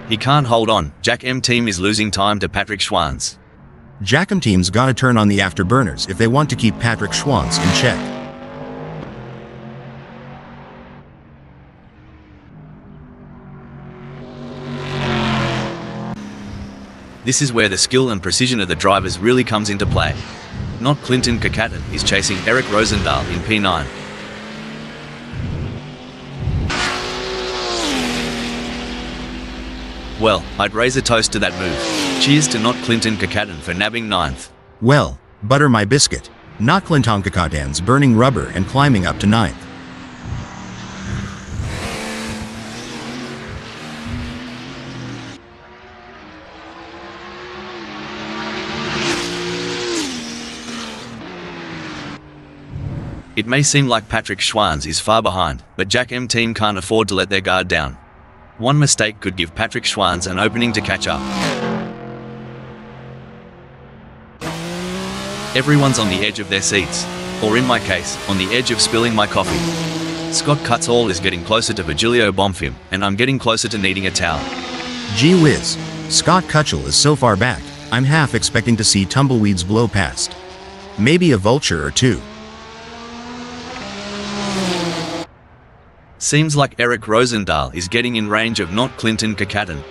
He can't hold on. Jack M team is losing time to Patrick Schwanz. Jack M team's gotta turn on the afterburners if they want to keep Patrick Schwanz in check. This is where the skill and precision of the drivers really comes into play. Not Clinton Kakaten is chasing Eric Rosendahl in P9. Well, I'd raise a toast to that move. Cheers to not Clinton Kakaten for nabbing 9th. Well, butter my biscuit. Not Clinton Kakaten's burning rubber and climbing up to 9th. It may seem like Patrick Schwanz is far behind, but Jack M team can't afford to let their guard down. One mistake could give Patrick Schwanz an opening to catch up. Everyone's on the edge of their seats, or in my case, on the edge of spilling my coffee. Scott Cutzall is getting closer to Virgilio Bonfim, and I'm getting closer to needing a towel. Gee whiz, Scott Cutchell is so far back, I'm half expecting to see tumbleweeds blow past. Maybe a vulture or two. Seems like Eric Rosendahl is getting in range of not Clinton Kakaten.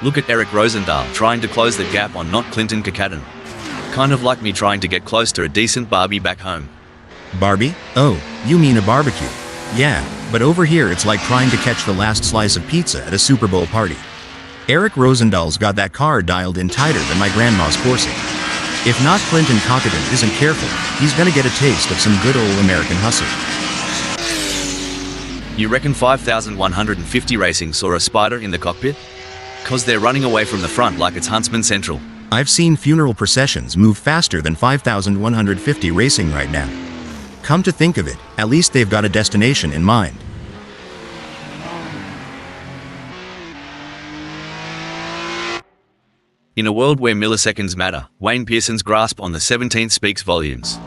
Look at Eric Rosendahl trying to close the gap on not Clinton Kakaten. Kind of like me trying to get close to a decent Barbie back home. Barbie? Oh, you mean a barbecue. Yeah, but over here it's like trying to catch the last slice of pizza at a Super Bowl party. Eric Rosendahl's got that car dialed in tighter than my grandma's Corsa. If not Clinton Kakaten isn't careful, he's gonna get a taste of some good old American hustle. You reckon 5,150 Racing saw a spider in the cockpit? 'Cause they're running away from the front like it's Huntsman Central. I've seen funeral processions move faster than 5,150 Racing right now. Come to think of it, at least they've got a destination in mind. In a world where milliseconds matter, Wayne Pearson's grasp on the 17th speaks volumes.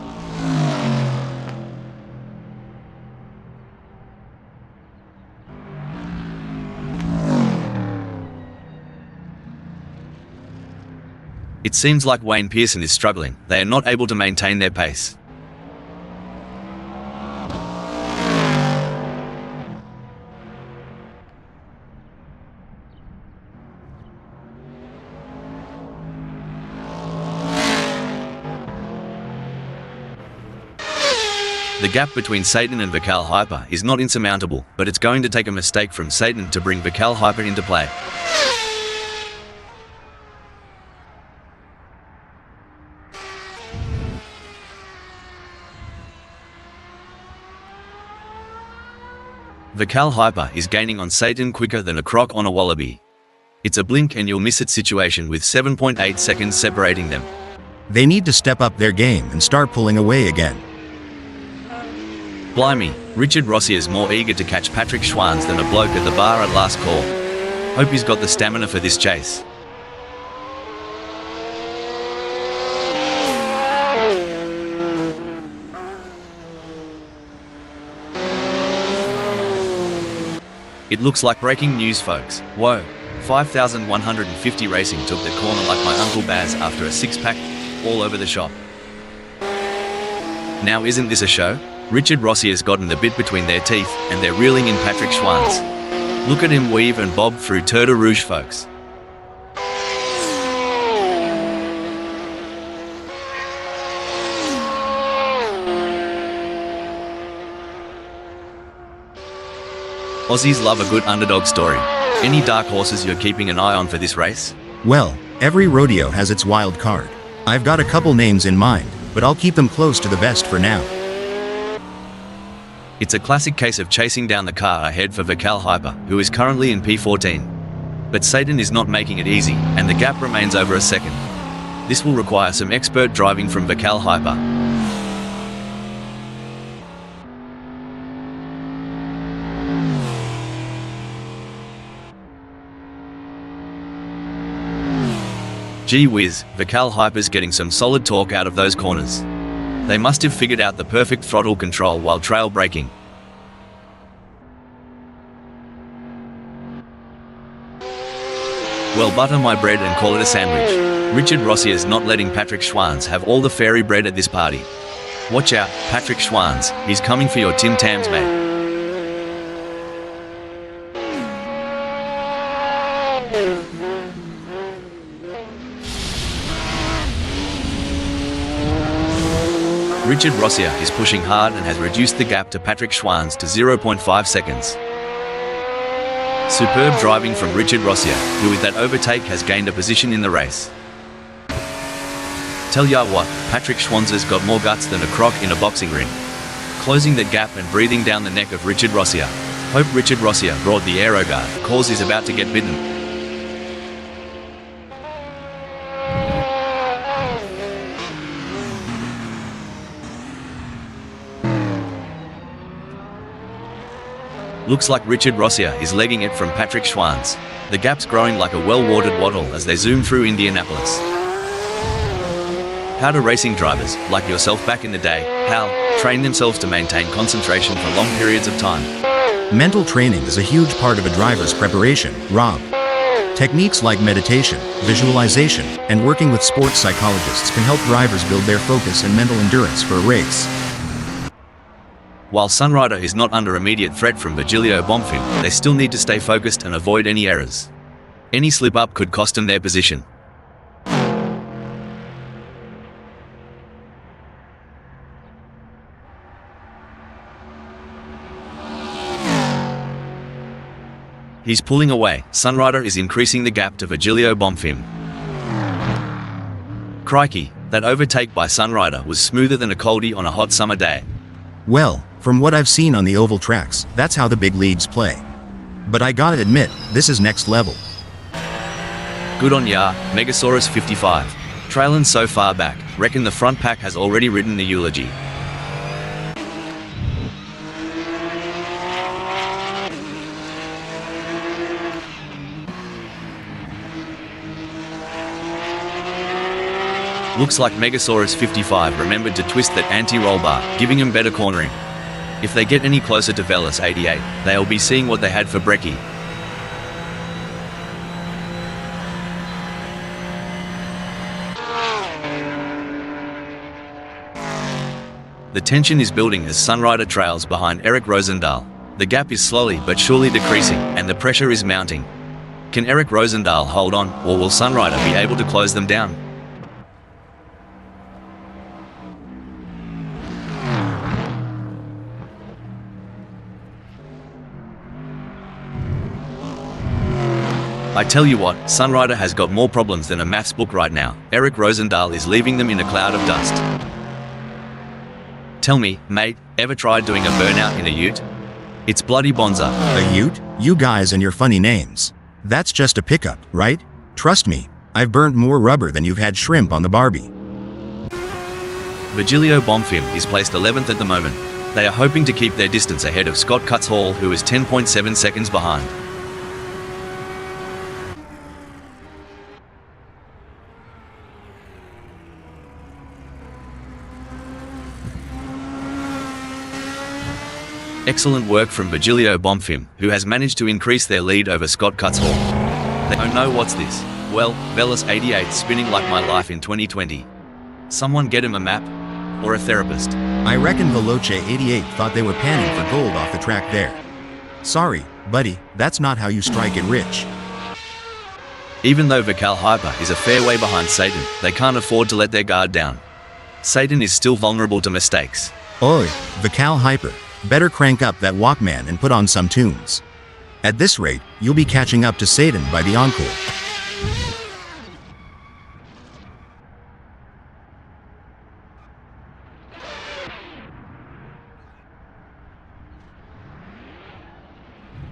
It seems like Wayne Pearson is struggling. They are not able to maintain their pace. The gap between Satan and Vikal Hyper is not insurmountable, but it's going to take a mistake from Satan to bring Vikal Hyper into play. Vikal Hyper is gaining on Satan quicker than a croc on a wallaby. It's a blink and you'll miss it situation with 7.8 seconds separating them. They need to step up their game and start pulling away again. Blimey, Richard Rossi is more eager to catch Patrick Schwanz than a bloke at the bar at last call. Hope he's got the stamina for this chase. It looks like breaking news, folks. Whoa, 5,150 Racing took the corner like my Uncle Baz after a six-pack, all over the shop. Now isn't this a show? Richard Rossi has gotten the bit between their teeth, and they're reeling in Patrick Schwanz. Look at him weave and bob through Turtle Rouge, folks. Aussies love a good underdog story. Any dark horses you're keeping an eye on for this race? Well, every rodeo has its wild card. I've got a couple names in mind, but I'll keep them close to the vest for now. It's a classic case of chasing down the car ahead for Vikal Hyper, who is currently in P14. But Satan is not making it easy, and the gap remains over a second. This will require some expert driving from Vikal Hyper. Gee whiz, Vikal Hyper's getting some solid torque out of those corners. They must have figured out the perfect throttle control while trail braking. Well, butter my bread and call it a sandwich. Richard Rossi is not letting Patrick Schwanz have all the fairy bread at this party. Watch out, Patrick Schwanz, he's coming for your Tim Tams, mate. Richard Rossia is pushing hard and has reduced the gap to Patrick Schwanz to 0.5 seconds. Superb driving from Richard Rossia, who with that overtake has gained a position in the race. Tell ya what, Patrick Schwanz's got more guts than a croc in a boxing ring. Closing the gap and breathing down the neck of Richard Rossia. Hope Richard Rossia brought the aeroguard, cause is about to get bitten. Looks like Richard Rossia is legging it from Patrick Schwanz. The gap's growing like a well-watered wattle as they zoom through Indianapolis. How do racing drivers, like yourself back in the day, Hal, train themselves to maintain concentration for long periods of time? Mental training is a huge part of a driver's preparation, Rob. Techniques like meditation, visualization, and working with sports psychologists can help drivers build their focus and mental endurance for a race. While Sunrider is not under immediate threat from Virgilio Bonfim, they still need to stay focused and avoid any errors. Any slip-up could cost them their position. He's pulling away. Sunrider is increasing the gap to Virgilio Bonfim. Crikey, that overtake by Sunrider was smoother than a coldie on a hot summer day. Well, from what I've seen on the oval tracks, that's how the big leagues play. But I gotta admit, this is next level. Good on ya, Megasaurus 55. Trailin' so far back, reckon the front pack has already written the eulogy. Looks like Megasaurus 55 remembered to twist that anti-roll bar, giving him better cornering. If they get any closer to Velas 88, they'll be seeing what they had for brekkie. The tension is building as Sunrider trails behind Eric Rosendahl. The gap is slowly but surely decreasing, and the pressure is mounting. Can Eric Rosendahl hold on, or will Sunrider be able to close them down? I tell you what, Sunrider has got more problems than a maths book right now. Eric Rosendahl is leaving them in a cloud of dust. Tell me, mate, ever tried doing a burnout in a ute? It's bloody bonza. A ute? You guys and your funny names. That's just a pickup, right? Trust me, I've burnt more rubber than you've had shrimp on the Barbie. Virgilio Bonfim is placed 11th at the moment. They are hoping to keep their distance ahead of Scott Cuts-Hall, who is 10.7 seconds behind. Excellent work from Virgilio Bonfim, who has managed to increase their lead over Scott Cuts-Hall. They don't know what's this. Well, Velas 88 spinning like my life in 2020. Someone get him a map? Or a therapist? I reckon Veloce 88 thought they were panning for gold off the track there. Sorry, buddy, that's not how you strike it rich. Even though Vical Hyper is a fair way behind Satan, they can't afford to let their guard down. Satan is still vulnerable to mistakes. Oi, Vical Hyper. Better crank up that Walkman and put on some tunes. At this rate, you'll be catching up to Satan by the encore.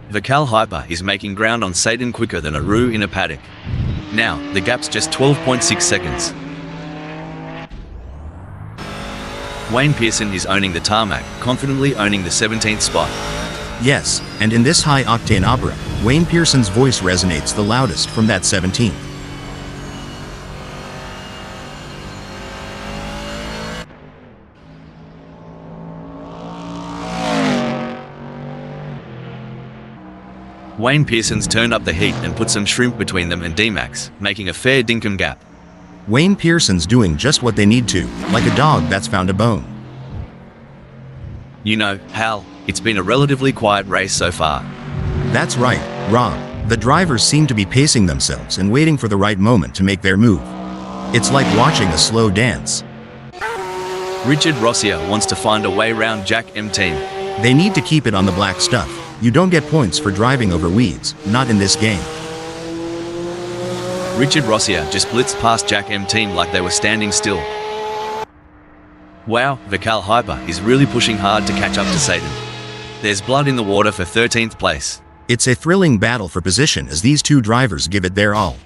Vical Hyper is making ground on Satan quicker than a roux in a paddock. Now, the gap's just 12.6 seconds. Wayne Pearson is owning the tarmac, confidently owning the 17th spot. Yes, and in this high-octane opera, Wayne Pearson's voice resonates the loudest from that 17th. Wayne Pearson's turned up the heat and put some shrimp between them and D-Max, making a fair dinkum gap. Wayne Pearson's doing just what they need to, like a dog that's found a bone. You know, Hal, it's been a relatively quiet race so far. That's right, Rob. The drivers seem to be pacing themselves and waiting for the right moment to make their move. It's like watching a slow dance. Richard Rossier wants to find a way round Jack M team. They need to keep it on the black stuff. You don't get points for driving over weeds, not in this game. Richard Rossier just blitzed past Jack M team like they were standing still. Wow, Vikal Hyper is really pushing hard to catch up to Satan. There's blood in the water for 13th place. It's a thrilling battle for position as these two drivers give it their all.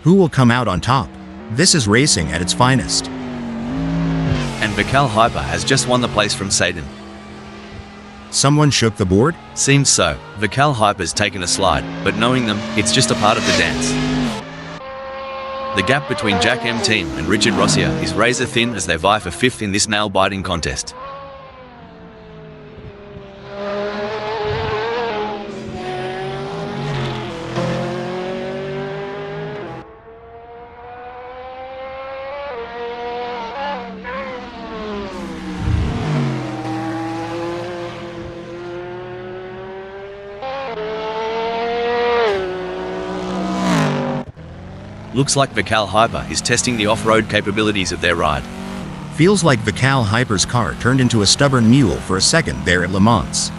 Who will come out on top? This is racing at its finest. And Vikal Hyper has just won the place from Satan. Someone shook the board? Seems so. Vikal Hyper's taken a slide, but knowing them, it's just a part of the dance. The gap between Jack M team and Richard Rossier is razor thin as they vie for 5th in this nail-biting contest. Looks like Vikal Hyper is testing the off-road capabilities of their ride. Feels like Vikal Hyper's car turned into a stubborn mule for a second there at Le Mans.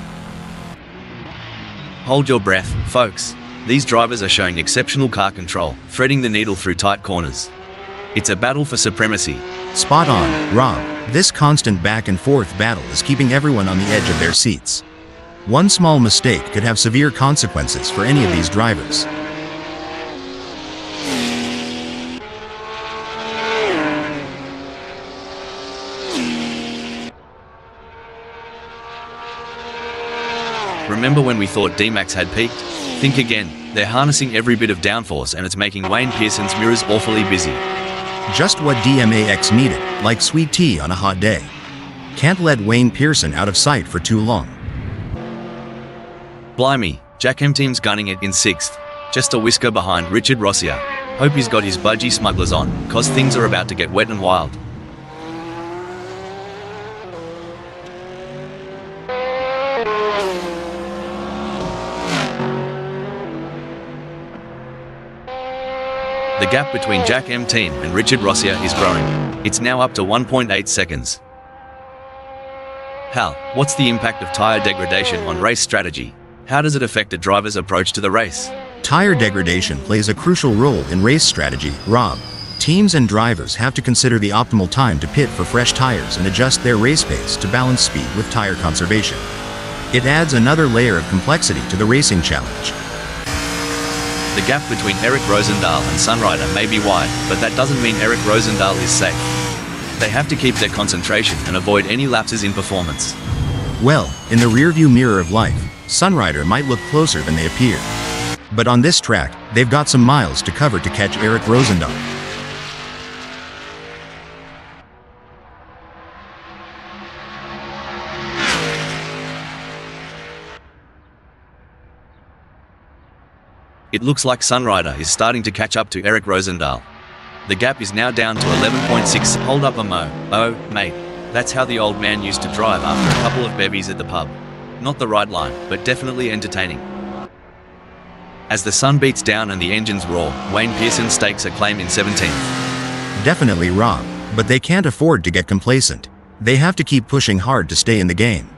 Hold your breath, folks. These drivers are showing exceptional car control, threading the needle through tight corners. It's a battle for supremacy. Spot on, Rob. This constant back and forth battle is keeping everyone on the edge of their seats. One small mistake could have severe consequences for any of these drivers. Remember when we thought D-Max had peaked? Think again. They're harnessing every bit of downforce and it's making Wayne Pearson's mirrors awfully busy. Just what DMAX needed, like sweet tea on a hot day. Can't let Wayne Pearson out of sight for too long. Blimey, Jack M team's gunning it in 6th. Just a whisker behind Richard Rossier. Hope he's got his budgie smugglers on, cause things are about to get wet and wild. The gap between Jack M team and Richard Rossier is growing. It's now up to 1.8 seconds. Hal, what's the impact of tyre degradation on race strategy? How does it affect a driver's approach to the race? Tire degradation plays a crucial role in race strategy, Rob. Teams and drivers have to consider the optimal time to pit for fresh tires and adjust their race pace to balance speed with tire conservation. It adds another layer of complexity to the racing challenge. The gap between Eric Rosendahl and Sunrider may be wide, but that doesn't mean Eric Rosendahl is safe. They have to keep their concentration and avoid any lapses in performance. Well, in the rearview mirror of life, Sunrider might look closer than they appear. But on this track, they've got some miles to cover to catch Eric Rosendahl. It looks like Sunrider is starting to catch up to Eric Rosendahl. The gap is now down to 11.6. Hold up a mo. Oh, mate. That's how the old man used to drive after a couple of bevies at the pub. Not the right line, but definitely entertaining. As the sun beats down and the engines roar, Wayne Pearson stakes a claim in 17th. Definitely Rob, but they can't afford to get complacent. They have to keep pushing hard to stay in the game.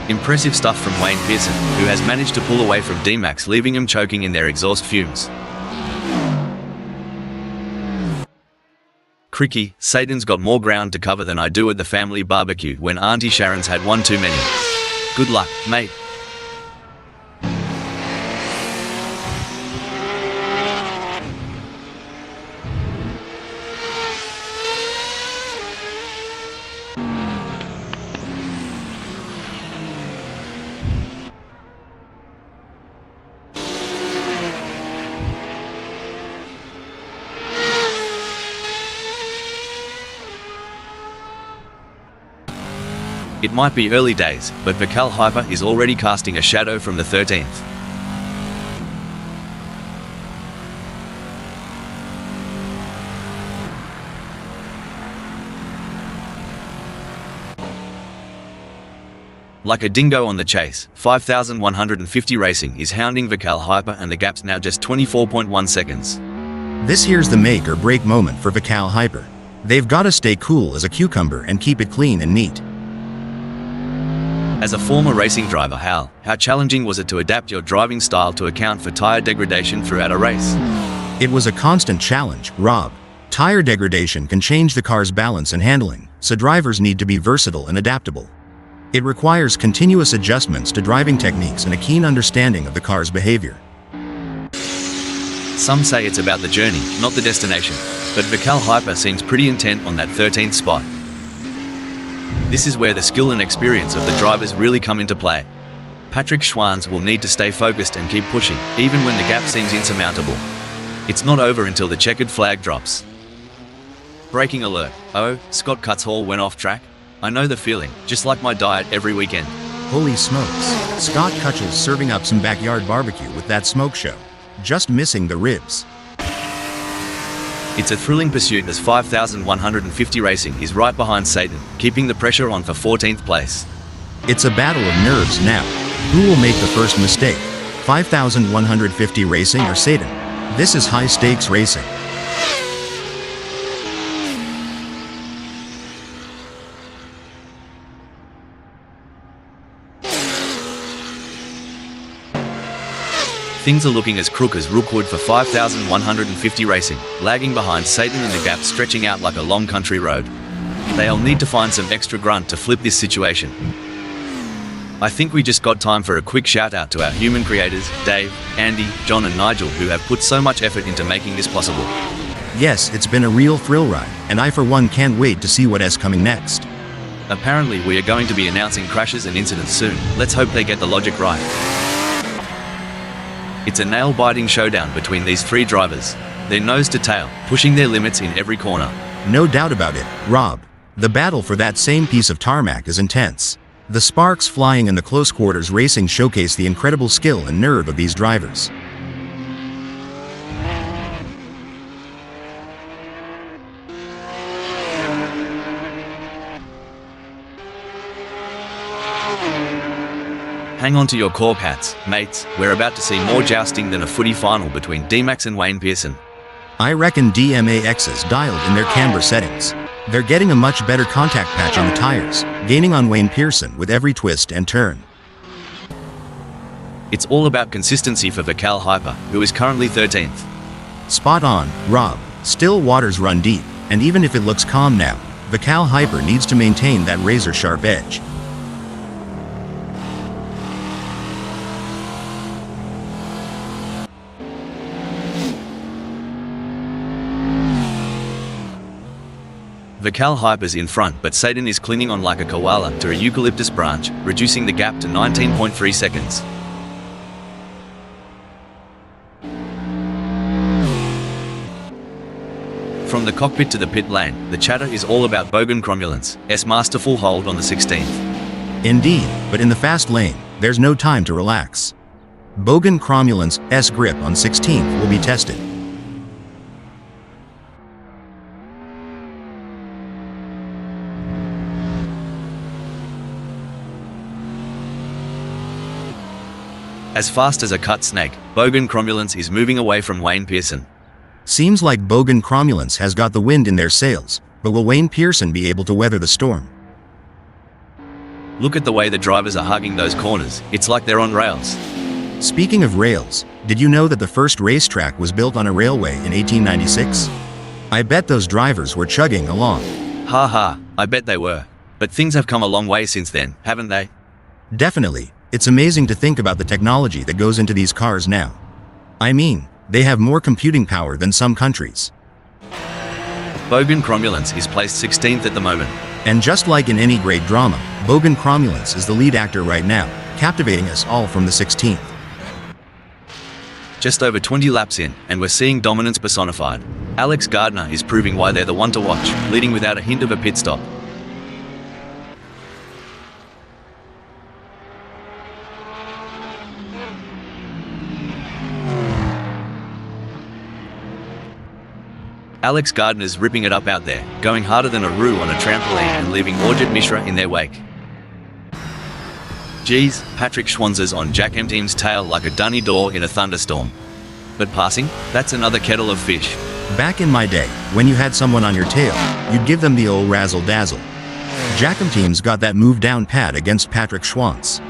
Impressive stuff from Wayne Pearson, who has managed to pull away from D-Max, leaving him choking in their exhaust fumes. Cricky, Satan's got more ground to cover than I do at the family barbecue when Auntie Sharon's had one too many. Good luck, mate. It might be early days, but Vikal Hyper is already casting a shadow from the 13th. Like a dingo on the chase, 5150 Racing is hounding Vical Hyper and the gap's now just 24.1 seconds. This here's the make or break moment for Vical Hyper. They've gotta stay cool as a cucumber and keep it clean and neat. As a former racing driver, how challenging was it to adapt your driving style to account for tire degradation throughout a race? It was a constant challenge, Rob. Tire degradation can change the car's balance and handling, so drivers need to be versatile and adaptable. It requires continuous adjustments to driving techniques and a keen understanding of the car's behavior. Some say it's about the journey, not the destination, but Vical Hyper seems pretty intent on that 13th spot. This is where the skill and experience of the drivers really come into play. Patrick Schwanz will need to stay focused and keep pushing, even when the gap seems insurmountable. It's not over until the checkered flag drops. Breaking alert. Oh, Scott Cutshall went off track? I know the feeling, just like my diet every weekend. Holy smokes, Scott Cutshall's serving up some backyard barbecue with that smoke show. Just missing the ribs. It's a thrilling pursuit as 5150 Racing is right behind Satan, keeping the pressure on for 14th place. It's a battle of nerves now. Who will make the first mistake? 5150 Racing or Satan? This is high-stakes racing. Things are looking as crook as Rookwood for 5150 Racing, lagging behind Satan and the gap stretching out like a long country road. They'll need to find some extra grunt to flip this situation. I think we just got time for a quick shout out to our human creators, Dave, Andy, John and Nigel, who have put so much effort into making this possible. Yes, it's been a real thrill ride, and I for one can't wait to see what's coming next. Apparently we are going to be announcing crashes and incidents soon. Let's hope they get the logic right. It's a nail-biting showdown between these three drivers. They're nose to tail, pushing their limits in every corner. No doubt about it, Rob. The battle for that same piece of tarmac is intense. The sparks flying and the close quarters racing showcase the incredible skill and nerve of these drivers. Hang on to your cork hats, mates. We're about to see more jousting than a footy final between D-Max and Wayne Pearson. I reckon DMAX is dialed in their camber settings. They're getting a much better contact patch on the tires, gaining on Wayne Pearson with every twist and turn. It's all about consistency for Vical Hyper, who is currently 13th. Spot on, Rob. Still waters run deep, and even if it looks calm now, Vical Hyper needs to maintain that razor-sharp edge. Vical Hyper's in front, but Satan is clinging on like a koala to a eucalyptus branch, reducing the gap to 19.3 seconds. From the cockpit to the pit lane, the chatter is all about Bogan Cromulant's masterful hold on the 16th. Indeed, but in the fast lane, there's no time to relax. Bogan Cromulant's grip on 16th will be tested. As fast as a cut snake, Bogan Cromulant's is moving away from Wayne Pearson. Seems like Bogan Cromulant's has got the wind in their sails, but will Wayne Pearson be able to weather the storm? Look at the way the drivers are hugging those corners. It's like they're on rails. Speaking of rails, did you know that the first racetrack was built on a railway in 1896? I bet those drivers were chugging along. Ha ha, I bet they were. But things have come a long way since then, haven't they? Definitely. It's amazing to think about the technology that goes into these cars now. I mean, they have more computing power than some countries. Bogan Cromulant's is placed 16th at the moment. And just like in any great drama, Bogan Cromulant's is the lead actor right now, captivating us all from the 16th. Just over 20 laps in, and we're seeing dominance personified. Alex Gardner is proving why they're the one to watch, leading without a hint of a pit stop. Alex Gardner's ripping it up out there, going harder than a roux on a trampoline and leaving Orjit Mishra in their wake. Geez, Patrick Schwanzer's on Jack M Team's tail like a dunny door in a thunderstorm. But passing? That's another kettle of fish. Back in my day, when you had someone on your tail, you'd give them the old razzle-dazzle. Jack M Team's got that move down pat against Patrick Schwanz.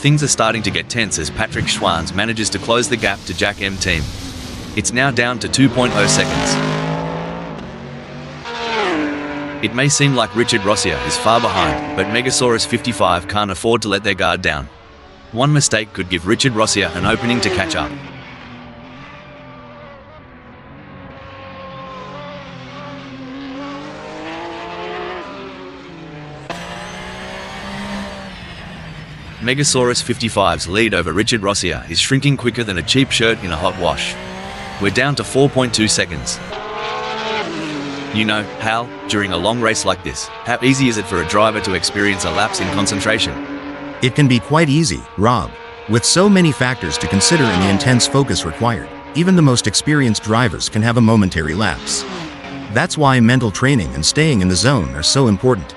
Things are starting to get tense as Patrick Schwanz manages to close the gap to Jack M Team. It's now down to 2.0 seconds. It may seem like Richard Rossier is far behind, but Megasaurus 55 can't afford to let their guard down. One mistake could give Richard Rossier an opening to catch up. Megasaurus 55's lead over Richard Rossier is shrinking quicker than a cheap shirt in a hot wash. We're down to 4.2 seconds. You know, Hal, during a long race like this, how easy is it for a driver to experience a lapse in concentration? It can be quite easy, Rob. With so many factors to consider and the intense focus required, even the most experienced drivers can have a momentary lapse. That's why mental training and staying in the zone are so important.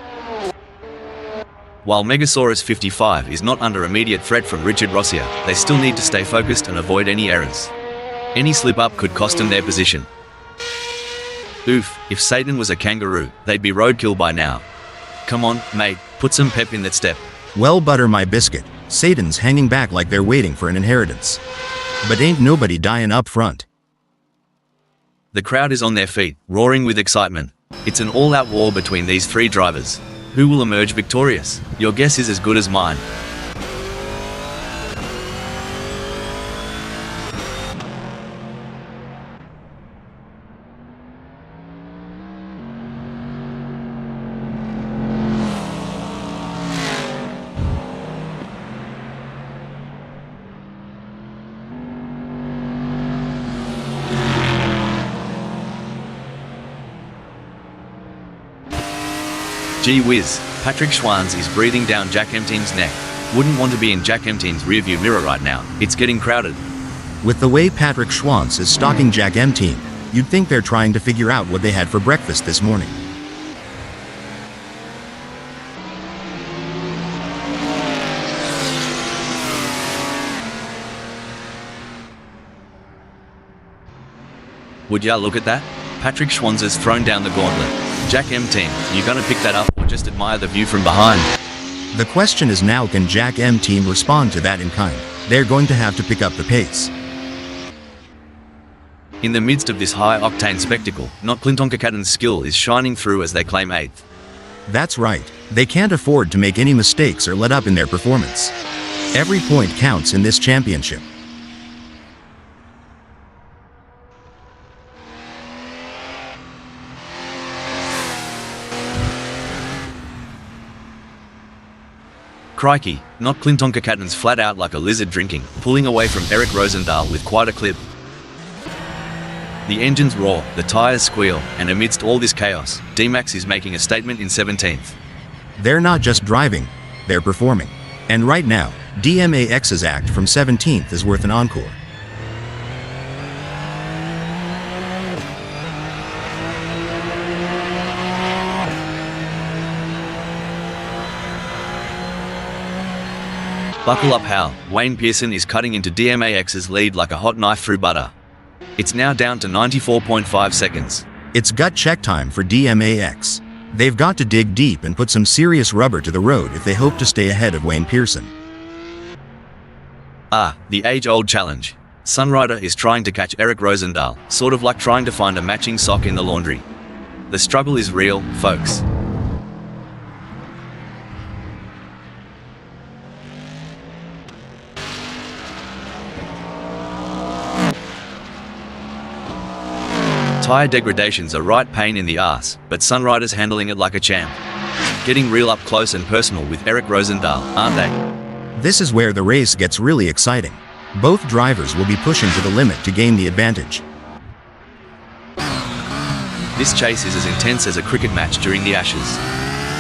While Megasaurus 55 is not under immediate threat from Richard Rossier, they still need to stay focused and avoid any errors. Any slip-up could cost them their position. Oof, if Satan was a kangaroo, they'd be roadkill by now. Come on, mate, put some pep in that step. Well, butter my biscuit, Satan's hanging back like they're waiting for an inheritance. But ain't nobody dying up front. The crowd is on their feet, roaring with excitement. It's an all-out war between these three drivers. Who will emerge victorious? Your guess is as good as mine. Gee whiz, Patrick Schwanz is breathing down Jack M Team's neck. Wouldn't want to be in Jack M Team's rearview mirror right now. It's getting crowded. With the way Patrick Schwanz is stalking Jack M Team, you'd think they're trying to figure out what they had for breakfast this morning. Would ya look at that? Patrick Schwanz has thrown down the gauntlet. Jack M Team, you gonna pick that up or just admire the view from behind? The question is now, can Jack M Team respond to that in kind? They're going to have to pick up the pace. In the midst of this high-octane spectacle, not Clinton Kakatan's skill is shining through as they claim 8th. That's right, they can't afford to make any mistakes or let up in their performance. Every point counts in this championship. Crikey, not Clinton Kakatan's flat out like a lizard drinking, pulling away from Eric Rosendahl with quite a clip. The engines roar, the tyres squeal, and amidst all this chaos, D-Max is making a statement in 17th. They're not just driving, they're performing. And right now, DMAX's act from 17th is worth an encore. Buckle up, Hal. Wayne Pearson is cutting into DMAX's lead like a hot knife through butter. It's now down to 94.5 seconds. It's gut check time for DMAX. They've got to dig deep and put some serious rubber to the road if they hope to stay ahead of Wayne Pearson. Ah, the age-old challenge. Sunrider is trying to catch Eric Rosendahl, sort of like trying to find a matching sock in the laundry. The struggle is real, folks. Tyre degradation's a right pain in the ass, but Sunrider's handling it like a champ. Getting real up close and personal with Eric Rosendahl, aren't they? This is where the race gets really exciting. Both drivers will be pushing to the limit to gain the advantage. This chase is as intense as a cricket match during the Ashes.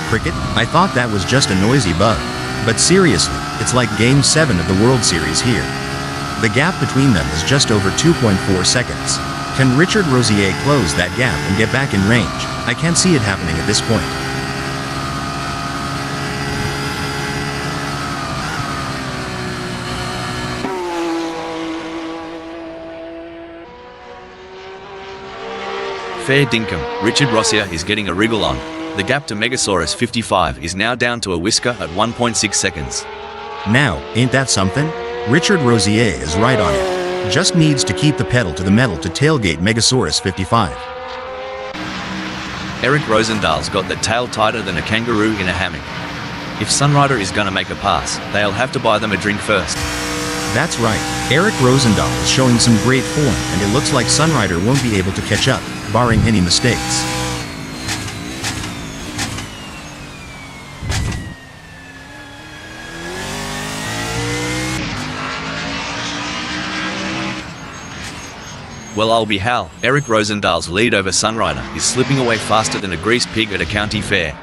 Cricket? I thought that was just a noisy bug. But seriously, it's like Game 7 of the World Series here. The gap between them is just over 2.4 seconds. Can Richard Rosier close that gap and get back in range? I can't see it happening at this point. Fair dinkum, Richard Rosier is getting a wriggle on. The gap to Megasaurus 55 is now down to a whisker at 1.6 seconds. Now, ain't that something? Richard Rosier is right on it. Just needs to keep the pedal to the metal to tailgate Megasaurus 55. Eric Rosendaal's got the tail tighter than a kangaroo in a hammock. If Sunrider is gonna make a pass, they'll have to buy them a drink first. That's right. Eric Rosendahl is showing some great form, and it looks like Sunrider won't be able to catch up, barring any mistakes. Well, I'll be hal. Eric Rosendaal's lead over Sunrider is slipping away faster than a greased pig at a county fair.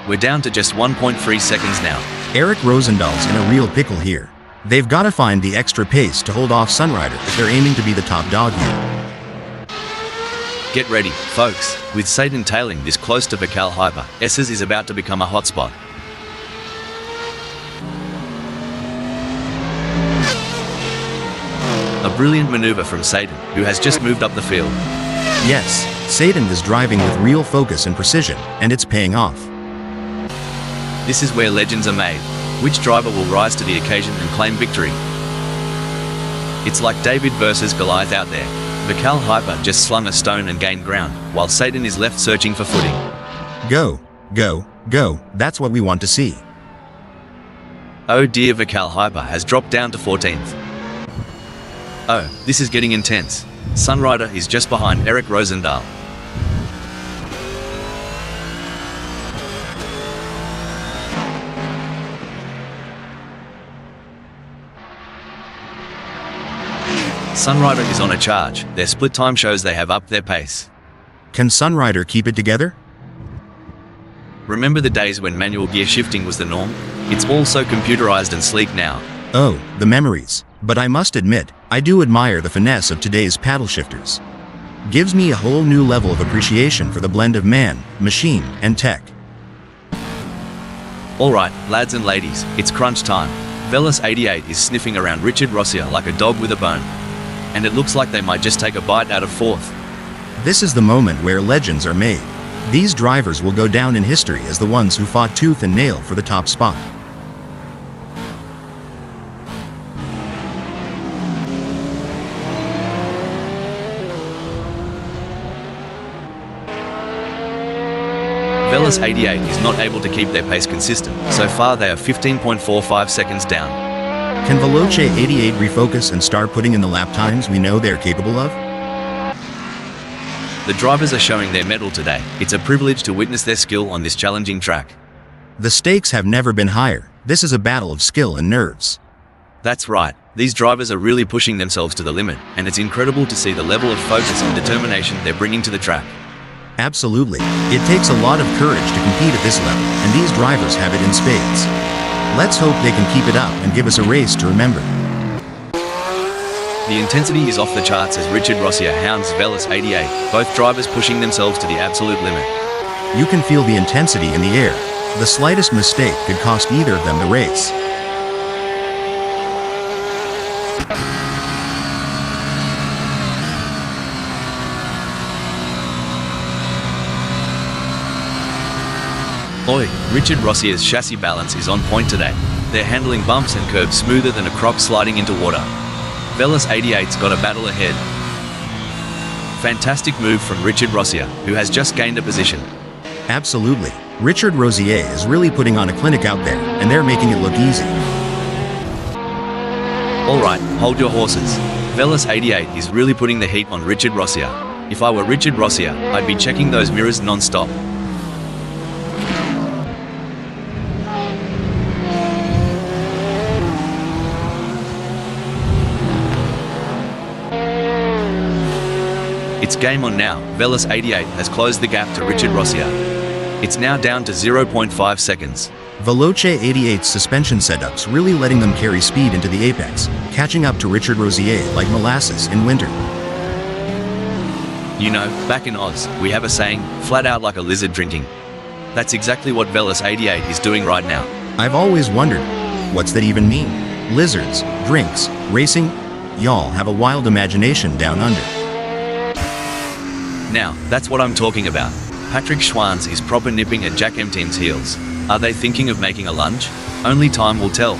We're down to just 1.3 seconds now. Eric Rosendaal's in a real pickle here. They've got to find the extra pace to hold off Sunrider if they're aiming to be the top dog here. Get ready, folks. With Satan tailing this close to Vical Hyper, S's is about to become a hotspot. A brilliant maneuver from Satan, who has just moved up the field. Yes, Satan is driving with real focus and precision, and it's paying off. This is where legends are made. Which driver will rise to the occasion and claim victory? It's like David versus Goliath out there. Vical Hyper just slung a stone and gained ground, while Satan is left searching for footing. Go, go, go, that's what we want to see. Oh dear, Vical Hyper has dropped down to 14th. Oh, this is getting intense. Sunrider is just behind Eric Rosendaal. Sunrider is on a charge. Their split time shows they have upped their pace. Can Sunrider keep it together? Remember the days when manual gear shifting was the norm? It's all so computerized and sleek now. Oh, the memories. But I must admit, I do admire the finesse of today's paddle shifters. Gives me a whole new level of appreciation for the blend of man, machine, and tech. Alright, lads and ladies, it's crunch time. Velas 88 is sniffing around Richard Rosier like a dog with a bone. And it looks like they might just take a bite out of fourth. This is the moment where legends are made. These drivers will go down in history as the ones who fought tooth and nail for the top spot. Velas 88 is not able to keep their pace consistent. So far they are 15.45 seconds down. Can Veloce 88 refocus and start putting in the lap times we know they're capable of? The drivers are showing their mettle today. It's a privilege to witness their skill on this challenging track. The stakes have never been higher. This is a battle of skill and nerves. That's right. These drivers are really pushing themselves to the limit, and it's incredible to see the level of focus and determination they're bringing to the track. Absolutely. It takes a lot of courage to compete at this level, and these drivers have it in spades. Let's hope they can keep it up and give us a race to remember. The intensity is off the charts as Richard Rosier hounds Velas 88, both drivers pushing themselves to the absolute limit. You can feel the intensity in the air. The slightest mistake could cost either of them the race. Oi, Richard Rosier's chassis balance is on point today. They're handling bumps and curbs smoother than a croc sliding into water. Velas 88's got a battle ahead. Fantastic move from Richard Rosier, who has just gained a position. Absolutely. Richard Rosier is really putting on a clinic out there, and they're making it look easy. Alright, hold your horses. Velas 88 is really putting the heat on Richard Rosier. If I were Richard Rosier, I'd be checking those mirrors non-stop. It's game on now. Velas 88 has closed the gap to Richard Rosier. It's now down to 0.5 seconds. Veloce 88's suspension setups really letting them carry speed into the apex, catching up to Richard Rosier like molasses in winter. You know, back in Oz, we have a saying, flat out like a lizard drinking. That's exactly what Velas 88 is doing right now. I've always wondered, what's that even mean? Lizards, drinks, racing? Y'all have a wild imagination down under. Now, that's what I'm talking about. Patrick Schwanz is proper nipping at Jack M Team's heels. Are they thinking of making a lunge? Only time will tell.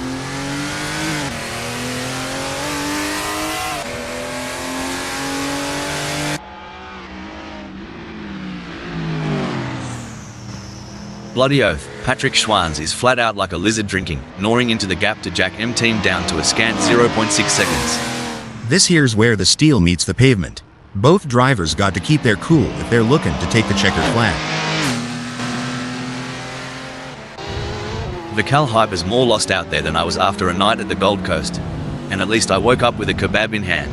Bloody oath, Patrick Schwanz is flat out like a lizard drinking, gnawing into the gap to Jack M Team down to a scant 0.6 seconds. This here's where the steel meets the pavement. Both drivers got to keep their cool if they're looking to take the checkered flag. Vical Hyper's more lost out there than I was after a night at the Gold Coast. And at least I woke up with a kebab in hand.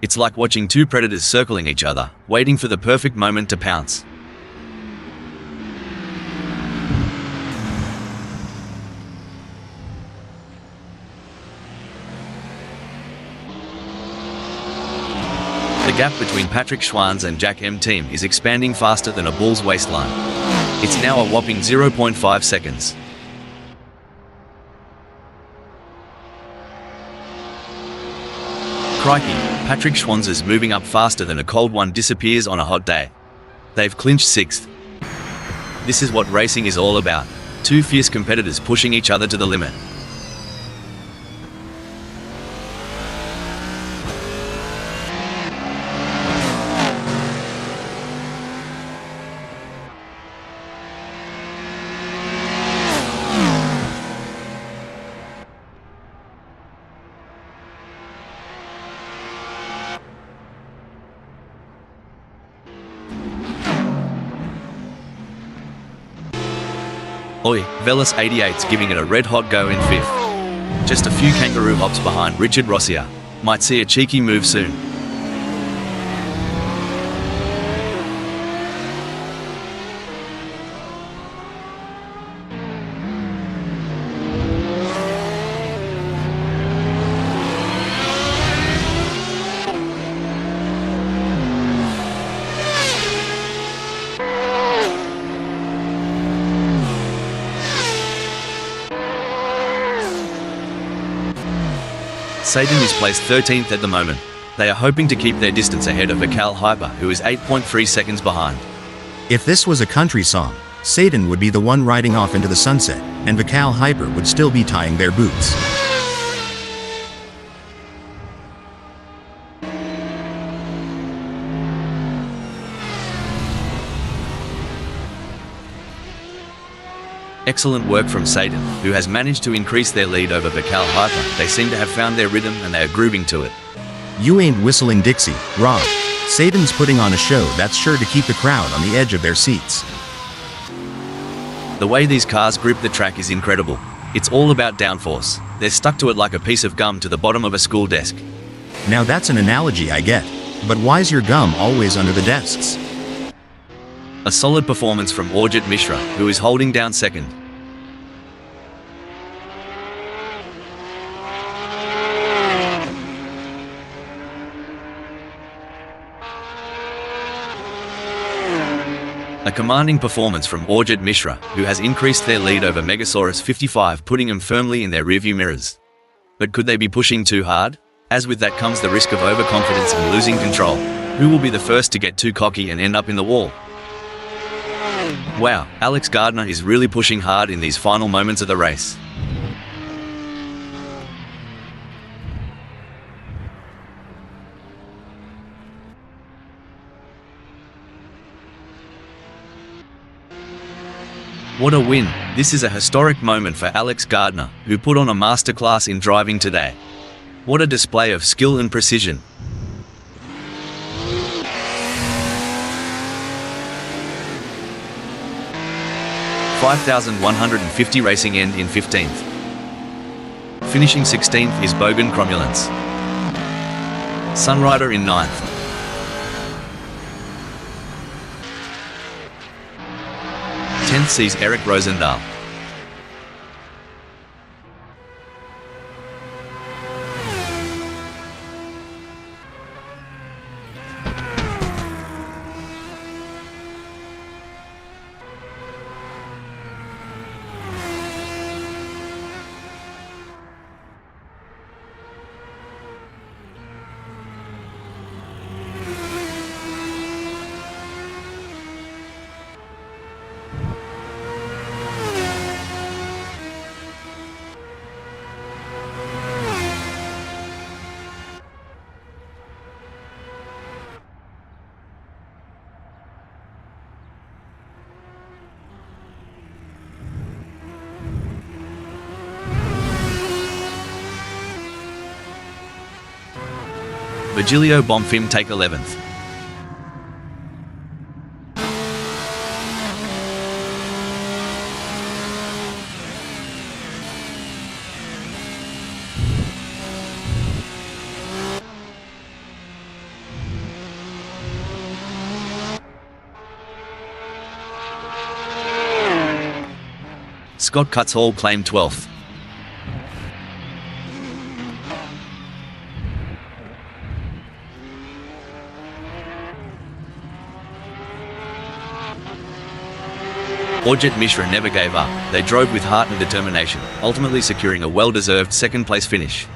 It's like watching two predators circling each other, waiting for the perfect moment to pounce. The gap between Patrick Schwanz and Jack M Team is expanding faster than a bull's waistline. It's now a whopping 0.5 seconds. Crikey, Patrick Schwanz is moving up faster than a cold one disappears on a hot day. They've clinched 6th. This is what racing is all about. Two fierce competitors pushing each other to the limit. Oi, Velas 88's giving it a red-hot go in 5th. Just a few kangaroo hops behind Richard Rosier. Might see a cheeky move soon. Satan is placed 13th at the moment. They are hoping to keep their distance ahead of Vical Hyper, who is 8.3 seconds behind. If this was a country song, Satan would be the one riding off into the sunset, and Vical Hyper would still be tying their boots. Excellent work from Satan, who has managed to increase their lead over Vical Hyper. They seem to have found their rhythm and they are grooving to it. You ain't whistling Dixie, Rob. Satan's putting on a show that's sure to keep the crowd on the edge of their seats. The way these cars grip the track is incredible. It's all about downforce. They're stuck to it like a piece of gum to the bottom of a school desk. Now that's an analogy I get. But why's your gum always under the desks? A solid performance from Orjit Mishra, who is holding down second. A commanding performance from Orjit Mishra, who has increased their lead over Megasaurus 55, putting them firmly in their rearview mirrors. But could they be pushing too hard? As with that comes the risk of overconfidence and losing control. Who will be the first to get too cocky and end up in the wall? Wow, Alex Gardner is really pushing hard in these final moments of the race. What a win! This is a historic moment for Alex Gardner, who put on a masterclass in driving today. What a display of skill and precision. $5,150 racing end in 15th. Finishing 16th is Bogan Cromulence. Sunrider in 9th. 10th sees Eric Rosendahl. Virgilio Bonfim take 11th. Scott Cutzhall claimed 12th. Orjit Mishra never gave up. They drove with heart and determination, ultimately securing a well-deserved second-place finish.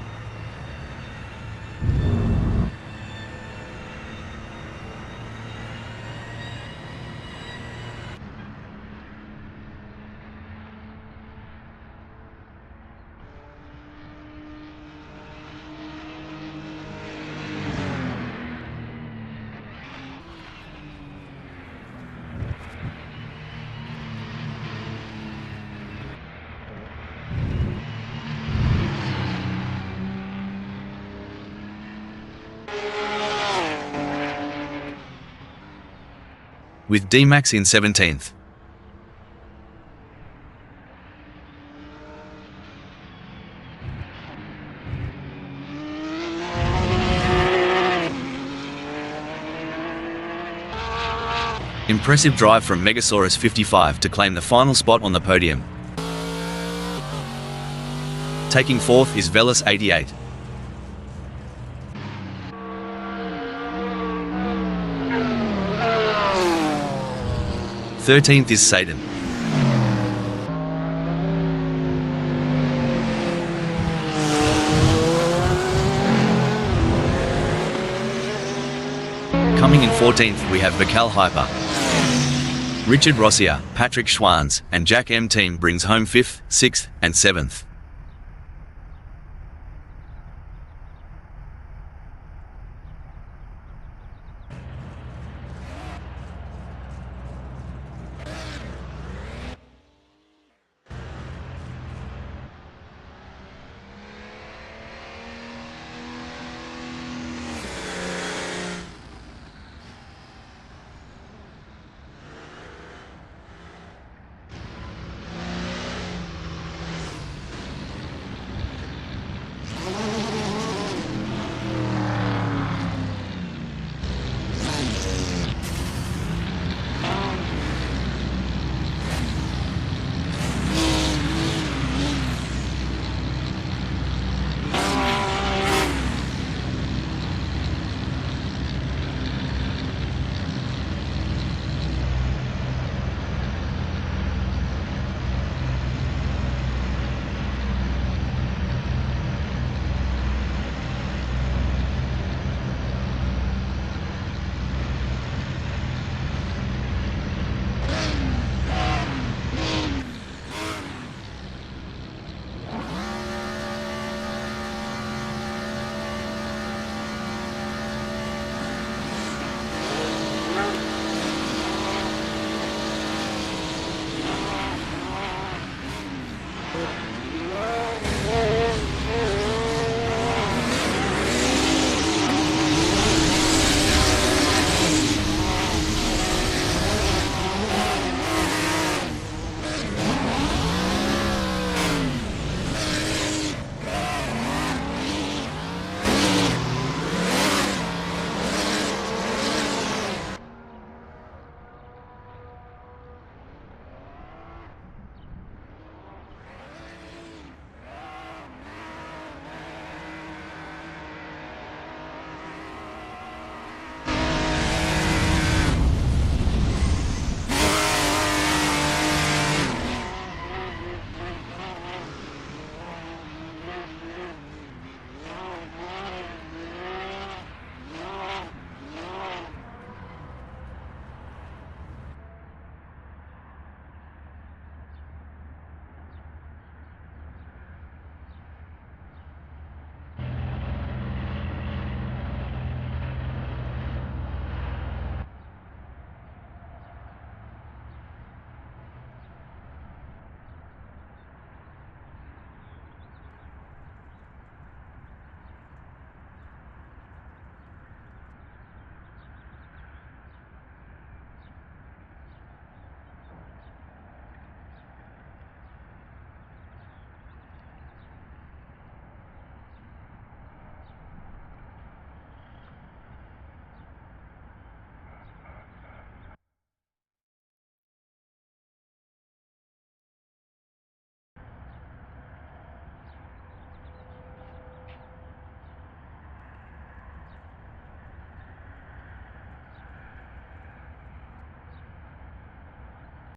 With D-Max in 17th. Impressive drive from Megasaurus 55 to claim the final spot on the podium. Taking 4th is Velas 88. 13th is Satan. Coming in 14th we have Vikal Hyper. Richard Rossier, Patrick Schwanz, and Jack M. Team brings home 5th, 6th, and 7th.